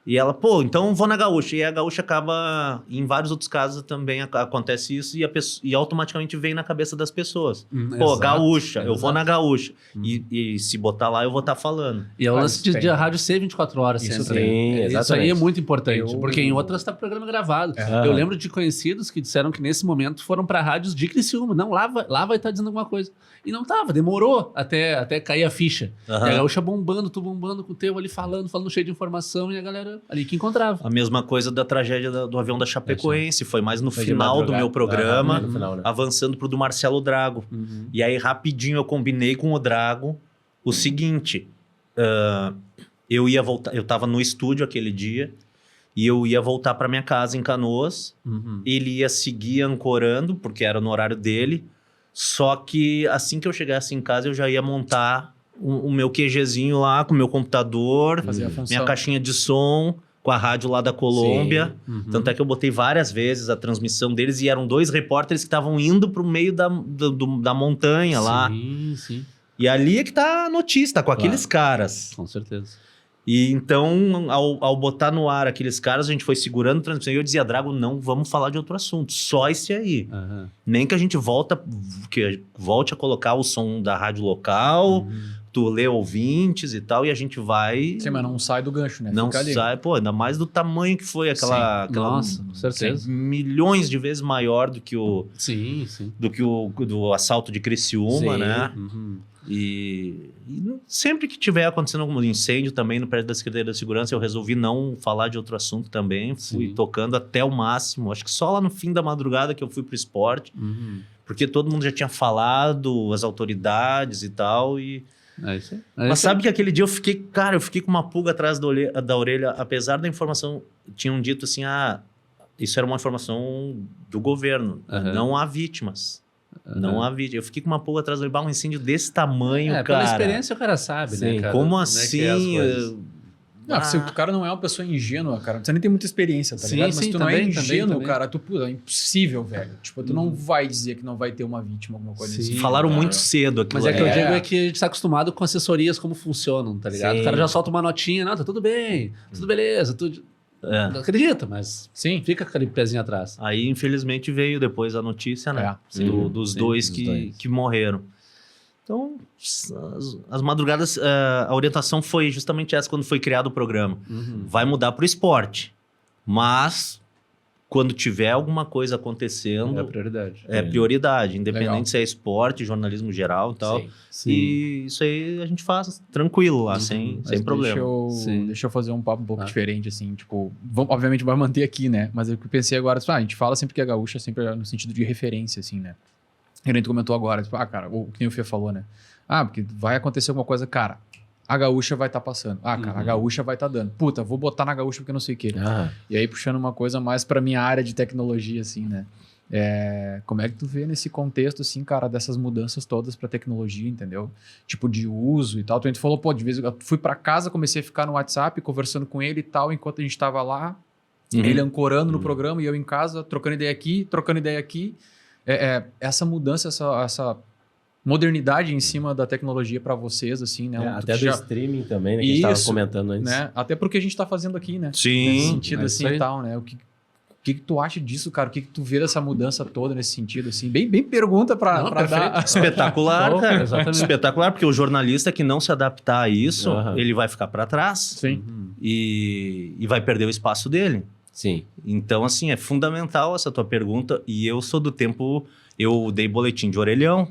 Speaker 4: E ela, pô, então vou na Gaúcha. E a Gaúcha acaba, em vários outros casos também acontece isso e automaticamente vem na cabeça das pessoas. Pô, Gaúcha, eu vou na Gaúcha. E se botar lá, eu vou estar falando.
Speaker 1: E é o lance de a rádio ser 24 horas sempre. Isso aí é muito importante, porque em outras está programa gravado. Eu lembro de conhecidos que disseram que nesse momento foram para rádios de Criciúma. Não, lá vai estar dizendo alguma coisa. E não tava, demorou até cair a ficha. E a Gaúcha bombando, tu bombando com o teu ali falando cheio de informação e a galera ali que encontrava.
Speaker 4: A mesma coisa da tragédia do avião da Chapecoense, foi mais no final do meu programa, avançando pro do Marcelo Drago. E aí rapidinho eu combinei com o Drago o seguinte, eu ia voltar, eu tava no estúdio aquele dia, e eu ia voltar para minha casa em Canoas, ele ia seguir ancorando, porque era no horário dele, só que assim que eu chegasse em casa eu já ia montar o meu QGzinho lá, com o meu computador, minha caixinha de som, com a rádio lá da Colômbia. Tanto é que eu botei várias vezes a transmissão deles e eram 2 repórteres que estavam indo pro meio da montanha lá.
Speaker 1: Sim.
Speaker 4: E ali é que tá a notícia, tá com aqueles caras.
Speaker 1: Com certeza.
Speaker 4: E então, ao botar no ar aqueles caras, a gente foi segurando a transmissão e eu dizia, Drago, não vamos falar de outro assunto, só esse aí. Nem que a gente volte a colocar o som da rádio local, tu lê ouvintes e tal, e a gente vai...
Speaker 2: Sim, mas não sai do gancho, né?
Speaker 4: Não sai, pô, ainda mais do tamanho que foi aquela
Speaker 1: Nossa, com certeza.
Speaker 4: Milhões de vezes maior do que o...
Speaker 1: Sim.
Speaker 4: Do que do assalto de Criciúma, né? E sempre que tiver acontecendo algum incêndio também no prédio da Secretaria da Segurança, eu resolvi não falar de outro assunto também. Fui tocando até o máximo. Acho que só lá no fim da madrugada que eu fui pro esporte. Porque todo mundo já tinha falado, as autoridades e tal. Mas sabe que aquele dia eu fiquei com uma pulga atrás da orelha, apesar da informação, tinham dito assim, isso era uma informação do governo, não há vítimas. Não há vídeo. Eu fiquei com uma pulga atrás do orelha, um incêndio desse tamanho, cara.
Speaker 1: Pela experiência o cara sabe, né, cara?
Speaker 4: Como assim?
Speaker 2: Não, se o cara não é uma pessoa ingênua, cara, você nem tem muita experiência, tá ligado? Mas tu não é ingênuo, cara, é impossível, velho. Tipo, tu não vai dizer que não vai ter uma vítima, alguma coisa assim.
Speaker 4: Falaram muito cedo aquilo.
Speaker 1: Mas é que eu digo que a gente tá acostumado com assessorias como funcionam, tá ligado? O cara já solta uma notinha, não, tá tudo bem, tudo beleza, tudo... Não acredita, mas fica com aquele pezinho atrás.
Speaker 4: Aí, infelizmente, veio depois a notícia, né? Dos dois que morreram. Então, as madrugadas, a orientação foi justamente essa quando foi criado o programa. Vai mudar para o esporte. Mas, quando tiver alguma coisa acontecendo...
Speaker 1: É prioridade.
Speaker 4: É prioridade, independente se é esporte, jornalismo geral e tal. E isso aí a gente faz tranquilo lá, sem problema.
Speaker 2: Deixa eu fazer um papo um pouco diferente, assim, tipo... Obviamente vai manter aqui, né? Mas eu pensei agora, a gente fala sempre que a Gaúcha sempre no sentido de referência, assim, né? A gente comentou agora, tipo, cara, o que nem o Fê falou, né? Porque vai acontecer alguma coisa, cara, a Gaúcha vai estar passando. Cara, a Gaúcha vai estar dando. Puta, vou botar na Gaúcha porque não sei o quê. E aí puxando uma coisa mais pra minha área de tecnologia, assim, né? Como é que tu vê nesse contexto, assim, cara, dessas mudanças todas pra tecnologia, entendeu? Tipo, de uso e tal. Tu falou, pô, de vez em quando fui pra casa, comecei a ficar no WhatsApp, conversando com ele e tal, enquanto a gente tava lá, ele ancorando no programa e eu em casa, trocando ideia aqui, trocando ideia aqui. Essa mudança, essa modernidade em cima da tecnologia para vocês, assim, né?
Speaker 3: Até do streaming também, né? Que a gente estava comentando antes.
Speaker 2: Né? Até porque a gente está fazendo aqui, né?
Speaker 4: Sim.
Speaker 2: Nesse sentido, assim, e tal, né? O que tu acha disso, cara? O que tu vê dessa mudança toda nesse sentido, assim? Bem pergunta para dar...
Speaker 4: Espetacular, cara. Exatamente. Espetacular, porque o jornalista que não se adaptar a isso, ele vai ficar para trás.
Speaker 2: Sim.
Speaker 4: E vai perder o espaço dele.
Speaker 3: Sim.
Speaker 4: Então, assim, é fundamental essa tua pergunta. E eu sou do tempo... Eu dei boletim de orelhão.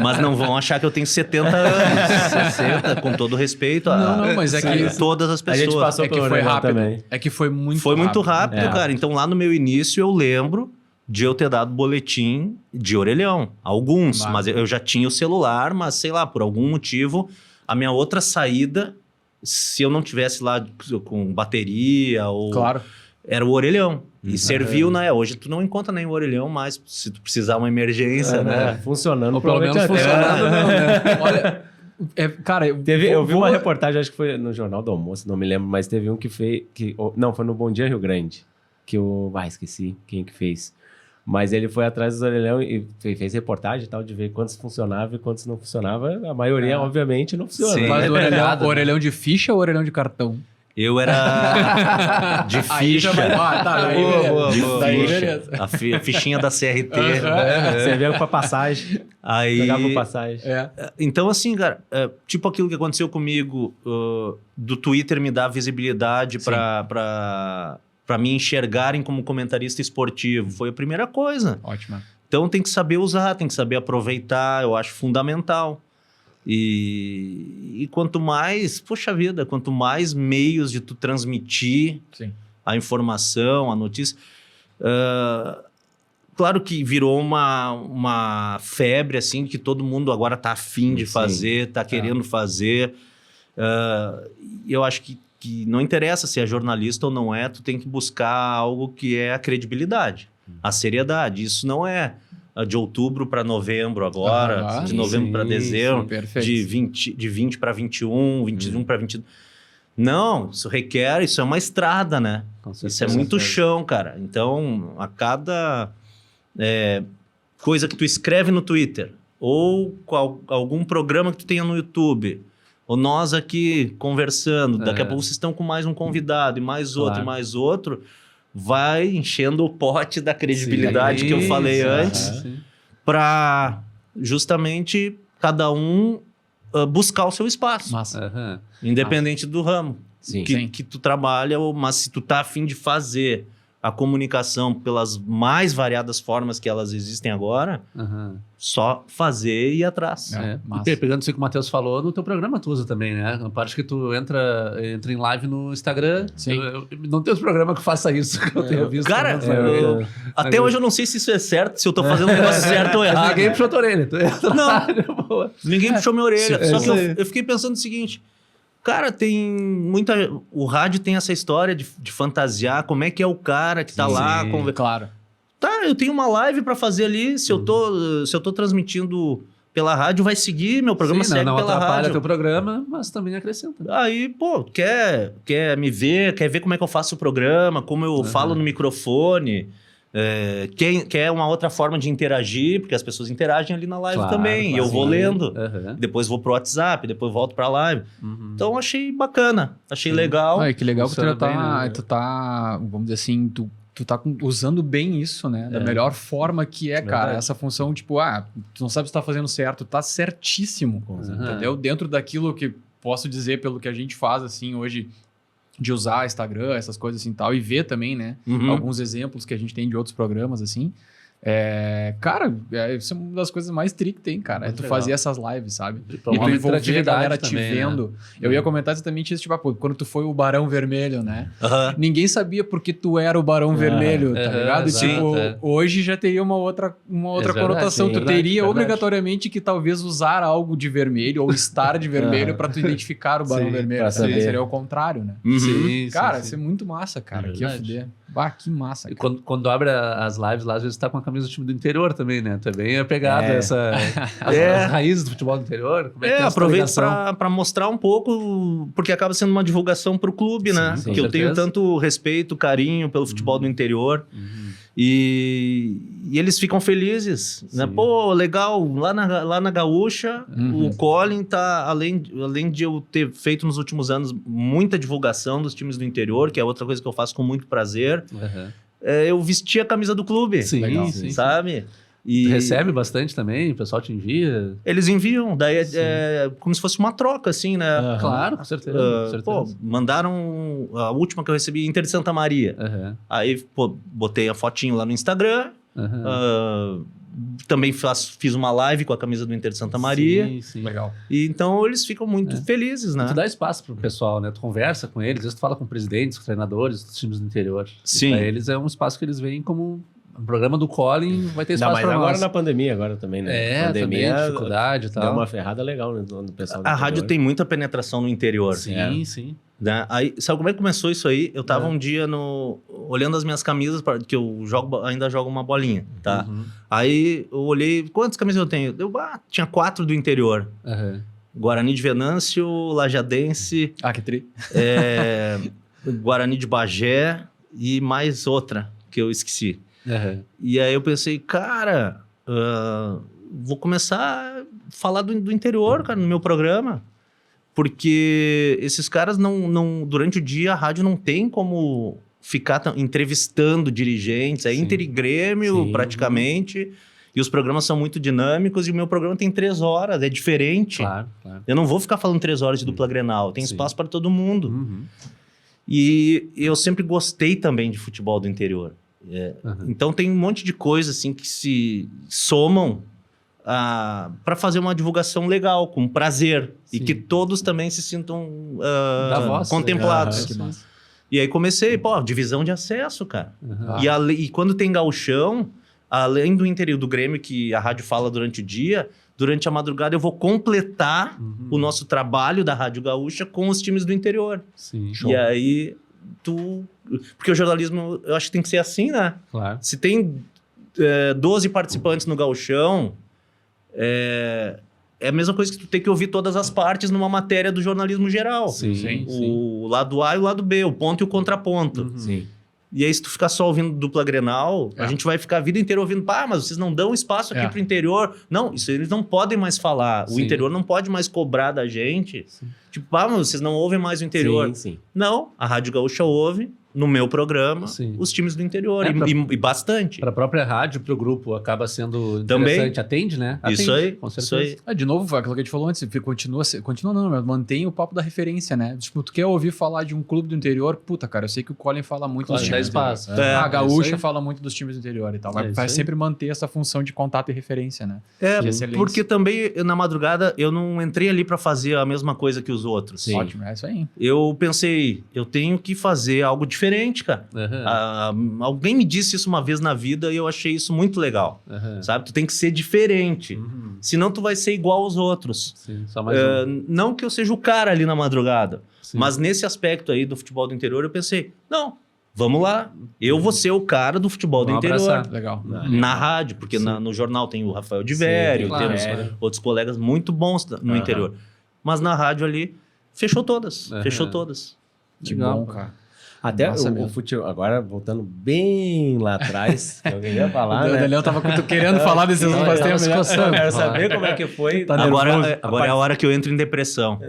Speaker 4: Mas não vão achar que eu tenho 70 anos, 60, com todo respeito
Speaker 2: não, mas é que
Speaker 4: todas as pessoas.
Speaker 3: A gente passou
Speaker 2: que foi rápido também.
Speaker 4: É que foi muito rápido, cara. Então lá no meu início eu lembro de eu ter dado boletim de orelhão, alguns, mas eu já tinha o celular, mas sei lá, por algum motivo a minha outra saída, se eu não tivesse lá com bateria ou era o orelhão. E serviu, né? Hoje tu não encontra nem o orelhão mais, se tu precisar uma emergência, né?
Speaker 3: Funcionando.
Speaker 2: Ou pelo menos funcionando, né? Olha, cara,
Speaker 3: eu vi uma reportagem, acho que foi no Jornal do Almoço, não me lembro, mas teve um que fez... Não, foi no Bom Dia Rio Grande, que esqueci quem que fez. Mas ele foi atrás dos orelhão e fez reportagem e tal, de ver quantos funcionava e quantos não funcionava. A maioria, obviamente, não funciona.
Speaker 2: Sim, mas orelhão de ficha ou orelhão de cartão?
Speaker 4: Eu era de ficha. A fichinha da CRT.
Speaker 3: Você veio com a passagem.
Speaker 4: Aí,
Speaker 3: pegava a passagem.
Speaker 4: Então, assim, cara, tipo aquilo que aconteceu comigo, do Twitter me dar visibilidade para me enxergarem como comentarista esportivo. Foi a primeira coisa.
Speaker 2: Ótimo.
Speaker 4: Então tem que saber usar, tem que saber aproveitar, eu acho fundamental. E quanto mais, poxa vida, quanto mais meios de tu transmitir a informação, a notícia... claro que virou uma febre, assim, que todo mundo agora tá afim de fazer, tá querendo fazer. Eu acho que não interessa se é jornalista ou não é, tu tem que buscar algo que é a credibilidade, a seriedade. Isso não é... de outubro para novembro agora, de novembro para dezembro, de 20 para 21, 21 para 22. Não, isso é uma estrada, né? Isso é muito chão, cara. Então, a cada coisa que tu escreve no Twitter, ou algum programa que tu tenha no YouTube, ou nós aqui conversando, daqui a pouco vocês estão com mais um convidado, e mais outro, e mais outro... vai enchendo o pote da credibilidade que eu falei antes, para justamente cada um buscar o seu espaço. Independente do ramo que tu trabalha, mas se tu tá a fim de fazer a comunicação pelas mais variadas formas que elas existem agora, só fazer e ir atrás.
Speaker 1: E pegando isso que o Matheus falou, no teu programa tu usa também, né? Na parte que tu entra em live no Instagram, não tem outro programa que faça isso, que eu tenha visto.
Speaker 4: Cara, até hoje eu não sei se isso é certo, se eu tô fazendo o negócio certo ou errado.
Speaker 1: Ninguém puxou tua orelha.
Speaker 4: Não, ninguém puxou minha orelha. Só que eu fiquei pensando o seguinte... Cara, o rádio tem essa história de fantasiar como é que é o cara que tá lá.
Speaker 2: Claro.
Speaker 4: Tá, eu tenho uma live para fazer ali, se eu tô transmitindo pela rádio, vai seguir, meu programa segue
Speaker 1: não
Speaker 4: pela
Speaker 1: atrapalha
Speaker 4: rádio.
Speaker 1: Teu programa, mas também acrescenta.
Speaker 4: Aí, pô, quer me ver, quer ver como é que eu faço o programa, como eu falo no microfone... quer uma outra forma de interagir, porque as pessoas interagem ali na live também, e eu vou lendo, depois vou pro WhatsApp, depois volto pra live. Então achei bacana, achei legal.
Speaker 2: Que legal que tu tá, vamos dizer assim, tu tá usando bem isso, né? Da melhor forma que cara. Essa função, tipo, tu não sabe se tá fazendo certo, tá certíssimo, entendeu? Dentro daquilo que posso dizer pelo que a gente faz, assim, hoje... de usar Instagram, essas coisas assim e tal, e ver também, né? Alguns exemplos que a gente tem de outros programas, assim. Cara, isso é uma das coisas mais tri que tem, cara. Tu fazer essas lives, sabe? E tu envolver a galera te vendo. Né? Eu ia comentar exatamente isso, tipo, quando tu foi o Barão Vermelho, né? Ninguém sabia porque tu era o Barão Vermelho, tá ligado? E, tipo, hoje já teria uma outra conotação. Tu teria obrigatoriamente que talvez usar algo de vermelho ou estar de vermelho pra tu identificar o Barão Vermelho. Seria o contrário, né? Cara, isso é muito massa, cara. Que ia fuder. Bah, que massa,
Speaker 1: cara. E quando abre as lives lá, às vezes tá com a camisa do time do interior também, né? Tu é bem apegado a as raízes do futebol do interior. Como é que
Speaker 4: aproveito para mostrar um pouco, porque acaba sendo uma divulgação pro clube, né?
Speaker 1: Sim,
Speaker 4: porque eu tenho tanto respeito, carinho pelo futebol do interior. E eles ficam felizes, né? Pô, legal, lá na Gaúcha, o Colin tá, além de eu ter feito nos últimos anos muita divulgação dos times do interior, que é outra coisa que eu faço com muito prazer, eu vesti a camisa do clube, sabe?
Speaker 1: E recebe bastante também? O pessoal te envia?
Speaker 4: Eles enviam, daí é como se fosse uma troca, assim, né?
Speaker 1: Claro, com certeza.
Speaker 4: Pô, mandaram a última que eu recebi, Inter de Santa Maria. Aí, pô, botei a fotinho lá no Instagram. Também fiz uma live com a camisa do Inter de Santa Maria.
Speaker 1: Sim.
Speaker 2: Legal.
Speaker 4: E então eles ficam muito felizes, né?
Speaker 1: Tu dá espaço pro pessoal, né? Tu conversa com eles, às vezes tu fala com presidentes, com treinadores dos times do interior.
Speaker 4: Sim.
Speaker 1: E pra eles é um espaço que eles veem como... O programa do Colin vai ter espaço para nós.
Speaker 3: Agora na pandemia, agora também, né?
Speaker 1: Pandemia, também, dificuldade e tal.
Speaker 3: Deu uma ferrada legal no pessoal do
Speaker 4: A rádio tem muita penetração no interior.
Speaker 1: Sim.
Speaker 4: Né? Aí, sabe como é que começou isso aí? Eu tava um dia olhando as minhas camisas, que eu ainda jogo uma bolinha, tá? Aí eu olhei, quantas camisas eu tenho? Tinha 4 do interior. Guarani de Venâncio, Lajadense...
Speaker 2: que tri.
Speaker 4: Guarani de Bagé e mais outra, que eu esqueci. E aí eu pensei, cara, vou começar a falar do interior, cara, no meu programa. Porque esses caras não durante o dia a rádio não tem como ficar entrevistando dirigentes. É Inter e Grêmio, praticamente. E os programas são muito dinâmicos e o meu programa tem 3 horas, é diferente.
Speaker 1: Claro.
Speaker 4: Eu não vou ficar falando 3 horas de dupla Grenal, tem espaço para todo mundo. E eu sempre gostei também de futebol do interior. Então tem um monte de coisas assim que se somam para fazer uma divulgação legal, com prazer. E que todos também se sintam contemplados. E aí comecei, divisão de acesso, cara. E quando tem gauchão, além do interior do Grêmio, que a rádio fala durante o dia, durante a madrugada eu vou completar o nosso trabalho da Rádio Gaúcha com os times do interior. E aí porque o jornalismo, eu acho que tem que ser assim, né?
Speaker 1: Claro.
Speaker 4: Se tem 12 participantes no gauchão, é a mesma coisa que tu tem que ouvir todas as partes numa matéria do jornalismo geral. O lado A e o lado B, o ponto e o contraponto. E aí, se tu ficar só ouvindo dupla Grenal, a gente vai ficar a vida inteira ouvindo, mas vocês não dão espaço aqui pro interior. Não, isso eles não podem mais falar. O interior não pode mais cobrar da gente. Tipo, mas vocês não ouvem mais o interior. Não, a Rádio Gaúcha ouve, no meu programa, os times do interior. E bastante.
Speaker 1: Para a própria rádio, para o grupo, acaba sendo interessante.
Speaker 4: Também.
Speaker 1: Atende, né? Atende,
Speaker 4: isso aí,
Speaker 1: com certeza.
Speaker 4: Isso aí.
Speaker 2: De novo, aquilo que a gente falou antes, continua não, mas mantém o papo da referência, né? Tipo, tu quer ouvir falar de um clube do interior, puta, cara, eu sei que o Colin fala muito dos times do interior. A Gaúcha fala muito dos times do interior e tal. Vai sempre manter essa função de contato e referência, né?
Speaker 4: Porque também, na madrugada, eu não entrei ali para fazer a mesma coisa que os outros.
Speaker 2: Ótimo, é isso aí.
Speaker 4: Eu pensei, eu tenho que fazer algo diferente, cara. Alguém me disse isso uma vez na vida e eu achei isso muito legal. Sabe? Tu tem que ser diferente. Senão tu vai ser igual aos outros.
Speaker 1: Só mais
Speaker 4: não que eu seja o cara ali na madrugada. Mas nesse aspecto aí do futebol do interior, eu pensei, não, vamos lá. Eu vou ser o cara do futebol do interior.
Speaker 1: Abraçar.
Speaker 2: Legal.
Speaker 4: Na rádio, porque no jornal tem o Rafael de Vério, temos outros colegas muito bons no interior. Mas na rádio ali, fechou todas. Fechou todas.
Speaker 2: Que bom, cara.
Speaker 3: Até o futebol, agora voltando bem lá atrás, que alguém ia falar, né?
Speaker 2: O Daniel tava querendo falar desses assuntos faz tempo,
Speaker 3: né? Eu quero saber como é que foi.
Speaker 4: Agora é a hora que eu entro em depressão.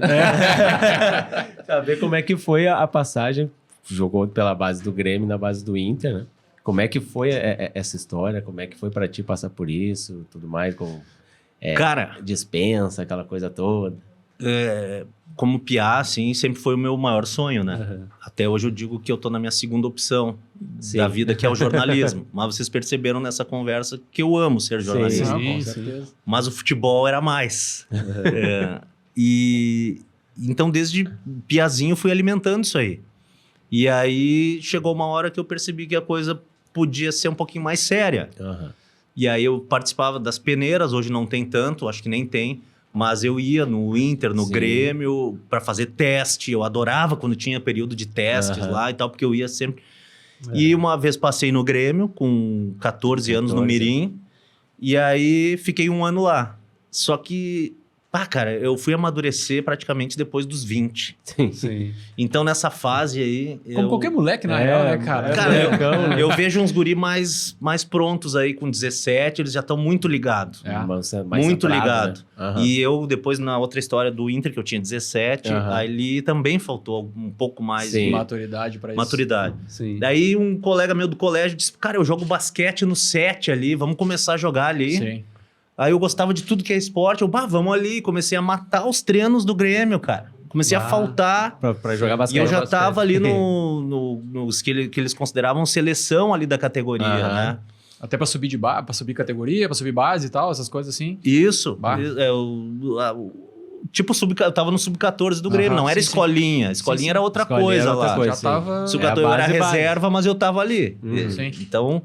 Speaker 3: Saber como é que foi a passagem. Jogou pela base do Grêmio, na base do Inter, né? Como é que foi essa história? Como é que foi pra ti passar por isso? Tudo mais,
Speaker 4: cara,
Speaker 3: dispensa, aquela coisa toda.
Speaker 4: Como piá, assim, sempre foi o meu maior sonho, né? Até hoje eu digo que eu tô na minha segunda opção da vida, que é o jornalismo. Mas vocês perceberam nessa conversa que eu amo ser jornalista.
Speaker 2: Com certeza.
Speaker 4: Mas o futebol era mais. Então, desde piazinho, fui alimentando isso aí. E aí, chegou uma hora que eu percebi que a coisa podia ser um pouquinho mais séria. E aí, eu participava das peneiras, hoje não tem tanto, acho que nem tem. Mas eu ia no Inter, no Grêmio, para fazer teste. Eu adorava quando tinha período de testes lá e tal, porque eu ia sempre. E uma vez passei no Grêmio, com 14 anos no Mirim, e aí fiquei 1 ano lá. Só que, cara, eu fui amadurecer praticamente depois dos 20.
Speaker 1: Sim.
Speaker 4: Então, nessa fase aí...
Speaker 2: Como qualquer moleque, na real, né, cara?
Speaker 4: Cara, eu vejo uns guri mais prontos aí, com 17, eles já estão muito ligados. Muito ligados.
Speaker 3: Né?
Speaker 4: E eu, depois, na outra história do Inter, que eu tinha 17, ali também faltou um pouco mais de
Speaker 2: maturidade pra isso.
Speaker 4: Maturidade.
Speaker 1: Sim.
Speaker 4: Daí, um colega meu do colégio disse, cara, eu jogo basquete no 7 ali, vamos começar a jogar ali.
Speaker 2: Sim.
Speaker 4: Aí eu gostava de tudo que é esporte, vamos ali. Comecei a matar os treinos do Grêmio, cara. Comecei a faltar.
Speaker 3: Pra jogar basquete.
Speaker 4: E eu já tava ali nos que eles consideravam seleção ali da categoria, né?
Speaker 2: Até pra subir pra subir categoria, pra subir base e tal, essas coisas assim.
Speaker 4: Isso. Tipo, eu tava no sub-14 do Grêmio, não era escolinha. Escolinha era outra coisa lá.
Speaker 2: Já tava...
Speaker 4: Sub-14 era reserva, mas eu tava ali.
Speaker 2: Sim.
Speaker 4: Então...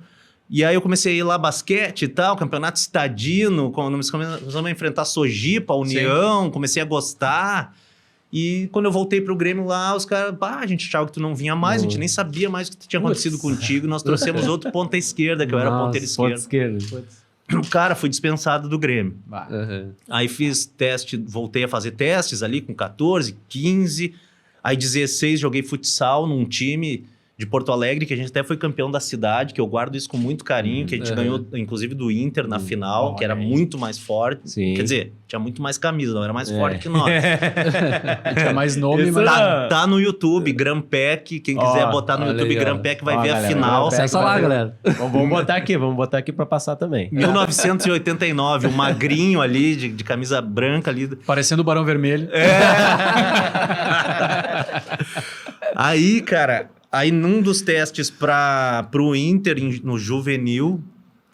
Speaker 4: E aí eu comecei a ir lá basquete e tal, campeonato estadino, começamos a enfrentar Sojipa, União, comecei a gostar. E quando eu voltei pro Grêmio lá, os caras, a gente achava que tu não vinha mais, a gente nem sabia mais o que tinha acontecido contigo. Nós trouxemos outro ponta esquerda, que eu era ponteiro esquerdo. Cara, fui dispensado do Grêmio. Aí fiz teste, voltei a fazer testes ali com 14, 15. Aí 16 joguei futsal num time de Porto Alegre, que a gente até foi campeão da cidade, que eu guardo isso com muito carinho, que a gente ganhou, inclusive, do Inter na final, que era muito mais forte.
Speaker 3: Sim.
Speaker 4: Quer dizer, tinha muito mais camisa, não era mais forte que nós.
Speaker 2: Tinha mais nome, mas...
Speaker 4: Tá no YouTube, Grampec, quem quiser botar no YouTube Grampec vai ver a final.
Speaker 1: Acessa lá, galera.
Speaker 3: Vamos botar aqui pra passar também.
Speaker 4: 1989, o magrinho ali, de camisa branca ali.
Speaker 2: Parecendo o Barão Vermelho.
Speaker 4: Aí, cara... Aí, num dos testes pro Inter, no juvenil,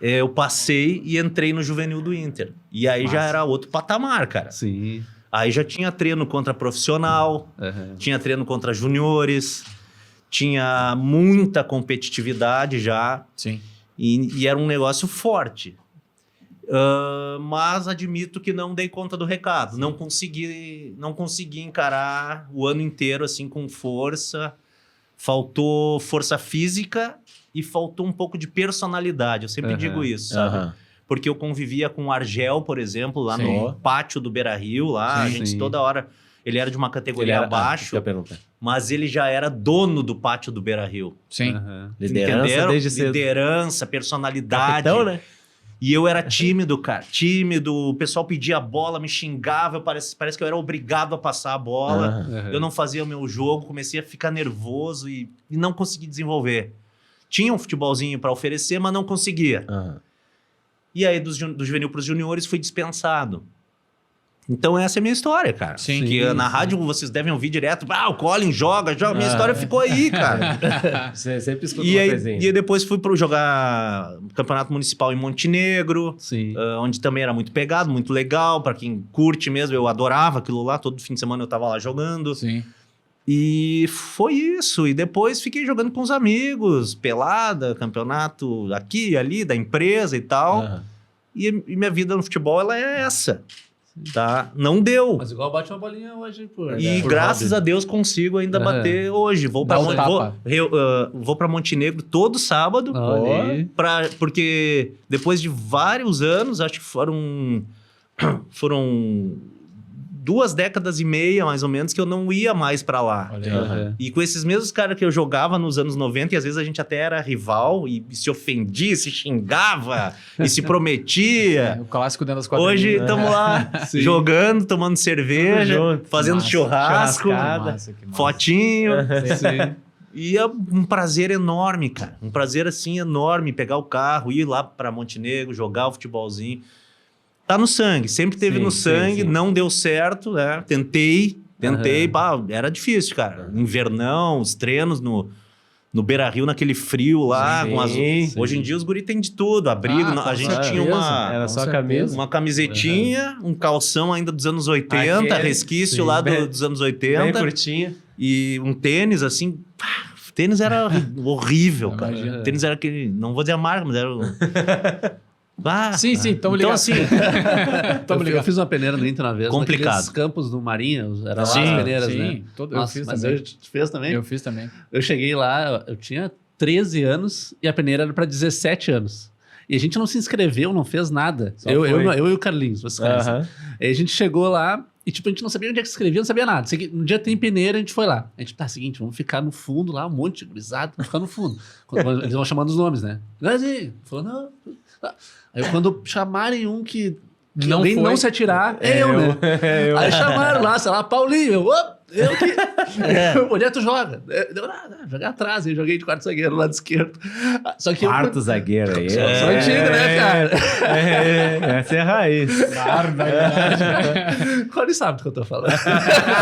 Speaker 4: eu passei e entrei no juvenil do Inter. E aí já era outro patamar, cara.
Speaker 1: Sim.
Speaker 4: Aí já tinha treino contra profissional, tinha treino contra juniores, tinha muita competitividade já.
Speaker 2: Sim.
Speaker 4: E era um negócio forte. Mas admito que não dei conta do recado. Não consegui encarar o ano inteiro assim com força. Faltou força física e faltou um pouco de personalidade. Eu sempre digo isso, sabe? Porque eu convivia com o Argel, por exemplo, lá no pátio do Beira-Rio. Lá, a gente toda hora... Ele era de uma categoria abaixo, mas ele já era dono do pátio do Beira-Rio.
Speaker 2: Sim.
Speaker 3: Liderança desde cedo.
Speaker 4: Liderança, personalidade.
Speaker 3: Capitão, né?
Speaker 4: E eu era tímido, cara. Tímido. O pessoal pedia a bola, me xingava. Parece que eu era obrigado a passar a bola. Eu não fazia o meu jogo. Comecei a ficar nervoso e não consegui desenvolver. Tinha um futebolzinho para oferecer, mas não conseguia. E aí, do juvenil para os juniores, fui dispensado. Então, essa é a minha história, cara.
Speaker 2: Sim.
Speaker 4: Que na rádio vocês devem ouvir direto. O Colin joga. Minha história ficou aí, cara.
Speaker 3: Você sempre escuta
Speaker 4: E
Speaker 3: uma
Speaker 4: aí,
Speaker 3: coisinha.
Speaker 4: e depois fui para jogar campeonato municipal em Montenegro, onde também era muito pegado, muito legal. Para quem curte mesmo, eu adorava aquilo lá. Todo fim de semana eu tava lá jogando.
Speaker 2: Sim.
Speaker 4: E foi isso. E depois fiquei jogando com os amigos, pelada, campeonato aqui e ali, da empresa e tal. E minha vida no futebol, ela é essa. Tá? Não deu.
Speaker 1: Mas igual bate uma bolinha hoje por
Speaker 4: graças a Deus consigo ainda bater hoje. Vou para Montenegro todo sábado. Porque depois de vários anos, acho que foram 2 décadas e meia, mais ou menos, que eu não ia mais pra lá. E com esses mesmos caras que eu jogava nos anos 90, e às vezes a gente até era rival, e se ofendia, se xingava, e se prometia.
Speaker 2: O clássico dentro das quadras.
Speaker 4: Hoje estamos lá, jogando, tomando cerveja, fazendo churrasco, fotinho. E é um prazer enorme, cara. Um prazer, assim, enorme, pegar o carro, ir lá pra Montenegro, jogar o futebolzinho. Tá no sangue, sempre teve no sangue, não deu certo, né? Tentei, era difícil, cara. Invernão, os treinos no Beira-Rio, naquele frio lá. Hoje em dia os guri tem de tudo, abrigo. A gente tinha
Speaker 3: era só camisa.
Speaker 4: Uma camisetinha, um calção ainda dos anos 80, resquício lá dos anos 80.
Speaker 3: Bem curtinho.
Speaker 4: E um tênis, assim... Tênis era horrível, cara. Tênis era aquele... Não vou dizer a marca, mas era...
Speaker 2: sim, estamos ligados.
Speaker 1: Então, assim, eu fiz uma peneira no Inter uma vez.
Speaker 4: Complicado.
Speaker 1: Nos campos do Marinha, eram lá as peneiras, né?
Speaker 2: Eu fiz também.
Speaker 1: Tu fez também?
Speaker 2: Eu fiz também.
Speaker 1: Eu cheguei lá, eu tinha 13 anos e a peneira era para 17 anos. E a gente não se inscreveu, não fez nada. Eu e o Carlinhos, vocês conhecem. Aí a gente chegou lá e, tipo, a gente não sabia onde é que se inscrevia, não sabia nada. No dia tem peneira, a gente foi lá. A gente, seguinte, vamos ficar no fundo lá, um monte de gurizado, vamos ficar no fundo. Eles vão chamando os nomes, né? Falou, não. Aí quando chamarem um que não se atirar, eu, né? Aí chamaram lá, sei lá, Paulinho, onde é que tu joga? Deu nada, jogar atrás, eu joguei de quarto zagueiro, lado esquerdo. Só que
Speaker 3: quarto zagueiro aí.
Speaker 1: Sou antigo, né, cara?
Speaker 3: Essa é a raiz.
Speaker 1: O Cody sabe do que eu tô falando.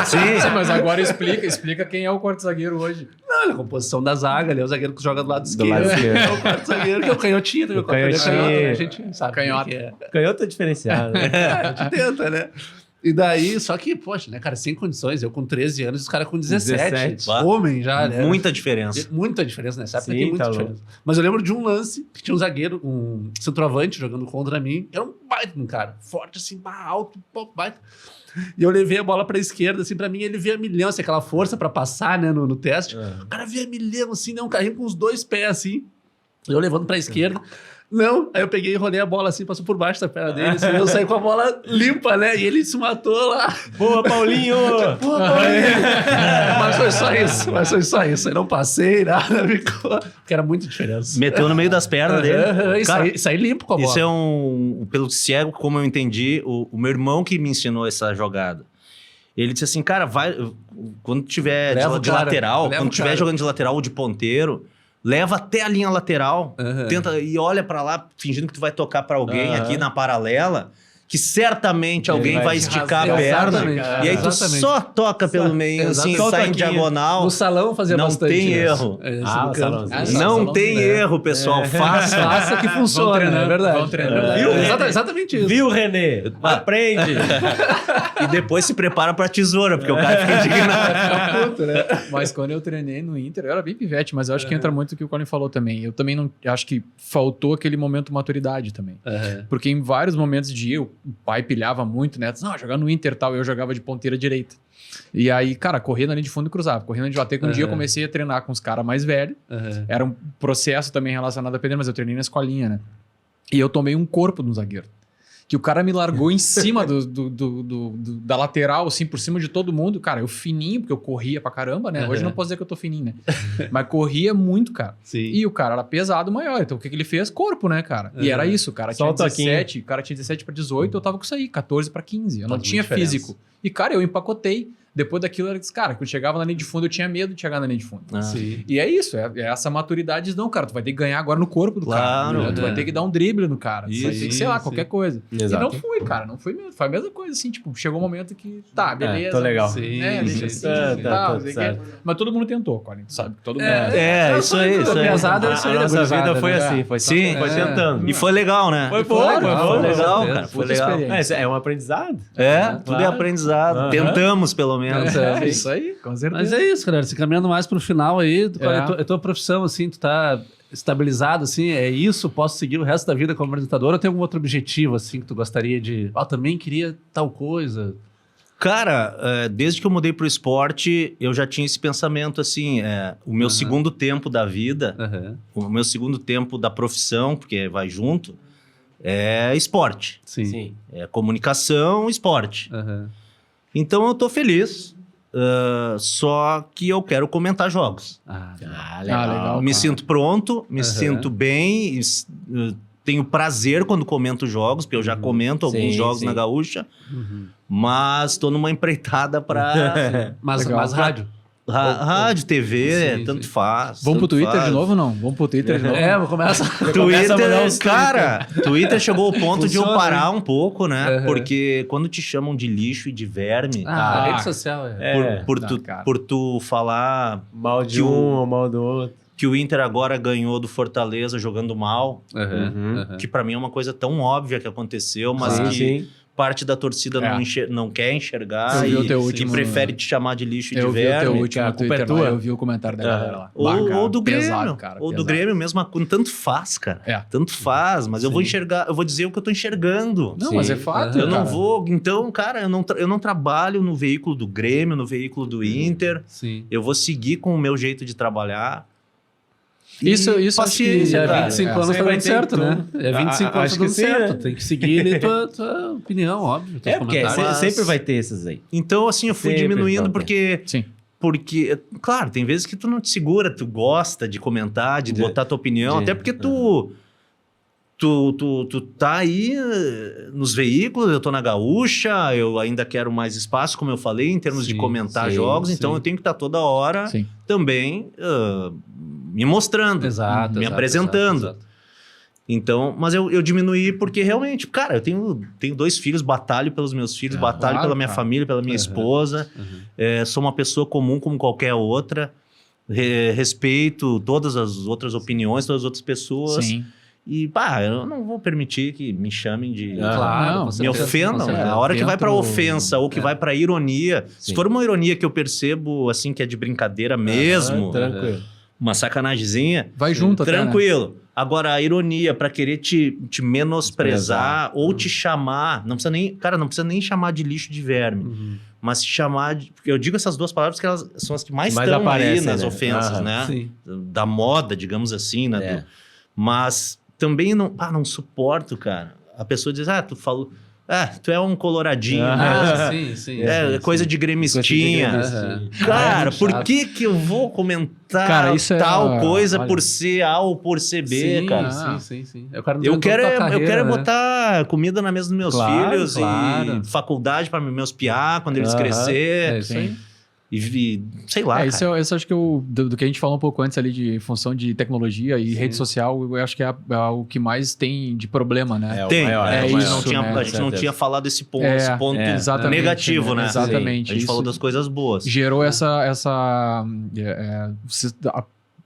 Speaker 2: Sim, mas agora explica quem é o quarto zagueiro hoje.
Speaker 1: Não, a composição da zaga, ele é o zagueiro que joga do lado esquerdo. É o quarto zagueiro, que é o canhotinho, também. O canhotinho, a gente sabe.
Speaker 2: Canhota.
Speaker 3: Canhota é diferenciado.
Speaker 1: A gente tenta, né? E daí, só que, poxa, né, cara, sem condições. Eu com 13 anos e os caras com 17. Homem já, né?
Speaker 4: Muita diferença.
Speaker 1: Muita diferença, né? Sabe? Tem muita diferença. Mas eu lembro de um lance que tinha um zagueiro, um centroavante jogando contra mim. Era um baita, um cara. Forte, assim, alto, baita. E eu levei a bola pra esquerda, assim, pra mim ele via milhão, assim, aquela força pra passar, né, no teste. O cara via milhão, assim, né, um carrinho com os 2 pés, assim. Eu levando pra esquerda. Não, aí eu peguei e rolei a bola assim, passou por baixo da perna dele, assim, eu saí com a bola limpa, né? E ele se matou lá.
Speaker 3: Boa, Paulinho!
Speaker 1: Boa, Paulinho! Mas foi só isso. Eu não passei, nada, ficou. Porque era muita diferença.
Speaker 4: Meteu no meio das pernas dele.
Speaker 1: E saí limpo com a bola.
Speaker 4: Isso é pelo cego, como eu entendi, o meu irmão que me ensinou essa jogada. Ele disse assim, cara, vai, quando tiver de lateral, quando tiver jogando de lateral ou de ponteiro, leva até a linha lateral, tenta e olha pra lá, fingindo que tu vai tocar pra alguém aqui na paralela, que certamente alguém vai esticar a perna. E aí tu só toca pelo meio, assim, sai em diagonal.
Speaker 1: No salão fazia bastante.
Speaker 4: Não tem erro. Não tem erro, pessoal. Faça que funciona, não é verdade?
Speaker 2: Vão treinando.
Speaker 1: Exatamente isso.
Speaker 3: Viu, Renê? Aprende.
Speaker 4: E depois se prepara pra tesoura, porque o cara fica indignado.
Speaker 2: Mas quando eu treinei no Inter, eu era bem pivete, mas eu acho que entra muito o que o Colin falou também. Eu também não acho que faltou aquele momento de maturidade também. Porque em vários momentos de dia, o pai pilhava muito, né? Não, jogar no Inter e tal, eu jogava de ponteira direita. E aí, cara, corria na linha de fundo e cruzava. Corria na linha de até que um dia eu comecei a treinar com os caras mais velhos. Era um processo também relacionado a pedreira, mas eu treinei na escolinha, né? E eu tomei um corpo de um zagueiro. Que o cara me largou em cima da lateral, assim, por cima de todo mundo. Cara, eu fininho, porque eu corria pra caramba, né? Hoje não posso dizer que eu tô fininho, né? Mas corria muito, cara. Sim. E o cara era pesado maior. Então o que ele fez? Corpo, né, cara? E era isso, o cara tinha 17, o cara tinha 17 pra 18, eu tava com isso aí, 14 pra 15. Eu não tinha físico. E, cara, eu empacotei. Depois daquilo, eu disse, cara, quando chegava na linha de fundo, eu tinha medo de chegar na linha de fundo. E é isso, é essa maturidade. Não, cara, tu vai ter que ganhar agora no corpo do cara. Né? Tu vai ter que dar um drible no cara. Tu vai ter que, sei lá, qualquer coisa. Exato. E não fui, cara, não foi mesmo. Foi a mesma coisa, assim, tipo, chegou um momento que, tá, beleza.
Speaker 3: Tô legal.
Speaker 2: Deixa assim, tal, mas todo mundo tentou, Colin, sabe? Todo mundo.
Speaker 4: Isso aí.
Speaker 3: A nossa vida foi assim, foi tentando.
Speaker 4: E foi legal, né?
Speaker 3: Foi legal, cara. Foi legal. É um aprendizado.
Speaker 4: Tudo é aprendizado. Tentamos, pelo menos.
Speaker 2: É isso aí, com certeza.
Speaker 1: Mas é isso, galera. Se caminhando mais pro final aí, a tua profissão, assim, tu tá estabilizado, assim, é isso? Posso seguir o resto da vida como apresentador? Ou tem algum outro objetivo, assim, que tu gostaria de... também queria tal coisa?
Speaker 4: Cara, desde que eu mudei pro esporte, eu já tinha esse pensamento, assim, o meu segundo tempo da vida, o meu segundo tempo da profissão, porque vai junto, é esporte.
Speaker 1: Sim.
Speaker 4: É comunicação, esporte. Então eu tô feliz, só que eu quero comentar jogos.
Speaker 2: Legal.
Speaker 4: Me sinto pronto, me sinto bem, tenho prazer quando comento jogos, porque eu já comento alguns jogos na Gaúcha, mas tô numa empreitada para...
Speaker 1: Mas rádio?
Speaker 4: Rádio, TV, tanto faz.
Speaker 2: Vamos pro Twitter de novo ou não? Vamos pro Twitter de novo?
Speaker 1: Vou começar.
Speaker 4: Twitter chegou ao ponto de eu parar um pouco, né? Porque quando te chamam de lixo e de verme...
Speaker 1: rede social,
Speaker 4: por tu falar...
Speaker 3: Mal de um ou mal do outro.
Speaker 4: Que o Inter agora ganhou do Fortaleza jogando mal. Que pra mim é uma coisa tão óbvia que aconteceu, mas parte da torcida não quer enxergar e prefere te chamar de lixo e de verme.
Speaker 2: Eu vi o comentário da galera lá.
Speaker 4: Ou do Grêmio. Pesado, cara, ou do Grêmio mesmo. Tanto faz, cara. Tanto faz. Mas eu vou enxergar, eu vou dizer o que eu tô enxergando.
Speaker 2: Não, mas é fato.
Speaker 4: Eu não vou... Então, cara, eu não trabalho no veículo do Grêmio, no veículo do Inter. Eu vou seguir com o meu jeito de trabalhar.
Speaker 2: Isso
Speaker 1: paciência,
Speaker 2: acho que
Speaker 1: 25 anos tá dando certo, né? É 25 anos tá dando certo.
Speaker 3: Né?
Speaker 1: Tem que seguir ali tua opinião, óbvio.
Speaker 3: Porque sempre vai ter esses aí.
Speaker 4: Então, assim, eu fui diminuindo porque...
Speaker 2: Sim.
Speaker 4: Porque, claro, tem vezes que tu não te segura, tu gosta de comentar, de botar tua opinião, até porque tu tá aí nos veículos, eu tô na Gaúcha, eu ainda quero mais espaço, como eu falei, em termos de comentar jogos, então eu tenho que estar toda hora também me mostrando, me apresentando. Exato. Então, mas eu diminuí porque realmente, cara, eu tenho 2 filhos, batalho pelos meus filhos, batalho pela minha família, pela minha esposa, sou uma pessoa comum como qualquer outra, respeito todas as outras opiniões, todas as outras pessoas.
Speaker 2: Sim.
Speaker 4: E, eu não vou permitir que me chamem de...
Speaker 1: Claro,
Speaker 4: me ofendam. A hora que vai pra ofensa ou que vai pra ironia, se for uma ironia que eu percebo, assim, que é de brincadeira mesmo,
Speaker 3: tranquilo.
Speaker 4: Uma sacanagemzinha,
Speaker 2: vai junto
Speaker 4: tranquilo.
Speaker 2: Até, né?
Speaker 4: Agora, a ironia pra querer te menosprezar ou te chamar, não precisa nem chamar de lixo de verme, mas se chamar de... Porque eu digo essas 2 palavras que elas são as que mais estão aí nas ofensas, né?
Speaker 1: Sim.
Speaker 4: Da moda, digamos assim, né? Mas também não suporto, cara. A pessoa diz, tu falou... tu é um coloradinho.
Speaker 1: Sim.
Speaker 4: Coisa de gremistinha. Cara, por que eu vou comentar tal coisa por ser A ou por ser B, cara?
Speaker 1: Sim.
Speaker 4: Eu quero botar comida na mesa dos meus filhos e faculdade para meus piá quando eles crescerem.
Speaker 1: É isso aí.
Speaker 4: E sei lá.
Speaker 2: Isso eu acho que do que a gente falou um pouco antes ali de função de tecnologia e rede social, eu acho que é o que mais tem de problema, né?
Speaker 4: Tem.
Speaker 2: A
Speaker 4: gente não tinha falado desse ponto, negativo, né?
Speaker 2: Exatamente.
Speaker 4: A gente falou das coisas boas.
Speaker 2: Gerou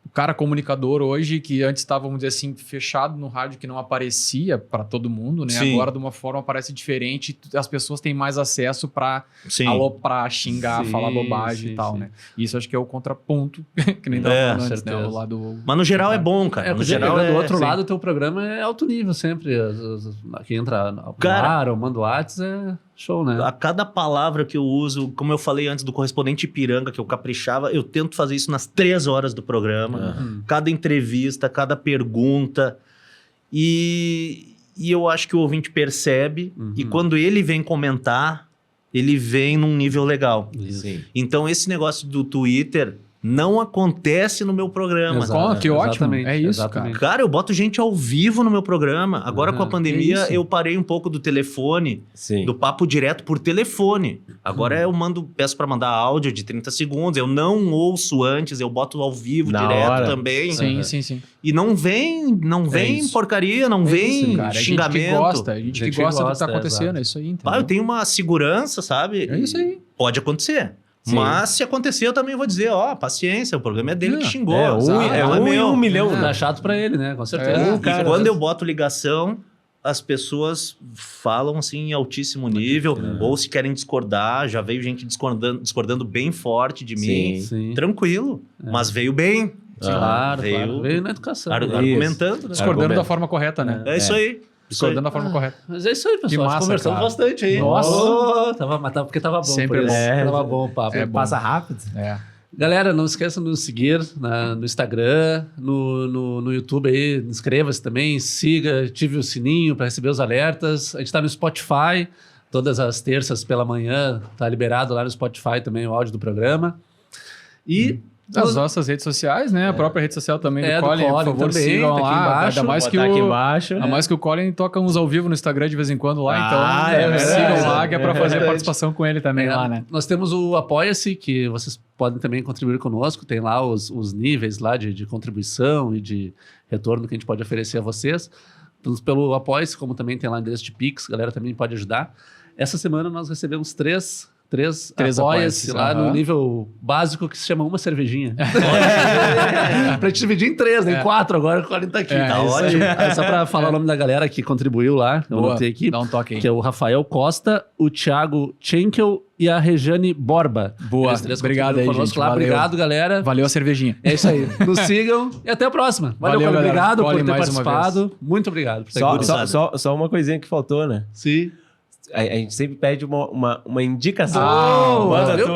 Speaker 2: o cara comunicador hoje, que antes estava, vamos dizer assim, fechado no rádio, que não aparecia para todo mundo, né? Sim. Agora, de uma forma, aparece diferente. As pessoas têm mais acesso para aloprar, xingar, falar bobagem e tal, né? Isso acho que é o contraponto, que nem estava falando antes, né? O lado...
Speaker 4: Mas no geral é bom, cara.
Speaker 1: No geral, do outro lado, o teu programa é alto nível sempre. Quem entra no ar ou manda o WhatsApp é... show, né?
Speaker 4: A cada palavra que eu uso, como eu falei antes do correspondente Ipiranga, que eu caprichava, eu tento fazer isso nas 3 horas do programa. Cada entrevista, cada pergunta. E eu acho que o ouvinte percebe. E quando ele vem comentar, ele vem num nível legal.
Speaker 3: Sim.
Speaker 4: Então, esse negócio do Twitter... não acontece no meu programa.
Speaker 2: Que ótimo. É isso, cara.
Speaker 4: Cara, eu boto gente ao vivo no meu programa. Agora, com a pandemia, eu parei um pouco do telefone, do papo direto por telefone. Agora eu peço para mandar áudio de 30 segundos. Eu não ouço antes, eu boto ao vivo direto também.
Speaker 2: Sim.
Speaker 4: E não vem porcaria, não vem xingamento.
Speaker 2: A gente que gosta do que tá acontecendo, é isso aí.
Speaker 4: Eu tenho uma segurança, sabe?
Speaker 2: É isso aí.
Speaker 4: Pode acontecer. Sim. Mas se acontecer, eu também vou dizer, paciência, o problema é dele que xingou.
Speaker 3: É 1 em 1 milhão.
Speaker 1: Tá chato pra ele, né? Com certeza.
Speaker 4: E quando eu boto ligação, as pessoas falam assim em altíssimo nível, ou se querem discordar, já veio gente discordando bem forte de mim.
Speaker 1: Sim.
Speaker 4: Tranquilo, mas veio bem.
Speaker 1: Claro, veio na educação.
Speaker 4: Argumentando.
Speaker 2: Discordando da forma correta, né?
Speaker 4: É isso aí.
Speaker 2: Discordando da forma correta.
Speaker 1: Mas é isso aí, pessoal.
Speaker 2: Massa,
Speaker 1: conversamos bastante aí.
Speaker 2: Nossa.
Speaker 1: Porque tava bom.
Speaker 2: Sempre
Speaker 1: por isso.
Speaker 2: bom.
Speaker 1: Tava bom o papo.
Speaker 3: Passa rápido.
Speaker 1: Galera, não esqueçam de nos seguir no Instagram, no YouTube aí. Inscreva-se também, siga, ative o sininho para receber os alertas. A gente tá no Spotify, todas as terças pela manhã. Tá liberado lá no Spotify também o áudio do programa. E...
Speaker 2: as nossas redes sociais, né? A própria rede social também do Colin, por favor,
Speaker 1: também,
Speaker 2: sigam
Speaker 1: tá
Speaker 2: lá. Ainda mais que o Colin toca uns ao vivo no Instagram de vez em quando lá, então sigam lá, que é para fazer participação com ele também lá, né?
Speaker 1: Nós temos o Apoia-se, que vocês podem também contribuir conosco, tem lá os níveis lá de contribuição e de retorno que a gente pode oferecer a vocês. Pelo Apoia-se, como também tem lá endereço de Pix, a galera também pode ajudar. Essa semana nós recebemos três apoia-se lá no nível básico que se chama uma cervejinha. Pra gente dividir em 3, nem 4 agora, o Colin tá aqui. Tá ótimo. Só pra falar o nome da galera que contribuiu lá, eu anotei aqui.
Speaker 2: Dá um toque aí.
Speaker 1: Que é o Rafael Costa, o Thiago Schenkel e a Rejane Borba.
Speaker 2: Boa, obrigado aí, gente.
Speaker 1: Lá. Obrigado, galera.
Speaker 2: Valeu a cervejinha.
Speaker 1: É isso aí. Nos sigam e até a próxima. Valeu, Colin. Obrigado por ter participado. Muito obrigado.
Speaker 3: Só uma coisinha que faltou, né?
Speaker 1: Sim.
Speaker 3: A gente sempre pede uma indicação.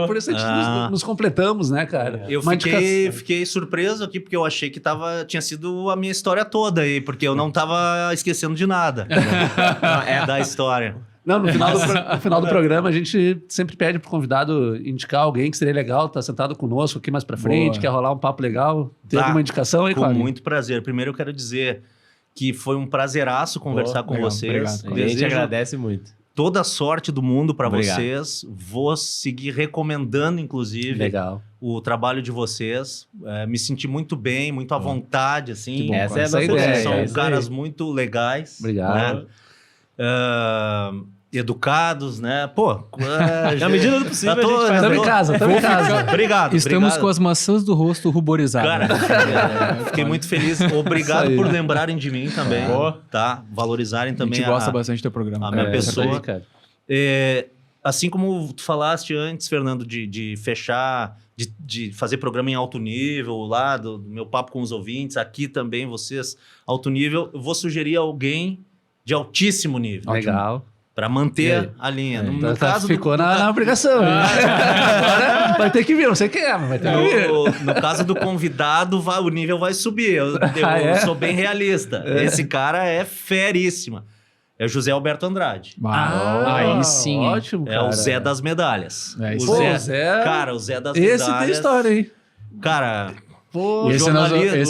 Speaker 1: Por isso a gente nos completamos, né, cara?
Speaker 4: Eu fiquei surpreso aqui, porque eu achei que tinha sido a minha história toda aí, porque eu não tava esquecendo de nada da história.
Speaker 1: Não, no final do programa a gente sempre pede pro convidado indicar alguém que seria legal, tá sentado conosco aqui mais pra frente, quer rolar um papo legal. Tem alguma indicação aí,
Speaker 4: Com muito prazer. Primeiro eu quero dizer que foi um prazeraço conversar com vocês.
Speaker 3: Obrigado. A gente agradece muito.
Speaker 4: Toda a sorte do mundo para vocês. Vou seguir recomendando, inclusive, o trabalho de vocês. Me senti muito bem, muito à vontade, assim.
Speaker 3: Essa é a nossa ideia.
Speaker 4: São caras muito legais.
Speaker 1: Obrigado.
Speaker 4: Né? Educados, né? Pô,
Speaker 3: na medida do possível,
Speaker 1: estamos em casa.
Speaker 4: Obrigado.
Speaker 2: Estamos com as maçãs do rosto ruborizadas.
Speaker 4: Cara, fiquei muito feliz. Obrigado por lembrarem de mim também, tá? Valorizarem também.
Speaker 2: A gente gosta bastante do teu programa.
Speaker 4: A minha pessoa. Cara. Assim como tu falaste antes, Fernando, de fechar, de fazer programa em alto nível, lá do meu papo com os ouvintes, aqui também vocês, alto nível, eu vou sugerir alguém de altíssimo nível.
Speaker 1: Legal.
Speaker 4: Para manter a linha.
Speaker 1: No caso ficou na obrigação. Agora vai ter que vir, não sei quem é, mas vai ter que vir.
Speaker 4: No caso do convidado, o nível vai subir. Eu sou bem realista. Esse cara é feríssima. É o José Alberto Andrade.
Speaker 2: Aí sim.
Speaker 1: Ótimo, cara.
Speaker 4: É o Zé das medalhas.
Speaker 1: O Zé...
Speaker 4: Cara, o Zé das medalhas...
Speaker 1: Esse tem história, hein?
Speaker 4: Cara...
Speaker 2: Esse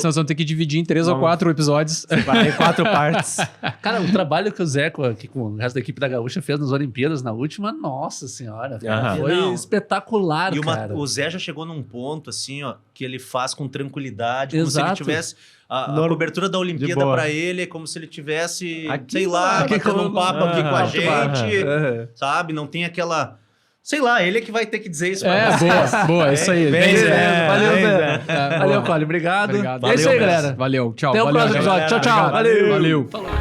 Speaker 2: nós vamos ter que dividir em 3 ou 4 episódios.
Speaker 3: Vai em 4 partes.
Speaker 1: Cara, o trabalho que o Zé com o resto da equipe da Gaúcha fez nas Olimpíadas na última, nossa senhora. Foi espetacular, cara.
Speaker 4: O Zé já chegou num ponto, assim, ó, que ele faz com tranquilidade, como se ele tivesse... A cobertura da Olimpíada pra ele é como se ele tivesse, batendo um papo aqui com a gente, sabe? Não tem aquela... Sei lá, ele é que vai ter que dizer isso pra vocês.
Speaker 2: Boa, isso aí.
Speaker 1: Valeu, Zé. Valeu, Cole. Obrigado. É isso aí, galera.
Speaker 2: Valeu, tchau.
Speaker 1: Até o próximo episódio. Tchau, tchau.
Speaker 2: Valeu.
Speaker 1: Falou.